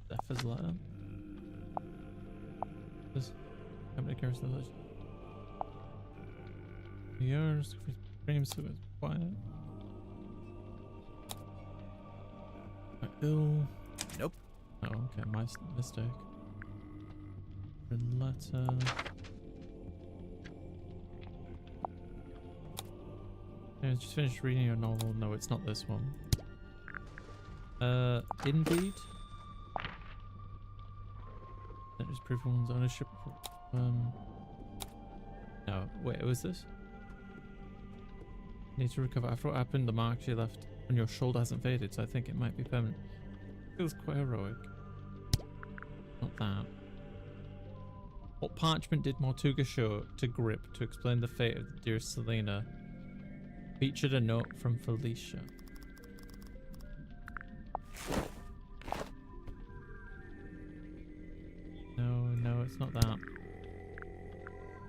S1: Death letter. This company carries the village. Yours frames to his quiet. Ill.
S3: Nope.
S1: Oh, okay, my mistake. Letter. I just finished reading your novel. No, it's not this one. Indeed. That is proof of one's ownership. No, wait, was this? Need to recover after what happened. The mark she left on your shoulder hasn't faded, so I think it might be permanent. Feels quite heroic. Not that. What parchment did Mortuga show to Grip to explain the fate of the dearest Selena? Featured a note from Felicia. No, it's not that.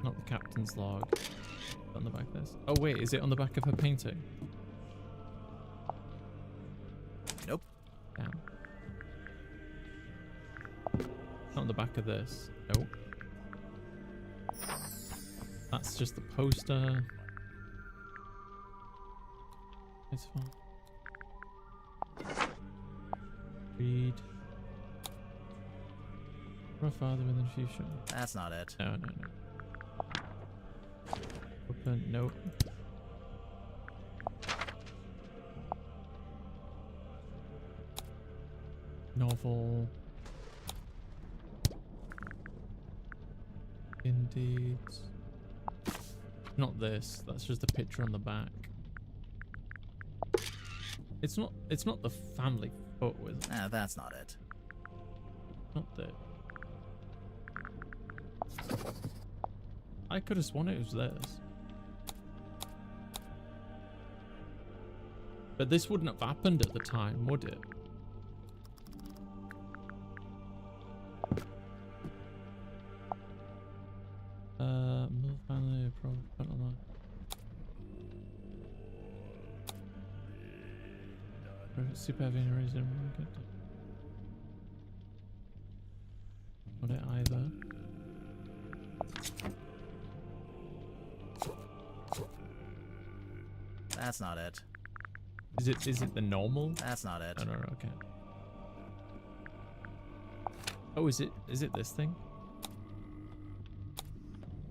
S1: Not the captain's log. It's on the back of this. Oh wait, is it on the back of her painting?
S3: Nope.
S1: Damn. Not on the back of this. Nope. That's just the poster. It's fine. Read. For a father within the future.
S3: That's not it.
S1: No. Open. Nope. Novel. Indeed. Not this. That's just a picture on the back. It's not the family photo, is it?
S3: Nah, that's not it.
S1: Not that. I could have sworn it was this. But this wouldn't have happened at the time, would it? Middle family, probably online. Super heavy in a reason. Not it either.
S3: That's not it.
S1: Is it the normal?
S3: That's not it.
S1: No, okay. Oh, is it this thing?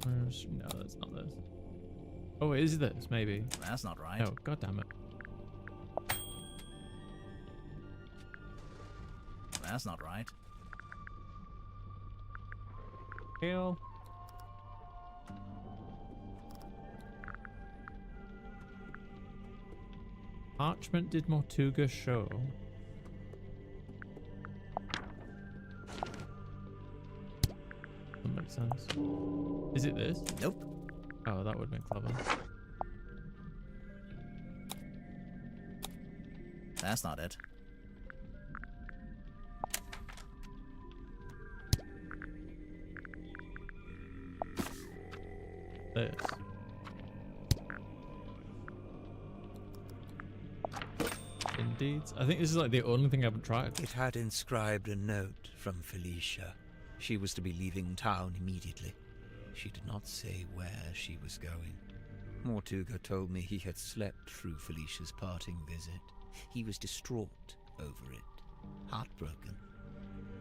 S1: No, that's not this. Oh, is this maybe?
S3: That's not right.
S1: Oh, god damn it.
S3: That's not right.
S1: Kill. Parchment did Mortuga show? That makes sense. Is it this?
S3: Nope.
S1: Oh, that would have been clever.
S3: That's not it.
S1: This. Indeed. I think this is like the only thing I haven't tried.
S15: It had inscribed a note from Felicia. She was to be leaving town immediately. She did not say where she was going. Mortuga told me he had slept through Felicia's parting visit. He was distraught over it, heartbroken.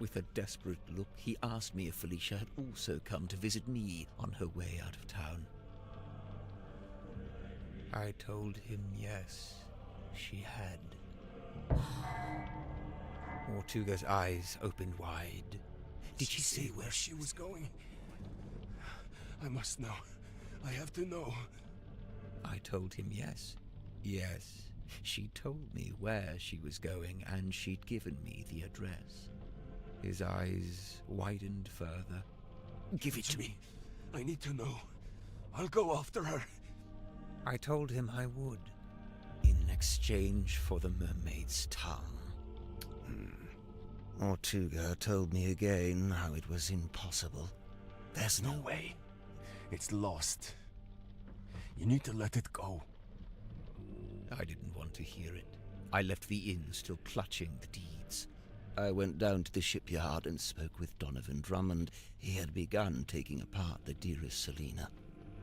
S15: With a desperate look, he asked me if Felicia had also come to visit me on her way out of town. I told him yes, she had. Mortuga's eyes opened wide. Did she say where she was going?
S18: I must know. I have to know.
S15: I told him yes. Yes, she told me where she was going, and she'd given me the address. His eyes widened further. Give it to me.
S18: I need to know. I'll go after her.
S15: I told him I would, in exchange for the mermaid's tongue. Mortuga told me again how it was impossible.
S18: There's no way. It's lost. You need to let it go.
S15: I didn't want to hear it. I left the inn still clutching the deeds. I went down to the shipyard and spoke with Donovan Drummond. He had begun taking apart the dearest Selena.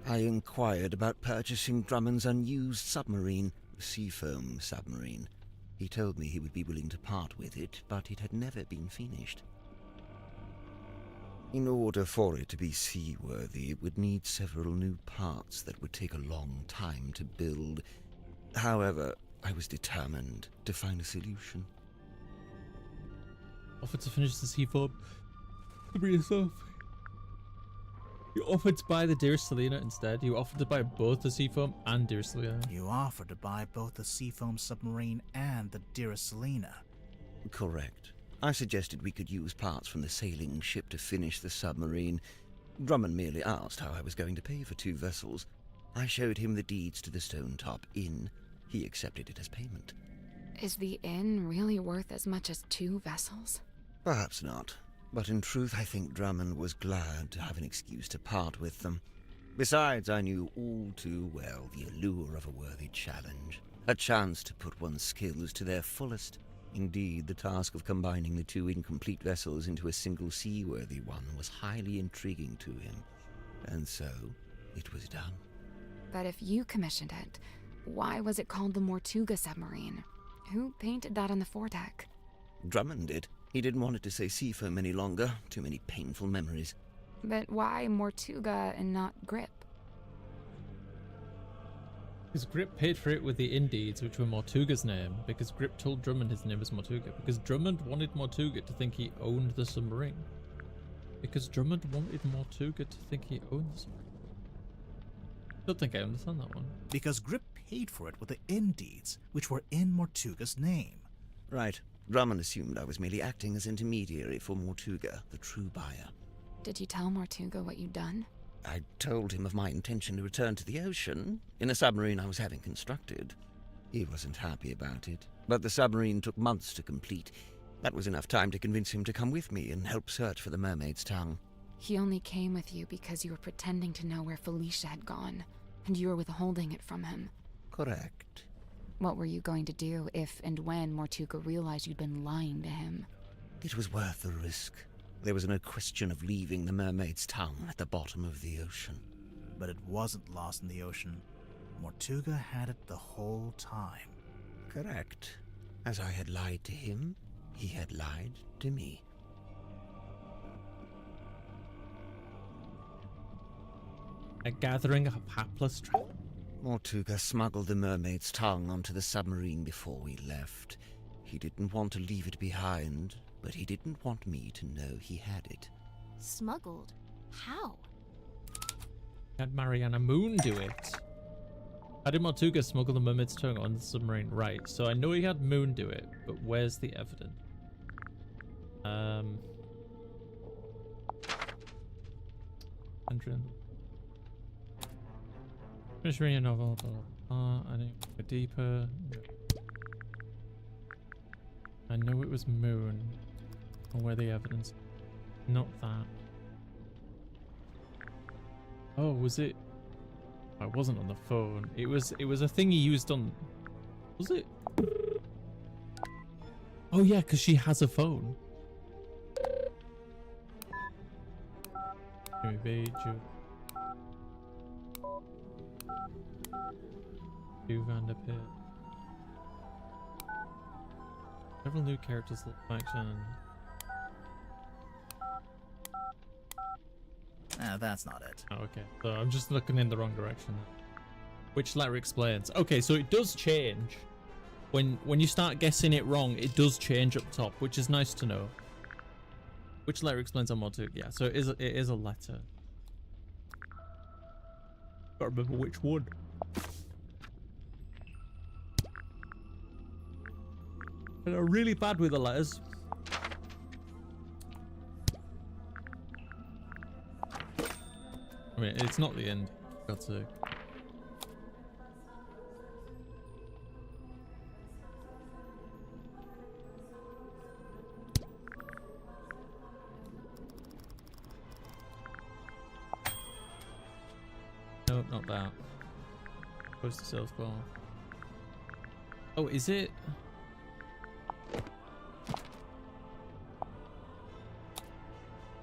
S15: I inquired about purchasing Drummond's unused submarine, the Seafoam submarine. He told me he would be willing to part with it, but it had never been finished. In order for it to be seaworthy, it would need several new parts that would take a long time to build. However, I was determined to find a solution.
S1: Offered to finish the Seafoam submarine yourself. You offered to buy the dearest Selena instead. You offered to buy both the Seafoam and dearest Selena.
S3: You offered to buy both the Seafoam submarine and the dearest Selena.
S15: Correct. I suggested we could use parts from the sailing ship to finish the submarine. Drummond merely asked how I was going to pay for 2 vessels. I showed him the deeds to the Stone Top Inn. He accepted it as payment.
S7: Is the inn really worth as much as 2 vessels?
S15: Perhaps not, but in truth I think Drummond was glad to have an excuse to part with them. Besides, I knew all too well the allure of a worthy challenge, a chance to put one's skills to their fullest. Indeed, the task of combining the 2 incomplete vessels into a single seaworthy one was highly intriguing to him, and so it was done.
S7: But if you commissioned it, why was it called the Mortuga submarine? Who painted that on the foredeck?
S15: Drummond did. He didn't want it to say Seafoam any longer. Too many painful memories.
S7: But why Mortuga and not Grip?
S1: Because Grip paid for it with the Indeeds, which were Mortuga's name, because Grip told Drummond his name was Mortuga, because Drummond wanted Mortuga to think he owned the submarine. Because Drummond wanted Mortuga to think he owned the submarine. Don't think I understand that one.
S3: Because Grip paid for it with the Indeeds, which were in Mortuga's name.
S15: Right. Drummond assumed I was merely acting as intermediary for Mortuga, the true buyer.
S7: Did you tell Mortuga what you'd done?
S15: I told him of my intention to return to the ocean in a submarine I was having constructed. He wasn't happy about it, but the submarine took months to complete. That was enough time to convince him to come with me and help search for the mermaid's tongue.
S7: He only came with you because you were pretending to know where Felicia had gone, and you were withholding it from him.
S15: Correct.
S7: What were you going to do if and when Mortuga realized you'd been lying to him?
S15: It was worth the risk. There was no question of leaving the mermaid's tongue at the bottom of the ocean.
S3: But it wasn't lost in the ocean. Mortuga had it the whole time.
S15: Correct. As I had lied to him, he had lied to me.
S1: A gathering of hapless travelers.
S15: Mortuga smuggled the mermaid's tongue onto the submarine before we left. He didn't want to leave it behind, but he didn't want me to know he had it.
S13: Smuggled? How?
S1: Had Mariana Moon do it. How did Mortuga smuggle the mermaid's tongue on the submarine? Right, so I know he had Moon do it, but where's the evidence? Andrew. Finish reading a novel, blah, blah, blah. I need to go deeper. I know it was Moon. Or where the evidence? Not that. Oh, was it? Oh, it wasn't on the phone. It was a thing he used on. Was it? Oh yeah, because she has a phone. Vanderpit. Several new characters action.
S3: That's not it.
S1: Oh, okay. So I'm just looking in the wrong direction. Which letter explains. Okay, so it does change. When you start guessing it wrong, it does change up top, which is nice to know. Which letter explains on more too? Yeah, so it is a letter. Gotta remember which one. And I'm really bad with the letters. I mean, it's not the end. God's sake. Nope, not that. Post to sales bar. Oh, is it?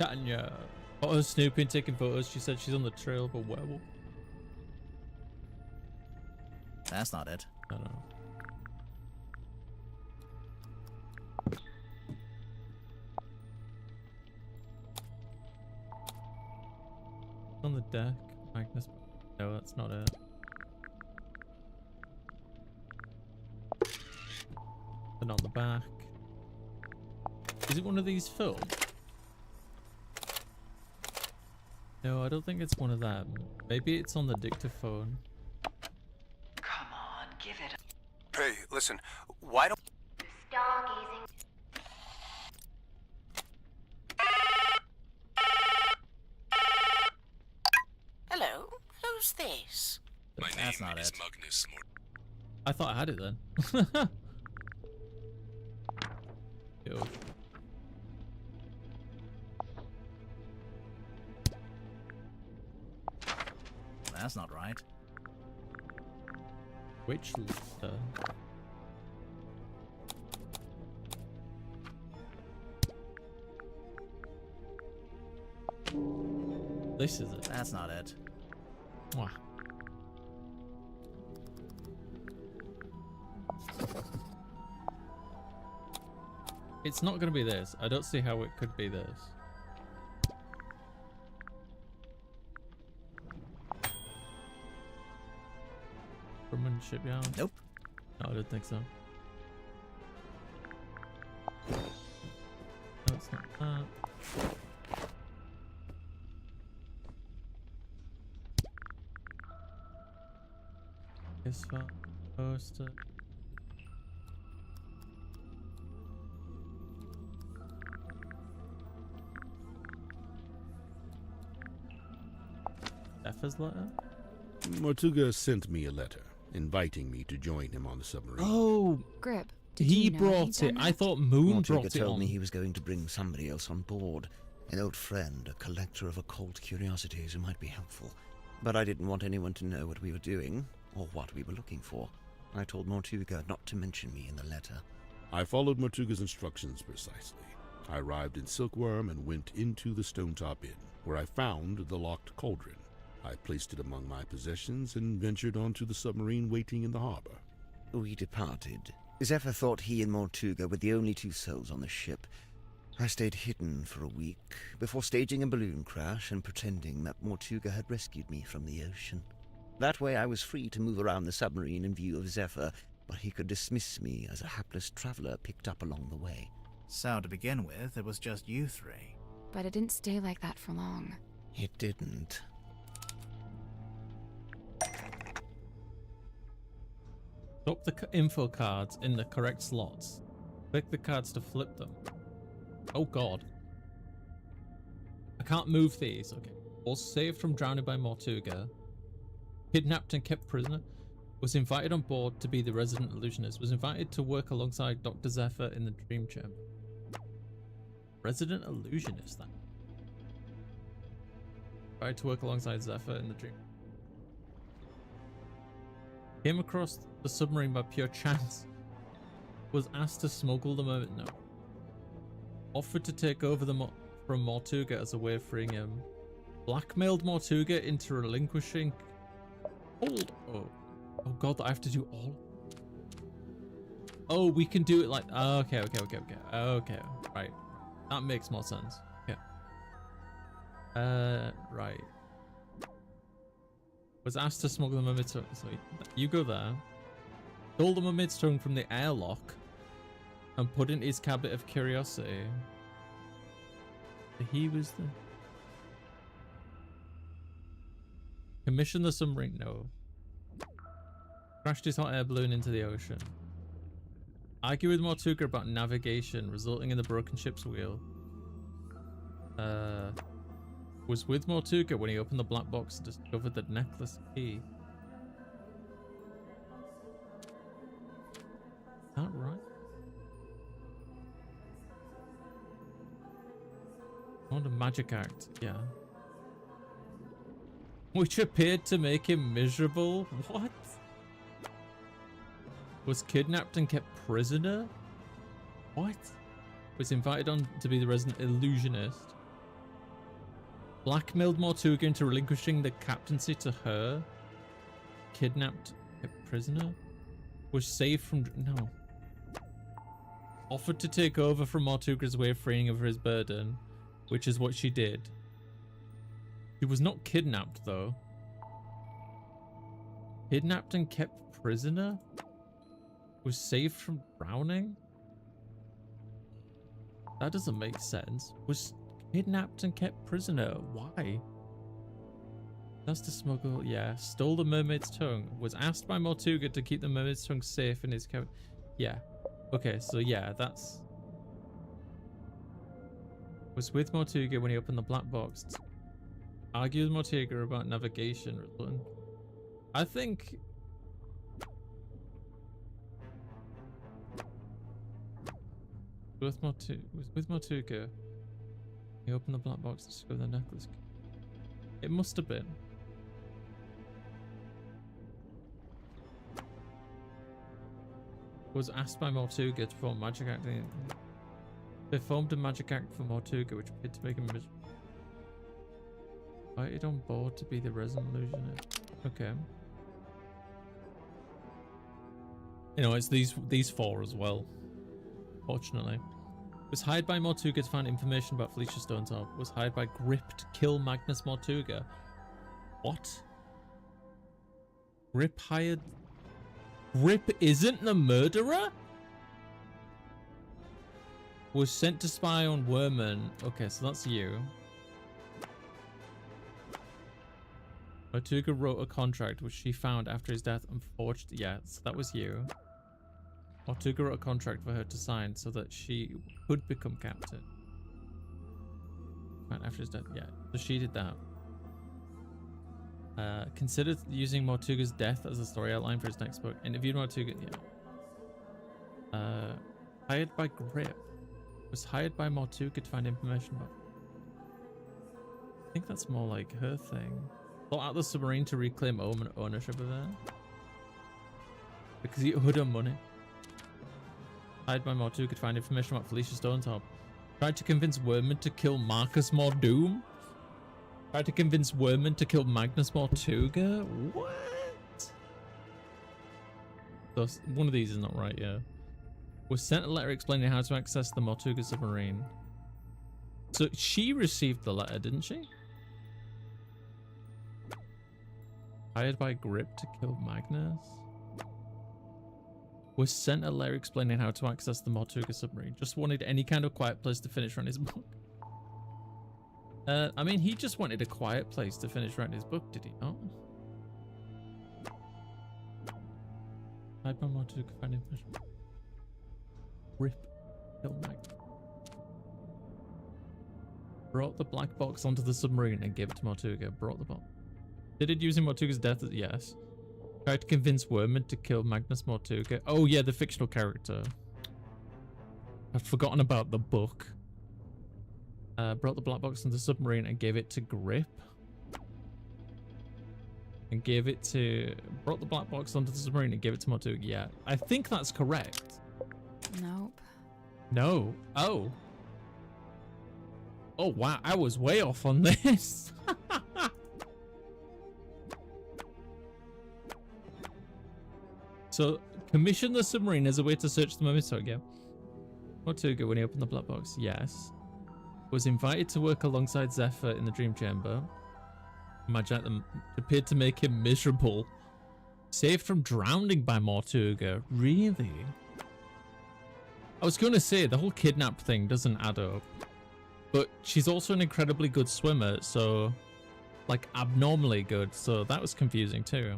S1: Tanya. Got her snooping, taking photos. She said she's on the trail of a werewolf.
S3: That's not it.
S1: I don't know. On the deck, Magnus. No, that's not it. And on the back. Is it one of these films? No, I don't think it's one of them. Maybe it's on the dictaphone.
S4: Come on, give it
S18: a... Hey, listen, why don't...
S8: Stargazing.
S11: Hello, who's this?
S12: My
S3: That's
S12: name
S3: not
S12: is
S3: it.
S12: Magnus
S1: I thought I had it then. Yo.
S3: That's not right.
S1: Which letter? This is it.
S3: That's not it.
S1: Mwah. It's not going to be this. I don't see how it could be this. Roman shipyard?
S3: Nope.
S1: No, I don't think so. No, it's not that. This far poster. Zephyr's letter?
S14: Mortuga sent me a letter, inviting me to join him on the submarine.
S1: Oh,
S7: Grip.
S1: he brought it. I thought Moon brought it
S15: told
S1: on.
S15: me he was going to bring somebody else on board. An old friend, a collector of occult curiosities who might be helpful. But I didn't want anyone to know what we were doing, or what we were looking for. I told Mortuga not to mention me in the letter.
S14: I followed Mortuga's instructions precisely. I arrived in Silkworm and went into the Stonetop Inn, where I found the locked cauldron. I placed it among my possessions and ventured onto the submarine waiting in the harbor.
S15: We departed. Zephyr thought he and Mortuga were the only two souls on the ship. I stayed hidden for a week, before staging a balloon crash and pretending that Mortuga had rescued me from the ocean. That way I was free to move around the submarine in view of Zephyr, but he could dismiss me as a hapless traveler picked up along the way.
S3: So to begin with, it was just you three.
S7: But it didn't stay like that for long.
S15: It didn't.
S1: Drop the info cards in the correct slots. Click the cards to flip them. Oh god. I can't move these. Okay. Was saved from drowning by Mortuga. Kidnapped and kept prisoner. Was invited on board to be the resident illusionist. Was invited to work alongside Dr. Zephyr in the dream chamber. Resident illusionist, then. Invited to work alongside Zephyr in the dream. Came across the submarine by pure chance. Was asked to smuggle the mermaid. No. Offered to take over from Mortuga as a way of freeing him. Blackmailed Mortuga into relinquishing. Oh god, I have to do all. Oh, we can do it like. Oh, okay. Right. That makes more sense. Okay. Right. Was asked to smuggle the mermaid's tongue. So you go there. Stole the mermaid's tongue from the airlock and put in his cabinet of curiosity. He was the. Commissioned the submarine. No. Crashed his hot air balloon into the ocean. Argue with Mortuga about navigation, resulting in the broken ship's wheel. Was with Mortuga when he opened the black box and discovered the necklace key. Is that right? Not a magic act, yeah. Which appeared to make him miserable? What? Was kidnapped and kept prisoner? What? Was invited on to be the resident illusionist. Blackmailed Mortuga into relinquishing the captaincy to her. Kidnapped, kept prisoner. Was saved from... No. Offered to take over from Mortuga's way of freeing of his burden, which is what she did. She was not kidnapped, though. Kidnapped and kept prisoner? Was saved from drowning? That doesn't make sense. Was kidnapped and kept prisoner. Why? That's to smuggle. Yeah. Stole the mermaid's tongue. Was asked by Mortuga to keep the mermaid's tongue safe in his cabin. Yeah. Okay, so yeah, that's... Was with Mortuga when he opened the black box. Argue with Mortiga about navigation. I think... with Mortuga, he opened the black box to discover the necklace. It must have been. Was asked by Mortuga to perform magic acting. Performed a magic act for Mortuga, which appeared to make him miserable. Invited on board to be the resident illusionist. Okay. You know, it's these four as well. Fortunately. Was hired by Mortuga to find information about Felicia Stonetop. Was hired by Grip to kill Magnus Mortuga. What? Grip hired... Grip isn't the murderer? Was sent to spy on Werman. Okay, so that's you. Mortuga wrote a contract which she found after his death and forged. Yeah, so that was you. Mortuga wrote a contract for her to sign so that she could become captain. Right after his death, yeah. So she did that. Considered using Mortuga's death as a story outline for his next book. Interviewed Mortuga, yeah. Hired by Grip. Was hired by Mortuga to find information about... I think that's more like her thing. Bought out the submarine to reclaim ownership of it. Because he owed her money. Hired by Mortuga to find information about Felicia Stonetop. Tried to convince Werman to kill Marcus Mordoom. Tried to convince Werman to kill Magnus Mortuga. What? So one of these is not right, yeah. Was sent a letter explaining how to access the Mortuga submarine. So she received the letter, didn't she? Hired by Grip to kill Magnus. Was sent a letter explaining how to access the Mortuga submarine. Just wanted any kind of quiet place to finish writing his book. I mean, he just wanted a quiet place to finish writing his book, did he not? Hired by Mortuga find information. Rip. Kill Magnus. Brought the black box onto the submarine and gave it to Mortuga. Brought the box. Did it using Mortuga's death? Yes. Tried to convince Werman to kill Magnus Mortuga. Oh yeah, the fictional character. I've forgotten about the book. Brought the black box onto the submarine and gave it to Grip. And gave it to... Brought the black box onto the submarine and gave it to Mortuga. Yeah, I think that's correct.
S7: Nope.
S1: No. Oh. Oh wow, I was way off on this. So, commission the submarine as a way to search the mermaid's tug, yeah. Mortuga, when he opened the black box, yes. Was invited to work alongside Zephyr in the dream chamber. Magic them appeared to make him miserable. Saved from drowning by Mortuga. Really? I was going to say, the whole kidnap thing doesn't add up. But she's also an incredibly good swimmer, so... Like, abnormally good, so that was confusing too.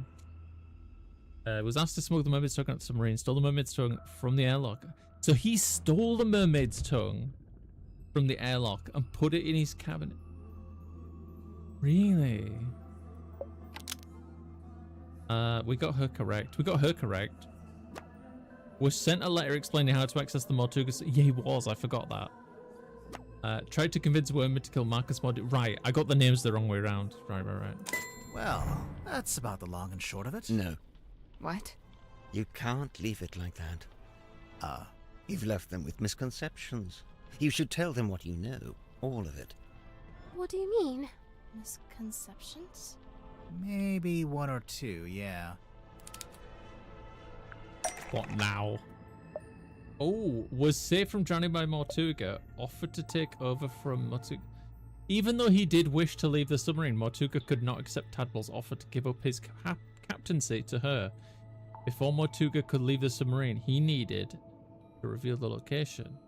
S1: Was asked to smuggle the mermaid's tongue out the submarine, stole the mermaid's tongue from the airlock. So he stole the mermaid's tongue from the airlock and put it in his cabinet. Really? We got her correct. We got her correct. Was sent a letter explaining how to access the Mortuga. Yeah, he was. I forgot that. Tried to convince Werman to kill Marcus Mortuga. Right, I got the names the wrong way around. Right.
S3: Well, that's about the long and short of it.
S15: No.
S7: What?
S15: You can't leave it like that. You've left them with misconceptions. You should tell them what you know. All of it.
S8: What do you mean? Misconceptions?
S3: Maybe one or two, yeah.
S1: What now? Oh, was saved from drowning by Mortuga. Offered to take over from Mortuga. Even though he did wish to leave the submarine, Mortuga could not accept Tadpol's offer to give up his captaincy to her. Before Mortuga could leave the submarine, he needed to reveal the location.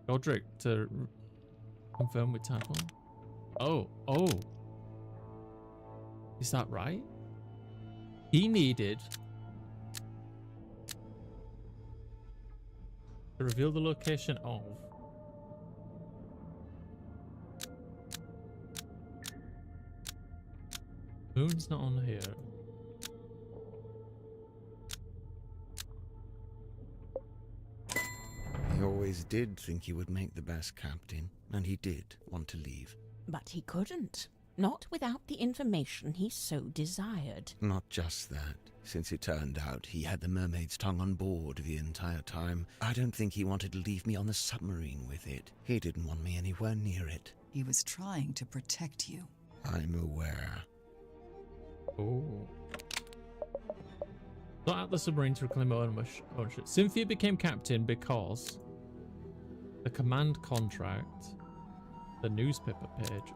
S1: Godric to confirm with Tadpole. Oh. Is that right? He needed to reveal the location of Moon's not on here.
S15: He always did think he would make the best captain, and he did want to leave.
S11: But he couldn't. Not without the information he so desired.
S15: Not just that. Since it turned out he had the mermaid's tongue on board the entire time, I don't think he wanted to leave me on the submarine with it. He didn't want me anywhere near it.
S16: He was trying to protect you.
S15: I'm aware.
S1: Oh. Not at the submarine to reclaim ownership. Cynthia became captain because the command contract, the newspaper page.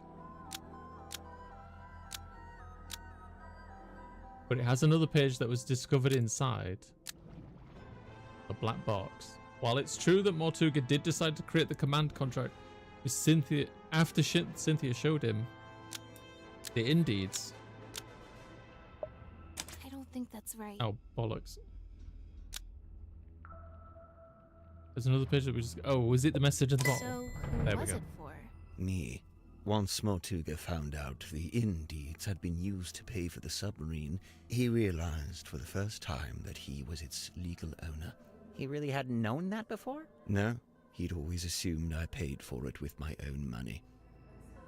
S1: But it has another page that was discovered inside a black box. While it's true that Mortuga did decide to create the command contract with Cynthia after Cynthia showed him the Indeeds.
S8: I don't think that's right.
S1: Oh, bollocks. There's another page that we just... Oh, was it the message at the bottom?
S8: So, who
S1: there
S8: was
S1: we go.
S8: it for?
S15: Me. Once Mortuga found out the Indeeds had been used to pay for the submarine, he realized for the first time that he was its legal owner.
S19: He really hadn't known that before?
S15: No, he'd always assumed I paid for it with my own money.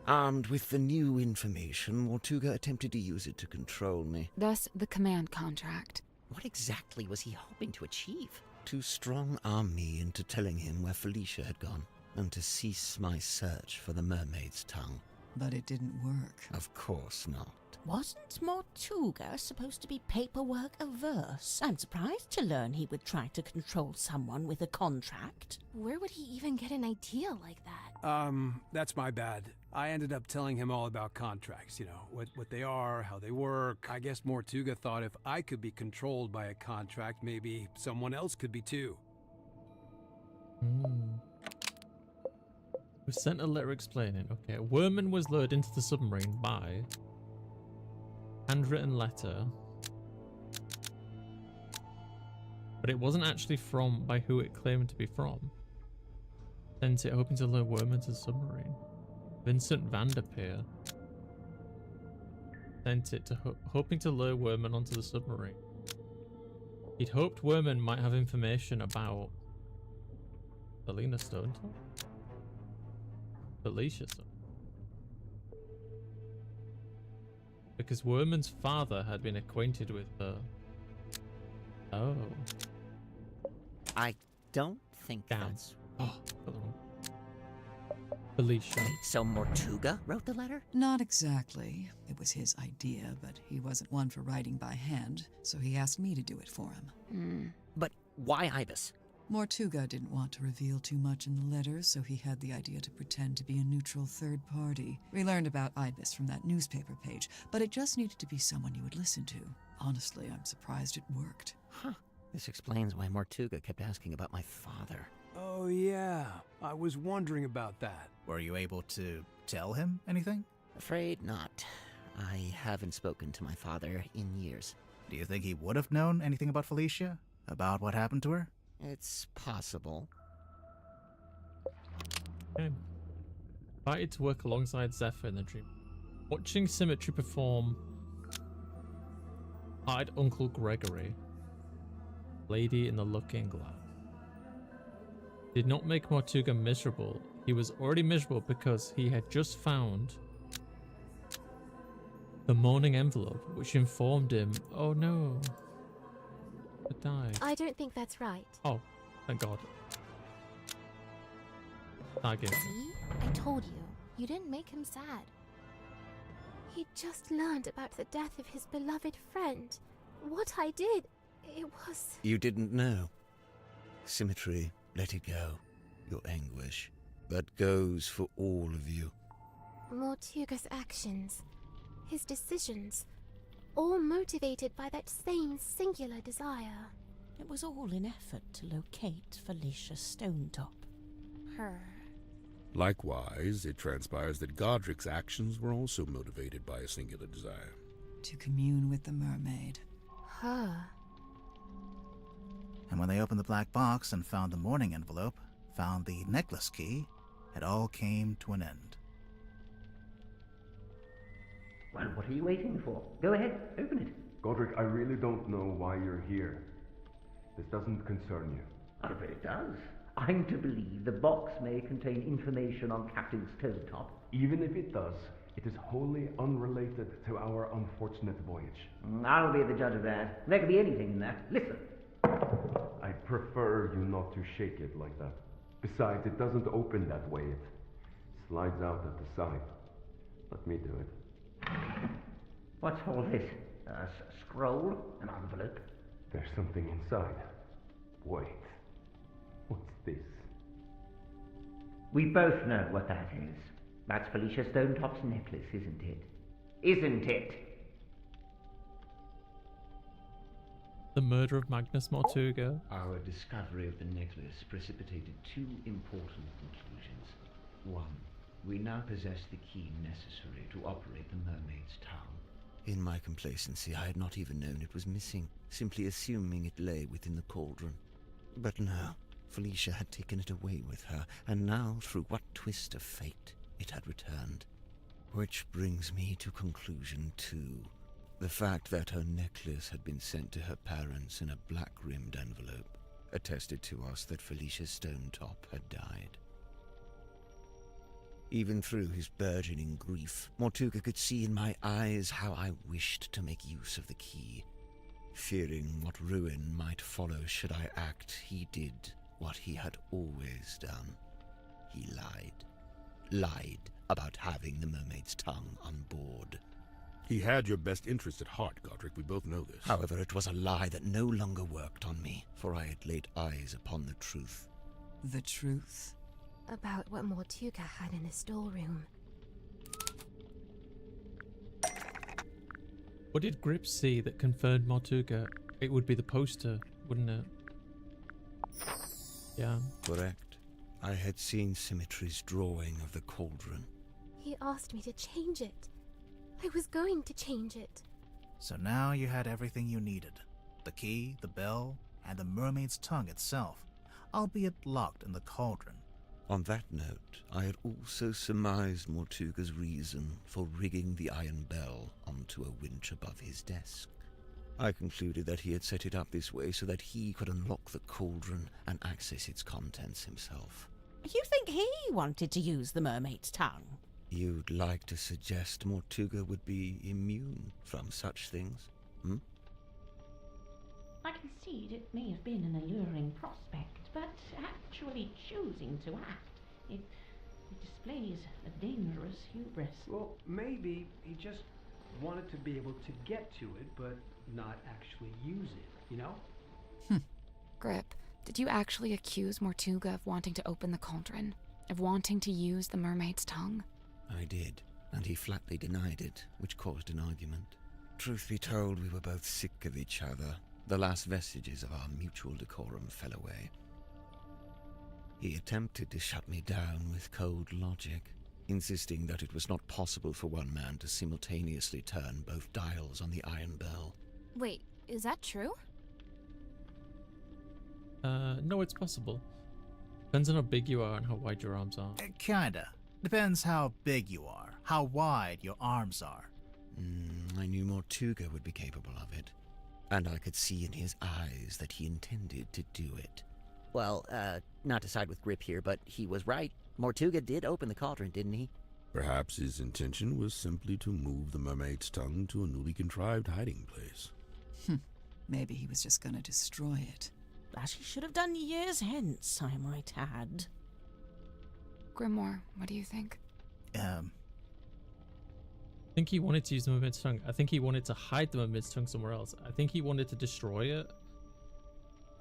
S15: Armed with the new information, Mortuga attempted to use it to control me.
S7: Thus, the command contract.
S19: What exactly was he hoping to achieve?
S15: To strong-arm me into telling him where Felicia had gone, and to cease my search for the mermaid's tongue.
S16: But it didn't work.
S15: Of course not.
S11: Wasn't Mortuga supposed to be paperwork averse? I'm surprised to learn he would try to control someone with a contract.
S8: Where would he even get an idea like that?
S10: That's my bad. I ended up telling him all about contracts, you know, what they are, how they work. I guess Mortuga thought if I could be controlled by a contract, maybe someone else could be too.
S1: We sent a letter explaining. Okay, Werman was lured into the submarine by handwritten letter, but it wasn't actually from by who it claimed to be from. Sent it hoping to lure Werman to the submarine. Vincent Vanderpeer sent it to hoping to lure Werman onto the submarine. He'd hoped Werman might have information about Selena Stonetop? Felicia Stone. Because Werman's father had been acquainted with her. Oh.
S19: I don't think that's...
S1: Oh, got the wrong. Felicia.
S19: So Mortuga wrote the letter?
S16: Not exactly. It was his idea, but he wasn't one for writing by hand, so he asked me to do it for him.
S19: But why Ibis?
S16: Mortuga didn't want to reveal too much in the letter, so he had the idea to pretend to be a neutral third party. We learned about Ibis from that newspaper page, but it just needed to be someone you would listen to. Honestly, I'm surprised it worked.
S19: Huh. This explains why Mortuga kept asking about my father.
S10: Oh yeah, I was wondering about that.
S3: Were you able to tell him anything?
S19: Afraid not. I haven't spoken to my father in years.
S3: Do you think he would have known anything about Felicia? About what happened to her?
S19: It's possible.
S1: Okay. Invited to work alongside Zephyr in the dream. Watching Symmetry perform eyed Uncle Gregory. Lady in the Looking Glass. Did not make Mortuga miserable. He was already miserable because he had just found the morning envelope, which informed him, oh no, I died.
S8: I don't think that's right.
S1: Oh, thank God.
S8: See? I told you. You didn't make him sad. He just learned about the death of his beloved friend. What I did, it was...
S15: You didn't know. Symmetry, let it go. Your anguish. That goes for all of you.
S8: Mortuga's actions, his decisions, all motivated by that same singular desire.
S11: It was all in effort to locate Felicia Stonetop.
S8: Her.
S14: Likewise, it transpires that Godric's actions were also motivated by a singular desire.
S16: To commune with the mermaid.
S8: Her.
S3: And when they opened the black box and found the morning envelope, found the necklace key, it all came to an end.
S5: When
S20: what are you waiting for? Go ahead, open it.
S18: Godric, I really don't know why you're here. This doesn't concern you.
S20: Oh, but it does. I'm to believe the box may contain information on Captain Stonetop.
S18: Even if it does, it is wholly unrelated to our unfortunate voyage.
S20: I'll be the judge of that. There could be anything in that. Listen.
S18: I prefer you not to shake it like that. Besides, it doesn't open that way. It slides out at the side. Let me do it.
S20: What's all this? A scroll? An envelope?
S18: There's something inside. Wait. What's this?
S20: We both know what that is. That's Felicia Stonetop's necklace, isn't it? Isn't it?
S1: The murder of Magnus Mortuga.
S21: Our discovery of the necklace precipitated two important conclusions. One, we now possess the key necessary to operate the mermaid's tongue.
S15: In my complacency, I had not even known it was missing, simply assuming it lay within the cauldron. But no, Felicia had taken it away with her, and now, through what twist of fate, it had returned. Which brings me to conclusion 2. The fact that her necklace had been sent to her parents in a black-rimmed envelope attested to us that Felicia Stonetop had died. Even through his burgeoning grief, Mortuga could see in my eyes how I wished to make use of the key. Fearing what ruin might follow should I act, he did what he had always done. He lied. Lied about having the mermaid's tongue on board.
S14: He had your best interest at heart, Godric. We both know this.
S15: However, it was a lie that no longer worked on me, for I had laid eyes upon the truth.
S16: The truth?
S8: About what Mortuga had in the storeroom.
S1: What did Grip see that confirmed Mortuga? It would be the poster, wouldn't it? Yeah.
S15: Correct. I had seen Symmetry's drawing of the cauldron.
S8: He asked me to change it. I was going to change it.
S3: So now you had everything you needed. The key, the bell, and the mermaid's tongue itself, albeit locked in the cauldron.
S15: On that note, I had also surmised Mortuga's reason for rigging the iron bell onto a winch above his desk. I concluded that he had set it up this way so that he could unlock the cauldron and access its contents himself.
S11: You think he wanted to use the mermaid's tongue?
S15: You'd like to suggest Mortuga would be immune from such things, hmm?
S6: I concede it may have been an alluring prospect, but actually choosing to act, it displays a dangerous hubris.
S10: Well, maybe he just wanted to be able to get to it, but not actually use it, you know?
S7: Grip, did you actually accuse Mortuga of wanting to open the cauldron? Of wanting to use the mermaid's tongue?
S15: I did, and he flatly denied it, which caused an argument. Truth be told, we were both sick of each other. The last vestiges of our mutual decorum fell away. He attempted to shut me down with cold logic, insisting that it was not possible for one man to simultaneously turn both dials on the iron bell.
S13: Wait, is that true?
S1: No, it's possible. Depends on how big you are and how wide your arms are.
S3: Kinda. Depends how big you are, how wide your arms are.
S15: I knew Mortuga would be capable of it, and I could see in his eyes that he intended to do it.
S19: Well, not to side with Grip here, but he was right. Mortuga did open the cauldron, didn't he?
S14: Perhaps his intention was simply to move the mermaid's tongue to a newly contrived hiding place.
S16: Maybe he was just gonna destroy it.
S11: As he should have done years hence, I might add.
S7: Grimoire, what do you think?
S1: I think he wanted to use the mermaid's tongue. I think he wanted to hide the mermaid's tongue somewhere else. I think he wanted to destroy it.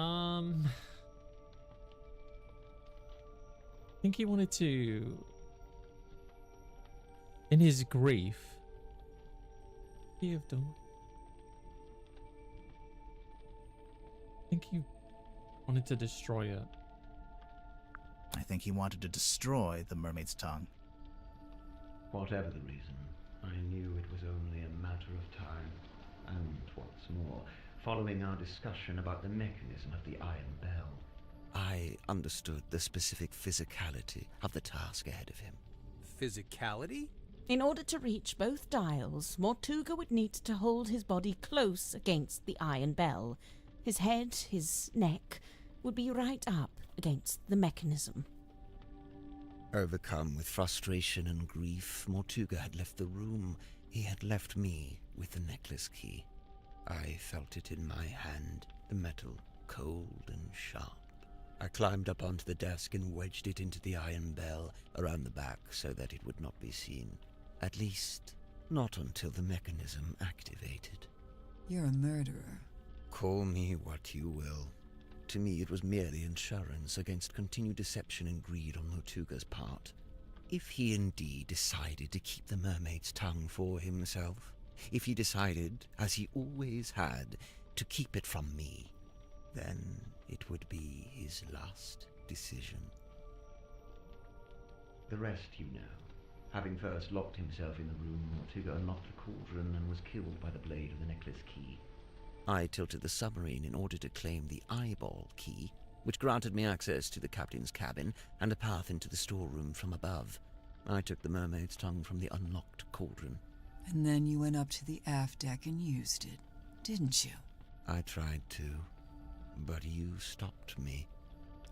S1: I think he wanted to, in his grief, he have done. I think he wanted to destroy it.
S3: I think he wanted to destroy the mermaid's tongue.
S21: Whatever the reason, I knew it was only a matter of time. And what's more, following our discussion about the mechanism of the iron bell,
S15: I understood the specific physicality of the task ahead of him.
S10: Physicality?
S11: In order to reach both dials, Mortuga would need to hold his body close against the iron bell. His head, his neck, would be right up against the mechanism.
S15: Overcome with frustration and grief, Mortuga had left the room. He had left me with the necklace key. I felt it in my hand, the metal cold and sharp. I climbed up onto the desk and wedged it into the iron bell around the back so that it would not be seen. At least, not until the mechanism activated.
S16: You're a murderer.
S15: Call me what you will. To me, it was merely insurance against continued deception and greed on Mortuga's part. If he indeed decided to keep the mermaid's tongue for himself, if he decided, as he always had, to keep it from me, then it would be his last decision.
S21: The rest you know. Having first locked himself in the room, Mortuga unlocked the cauldron and was killed by the blade of the necklace key.
S15: I tilted the submarine in order to claim the eyeball key, which granted me access to the captain's cabin and a path into the storeroom from above. I took the mermaid's tongue from the unlocked cauldron.
S16: And then you went up to the aft deck and used it, didn't you?
S15: I tried to, but you stopped me.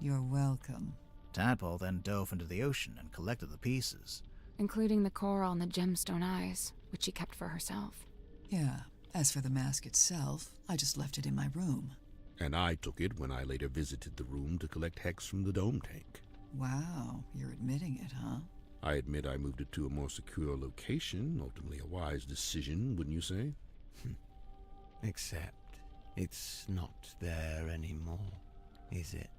S16: You're welcome.
S3: Tadpole then dove into the ocean and collected the pieces.
S7: Including the coral and the gemstone eyes, which she kept for herself.
S16: Yeah. As for the mask itself, I just left it in my room.
S14: And I took it when I later visited the room to collect hex from the dome tank.
S16: Wow, you're admitting it, huh?
S14: I admit I moved it to a more secure location, ultimately a wise decision, wouldn't you say?
S15: Except, it's not there anymore, is it?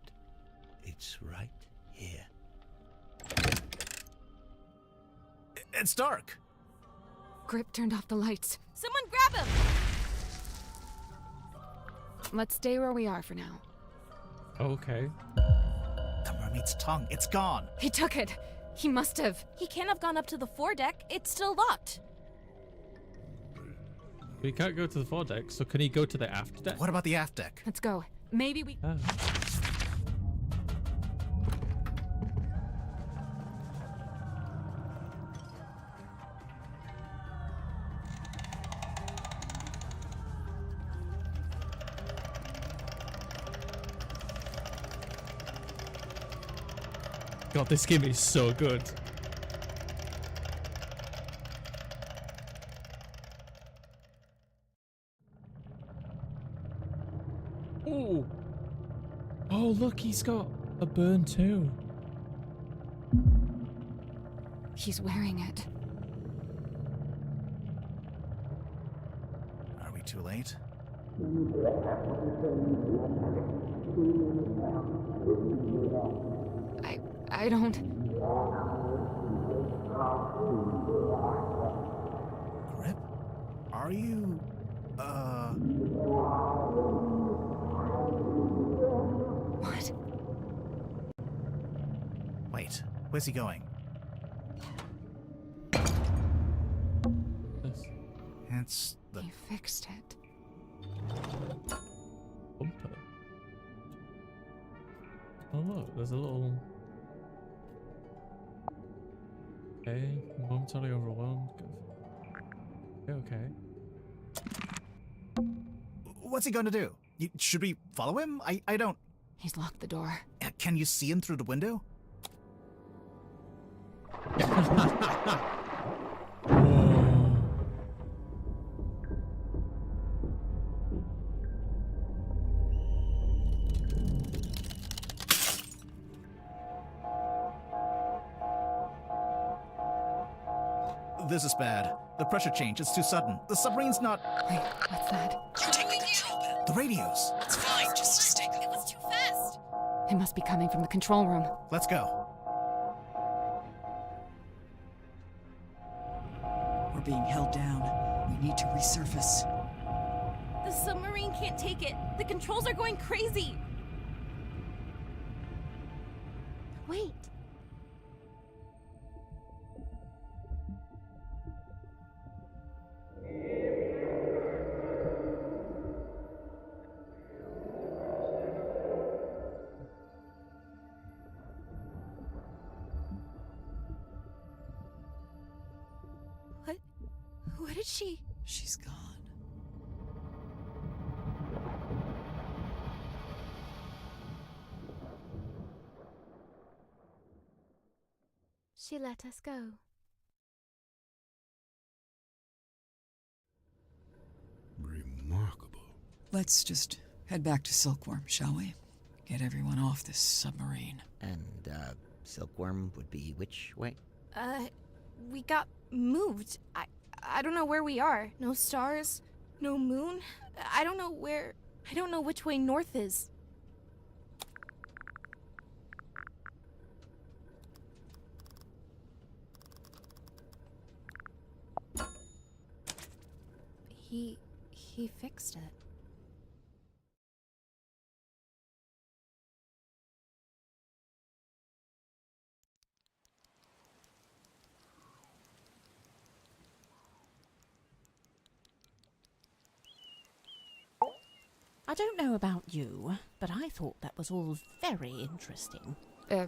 S15: It's right here.
S3: It's dark!
S7: Grip turned off the lights.
S17: Someone grab him!
S7: Let's stay where we are for now.
S1: Okay.
S3: The mermaid's tongue, it's gone!
S7: He took it! He must have.
S17: He can't have gone up to the foredeck. It's still locked.
S1: We can't go to the foredeck, so can he go to the aft deck?
S3: What about the aft deck?
S7: Let's go. Maybe we...
S1: Oh. God, this game is so good. Oh. Oh, look, he's got a burn too.
S7: He's wearing it.
S3: Are we too late?
S7: I don't...
S3: Grip? Are you...
S7: What?
S3: Wait, where's he going? It's the...
S7: He fixed it.
S1: Bumper. Oh look, there's a little... Okay, momentarily overwhelmed. Okay.
S3: What's he going to do? Should we follow him? I don't...
S7: He's locked the door.
S3: Can you see him through the window? This is bad. The pressure change, it's too sudden. The submarine's not...
S7: Wait, what's that?
S16: You're taking control, Ben.
S3: The radios.
S16: It's fine, just stay...
S17: It was too fast.
S7: It must be coming from the control room.
S3: Let's go.
S16: We're being held down. We need to resurface.
S17: The submarine can't take it. The controls are going crazy.
S8: Wait.
S13: did she...
S16: She's gone.
S8: She let us go.
S14: Remarkable.
S16: Let's just head back to Silkworm, shall we? Get everyone off this submarine.
S19: And, Silkworm would be which way?
S17: We got moved. I don't know where we are. No stars, no moon. I don't know which way north is. He fixed it.
S11: I don't know about you, but I thought that was all very interesting.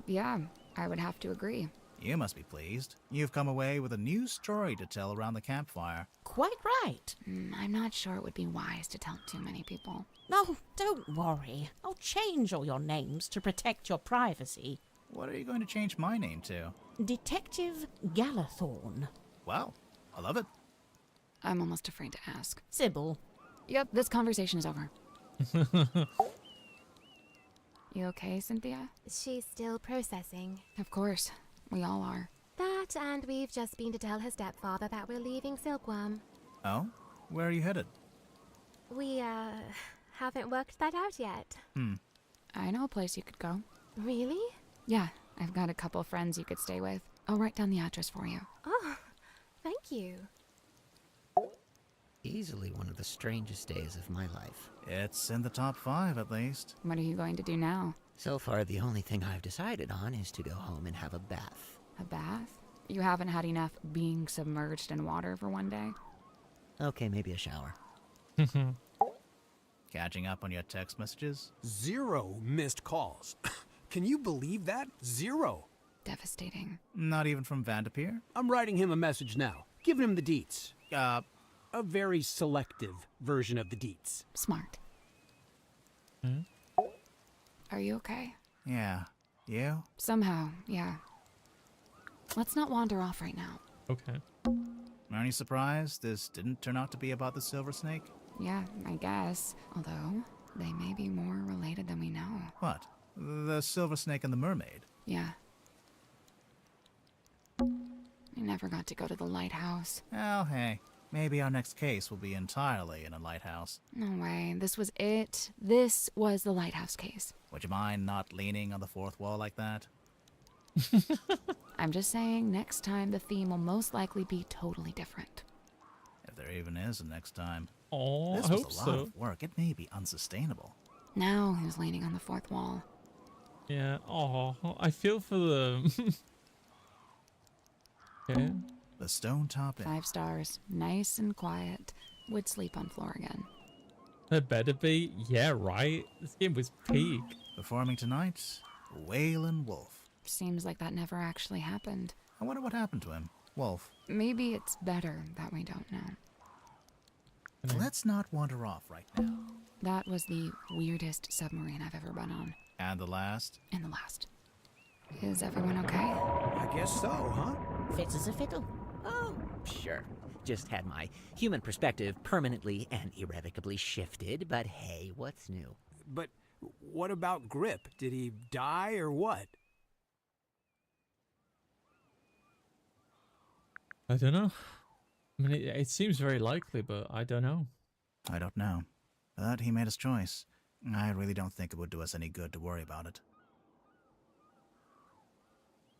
S7: Yeah, I would have to agree.
S3: You must be pleased. You've come away with a new story to tell around the campfire.
S11: Quite right.
S7: I'm not sure it would be wise to tell too many people.
S11: No, don't worry. I'll change all your names to protect your privacy.
S3: What are you going to change my name to?
S11: Detective Galathorn.
S3: Wow, I love it.
S7: I'm almost afraid to ask.
S11: Sybil.
S7: Yep, this conversation is over. You okay, Cynthia?
S8: She's still processing.
S7: Of course. We all are.
S8: That, and we've just been to tell her stepfather that we're leaving Silkworm.
S3: Oh? Where are you headed?
S8: We, haven't worked that out yet.
S7: I know a place you could go.
S8: Really?
S7: Yeah, I've got a couple friends you could stay with. I'll write down the address for you.
S8: Oh, thank you.
S19: Easily one of the strangest days of my life.
S3: It's in the top 5, at least.
S7: What are you going to do now?
S19: So far, the only thing I've decided on is to go home and have a bath.
S7: A bath? You haven't had enough being submerged in water for one day?
S19: Okay, maybe a shower.
S3: Catching up on your text messages?
S10: 0 missed calls. Can you believe that? 0.
S7: Devastating.
S3: Not even from Vanderpeer?
S10: I'm writing him a message now, giving him the deets. A very selective version of the deets.
S7: Smart. Are you okay?
S3: Yeah. You?
S7: Somehow, yeah. Let's not wander off right now.
S1: Okay.
S3: Are you surprised this didn't turn out to be about the Silver Snake?
S7: Yeah, I guess. Although, they may be more related than we know.
S3: What? The Silver Snake and the Mermaid?
S7: Yeah. I never got to go to the lighthouse.
S3: Oh, hey. Maybe our next case will be entirely in a lighthouse.
S7: No way. This was it. This was the lighthouse case.
S3: Would you mind not leaning on the fourth wall like that?
S7: I'm just saying, next time the theme will most likely be totally different.
S3: If there even is a next time.
S1: Oh,
S3: this
S1: I
S3: was
S1: hope
S3: a lot
S1: so.
S3: of work. It may be unsustainable.
S7: Now who's leaning on the fourth wall?
S1: Yeah. Oh, I feel for them. Okay.
S3: The Stone Top Inn.
S7: 5 stars. Nice and quiet. Would sleep on floor again.
S1: There better be. Yeah, right. This game was peak.
S3: Performing tonight, Waylon Wolf.
S7: Seems like that never actually happened.
S3: I wonder what happened to him. Wolf.
S7: Maybe it's better that we don't know.
S3: Let's not wander off right now.
S7: That was the weirdest submarine I've ever been on.
S3: And the last?
S7: And the last. Is everyone okay?
S10: I guess so, huh?
S11: Fits as a fiddle.
S19: Oh, sure. Just had my human perspective permanently and irrevocably shifted, but hey, what's new?
S10: But what about Grip? Did he die or what?
S1: I don't know. I mean, it seems very likely, but I don't know.
S3: I don't know. But he made his choice. I really don't think it would do us any good to worry about it.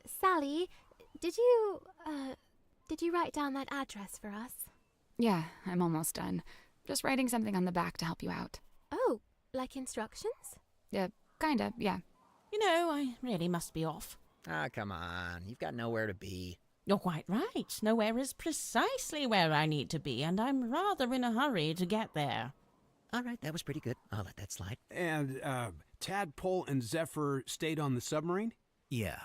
S8: Sally, did you write down that address for us?
S7: Yeah, I'm almost done. Just writing something on the back to help you out.
S8: Oh, like instructions?
S7: Yeah, kinda, yeah.
S11: You know, I really must be off.
S19: Ah, come on. You've got nowhere to be.
S11: You're quite right. Nowhere is precisely where I need to be, and I'm rather in a hurry to get there.
S19: All right, that was pretty good. I'll let that slide.
S10: And, Tadpole and Zephyr stayed on the submarine?
S3: Yeah.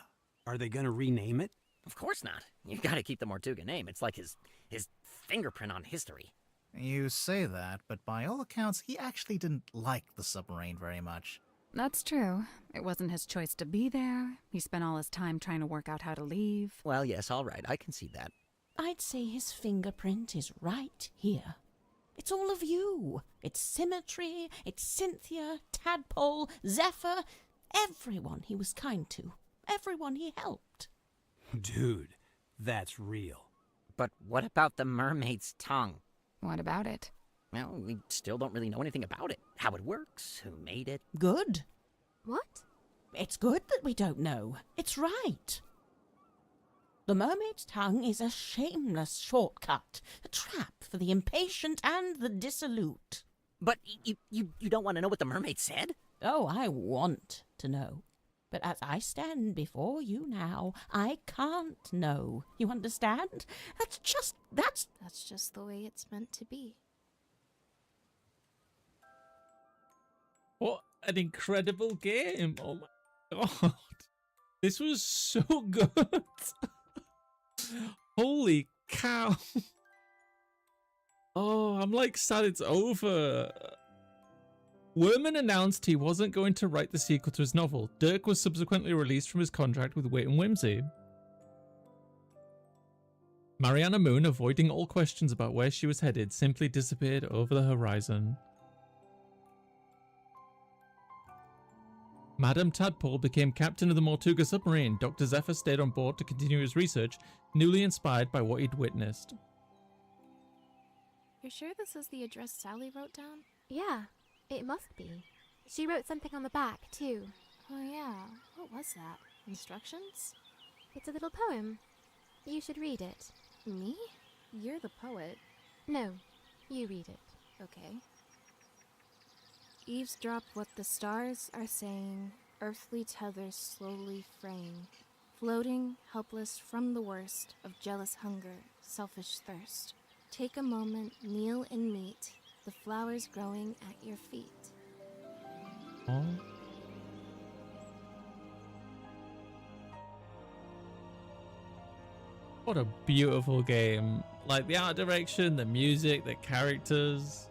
S10: Are they gonna rename it?
S19: Of course not. You've got to keep the Mortuga name. It's like his fingerprint on history.
S3: You say that, but by all accounts, he actually didn't like the submarine very much.
S7: That's true. It wasn't his choice to be there. He spent all his time trying to work out how to leave.
S19: Well, yes, all right, I can see that.
S11: I'd say his fingerprint is right here. It's all of you. It's Symmetry, it's Cynthia, Tadpole, Zephyr, everyone he was kind to, everyone he helped.
S10: Dude, that's real.
S19: But what about the mermaid's tongue?
S7: What about it?
S19: Well, we still don't really know anything about it. How it works, who made it.
S11: Good.
S8: What?
S11: It's good that we don't know. It's right. The mermaid's tongue is a shameless shortcut, a trap for the impatient and the dissolute.
S19: But you don't want to know what the mermaid said?
S11: Oh, I want to know. But as I stand before you now, I can't know. You understand? That's just
S13: the way it's meant to be.
S1: What an incredible game. Oh my god. This was so good. Holy cow. Oh, I'm like sad it's over. Werman announced he wasn't going to write the sequel to his novel. Dirk was subsequently released from his contract with Wit and Whimsy. Mariana Moon, avoiding all questions about where she was headed, simply disappeared over the horizon. Madame Tadpole became captain of the Mortuga submarine. Dr. Zephyr stayed on board to continue his research, newly inspired by what he'd witnessed.
S13: You're sure this is the address Sally wrote down?
S8: Yeah, it must be. She wrote something on the back, too.
S13: Oh yeah, what was that? Instructions?
S8: It's a little poem. You should read it.
S13: Me? You're the poet.
S8: No, you read it.
S13: Okay. Eavesdrop what the stars are saying, earthly tethers slowly fraying, floating, helpless from the worst of jealous hunger, selfish thirst. Take a moment, kneel and meet the flowers growing at your feet.
S1: Oh. What a beautiful game. Like the art direction, the music, the characters.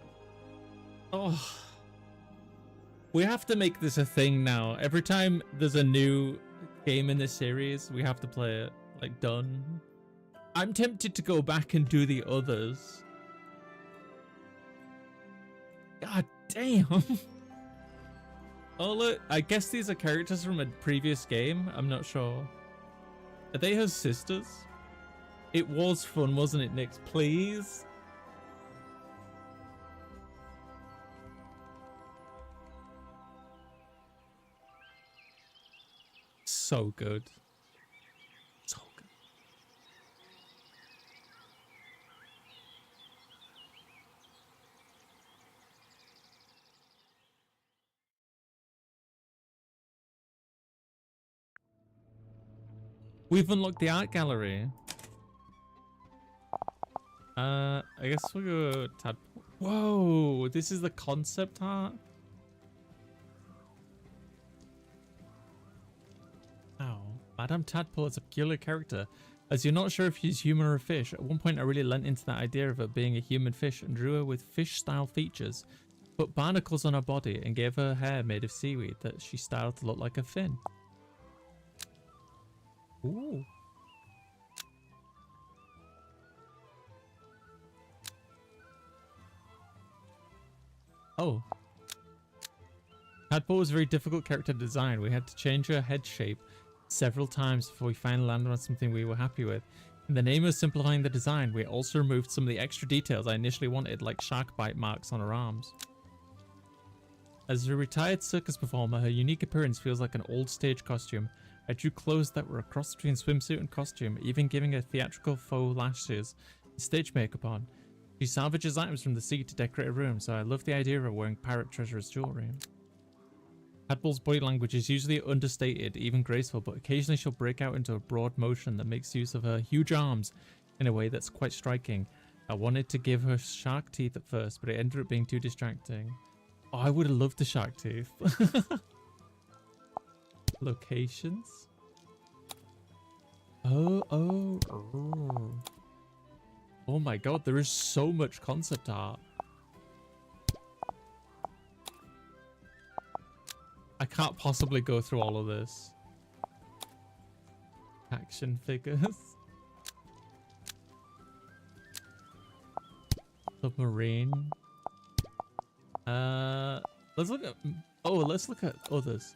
S1: Oh. We have to make this a thing now. Every time there's a new game in this series, we have to play it. Like, done. I'm tempted to go back and do the others. God damn. Oh, look. I guess these are characters from a previous game. I'm not sure. Are they her sisters? It was fun, wasn't it, Nix? Please? So good. So good. We've unlocked the art gallery. I guess we'll go Tadpole. Whoa, this is the concept art? Wow. Madame Tadpole is a peculiar character, as you're not sure if she's human or a fish. At one point I really lent into that idea of her being a human fish and drew her with fish-style features, put barnacles on her body and gave her hair made of seaweed that she styled to look like a fin. Ooh. Oh. Tadpole was a very difficult character to design. We had to change her head shape several times before we finally landed on something we were happy with. In the name of simplifying the design, we also removed some of the extra details I initially wanted, like shark bite marks on her arms. As a retired circus performer, her unique appearance feels like an old stage costume. I drew clothes that were a cross between swimsuit and costume, even giving her theatrical faux lashes and stage makeup on. She salvages items from the sea to decorate her room, so I love the idea of her wearing pirate treasure as jewelry. Tadpole's body language is usually understated, even graceful, but occasionally she'll break out into a broad motion that makes use of her huge arms in a way that's quite striking. I wanted to give her shark teeth at first, but it ended up being too distracting. Oh, I would have loved the shark teeth. Locations? Oh. Oh my god, there is so much concept art. I can't possibly go through all of this. Action figures. Submarine. Let's look at... Oh, let's look at others.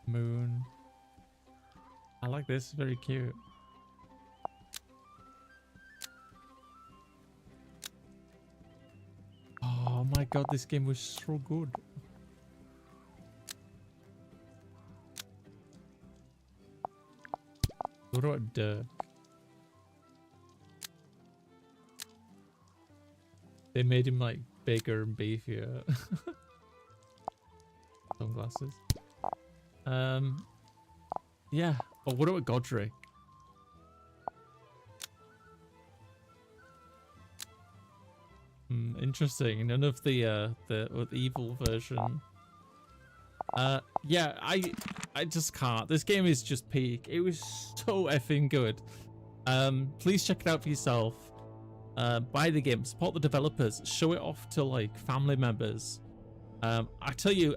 S1: Moon. I like this, very cute. Oh my god, this game was so good. What about Dirk? They made him like bigger and beefier. Sunglasses. Yeah. Oh, what about Godric? Interesting. None of the evil version. Yeah, I just can't. This game is just peak. It was so effing good. Please check it out for yourself. Buy the game, support the developers, show it off to like family members. I tell you,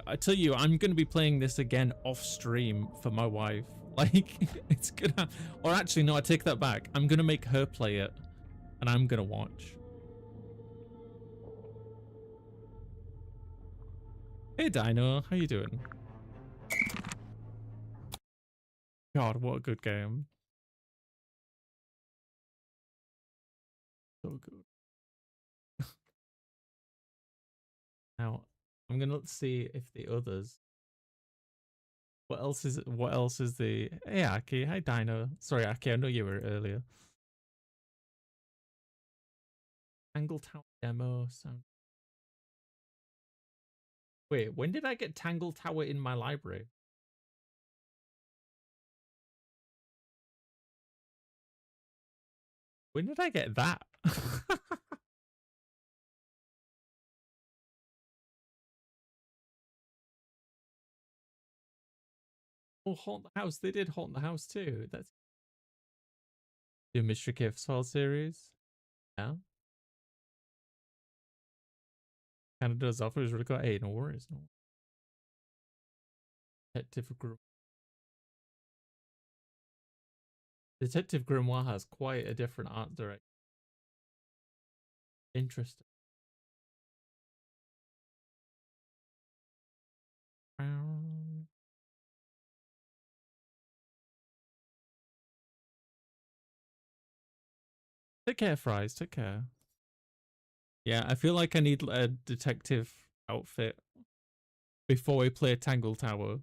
S1: I'm gonna be playing this again off stream for my wife. Like, it's gonna, or actually, no, I take that back. I'm gonna make her play it, and I'm gonna watch. Hey Dino, how you doing? God, what a good game. So good. Now, I'm gonna see if the others. What else is the... Hey Aki, hi Dino. Sorry Aki, I know you were earlier. Tangle Tower demo sound. Wait, when did I get Tangle Tower in my library? When did I get that? Oh, Haunt the House. They did Haunt the House too. That's the Mystery Gifts file series. Yeah. Canada's offer is really good. Hey, no worries. No. Detective Grimoire has quite a different art direction. Interesting. Take care, Fries. Take care. Yeah, I feel like I need a detective outfit before we play Tangle Tower.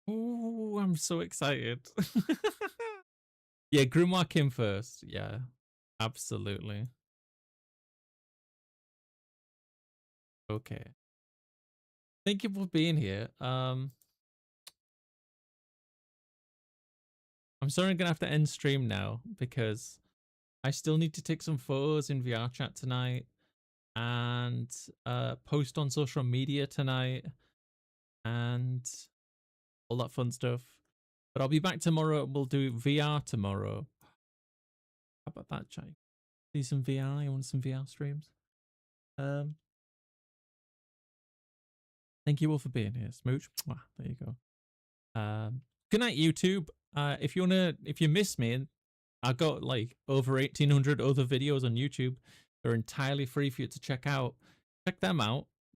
S1: Oh, I'm so excited. Yeah, Grimoire came first. Yeah, absolutely. Okay. Thank you for being here. I'm sorry I'm gonna have to end stream now because I still need to take some photos in VR chat tonight and post on social media tonight and all that fun stuff. But I'll be back tomorrow. We'll do VR tomorrow. How about that, Jay? See some VR? You want some VR streams? Thank you all for being here. Smooch. Mwah, there you go. Good night, YouTube. If you miss me, I've got like over 1,800 other videos on YouTube. They're entirely free for you to check out. Check them out.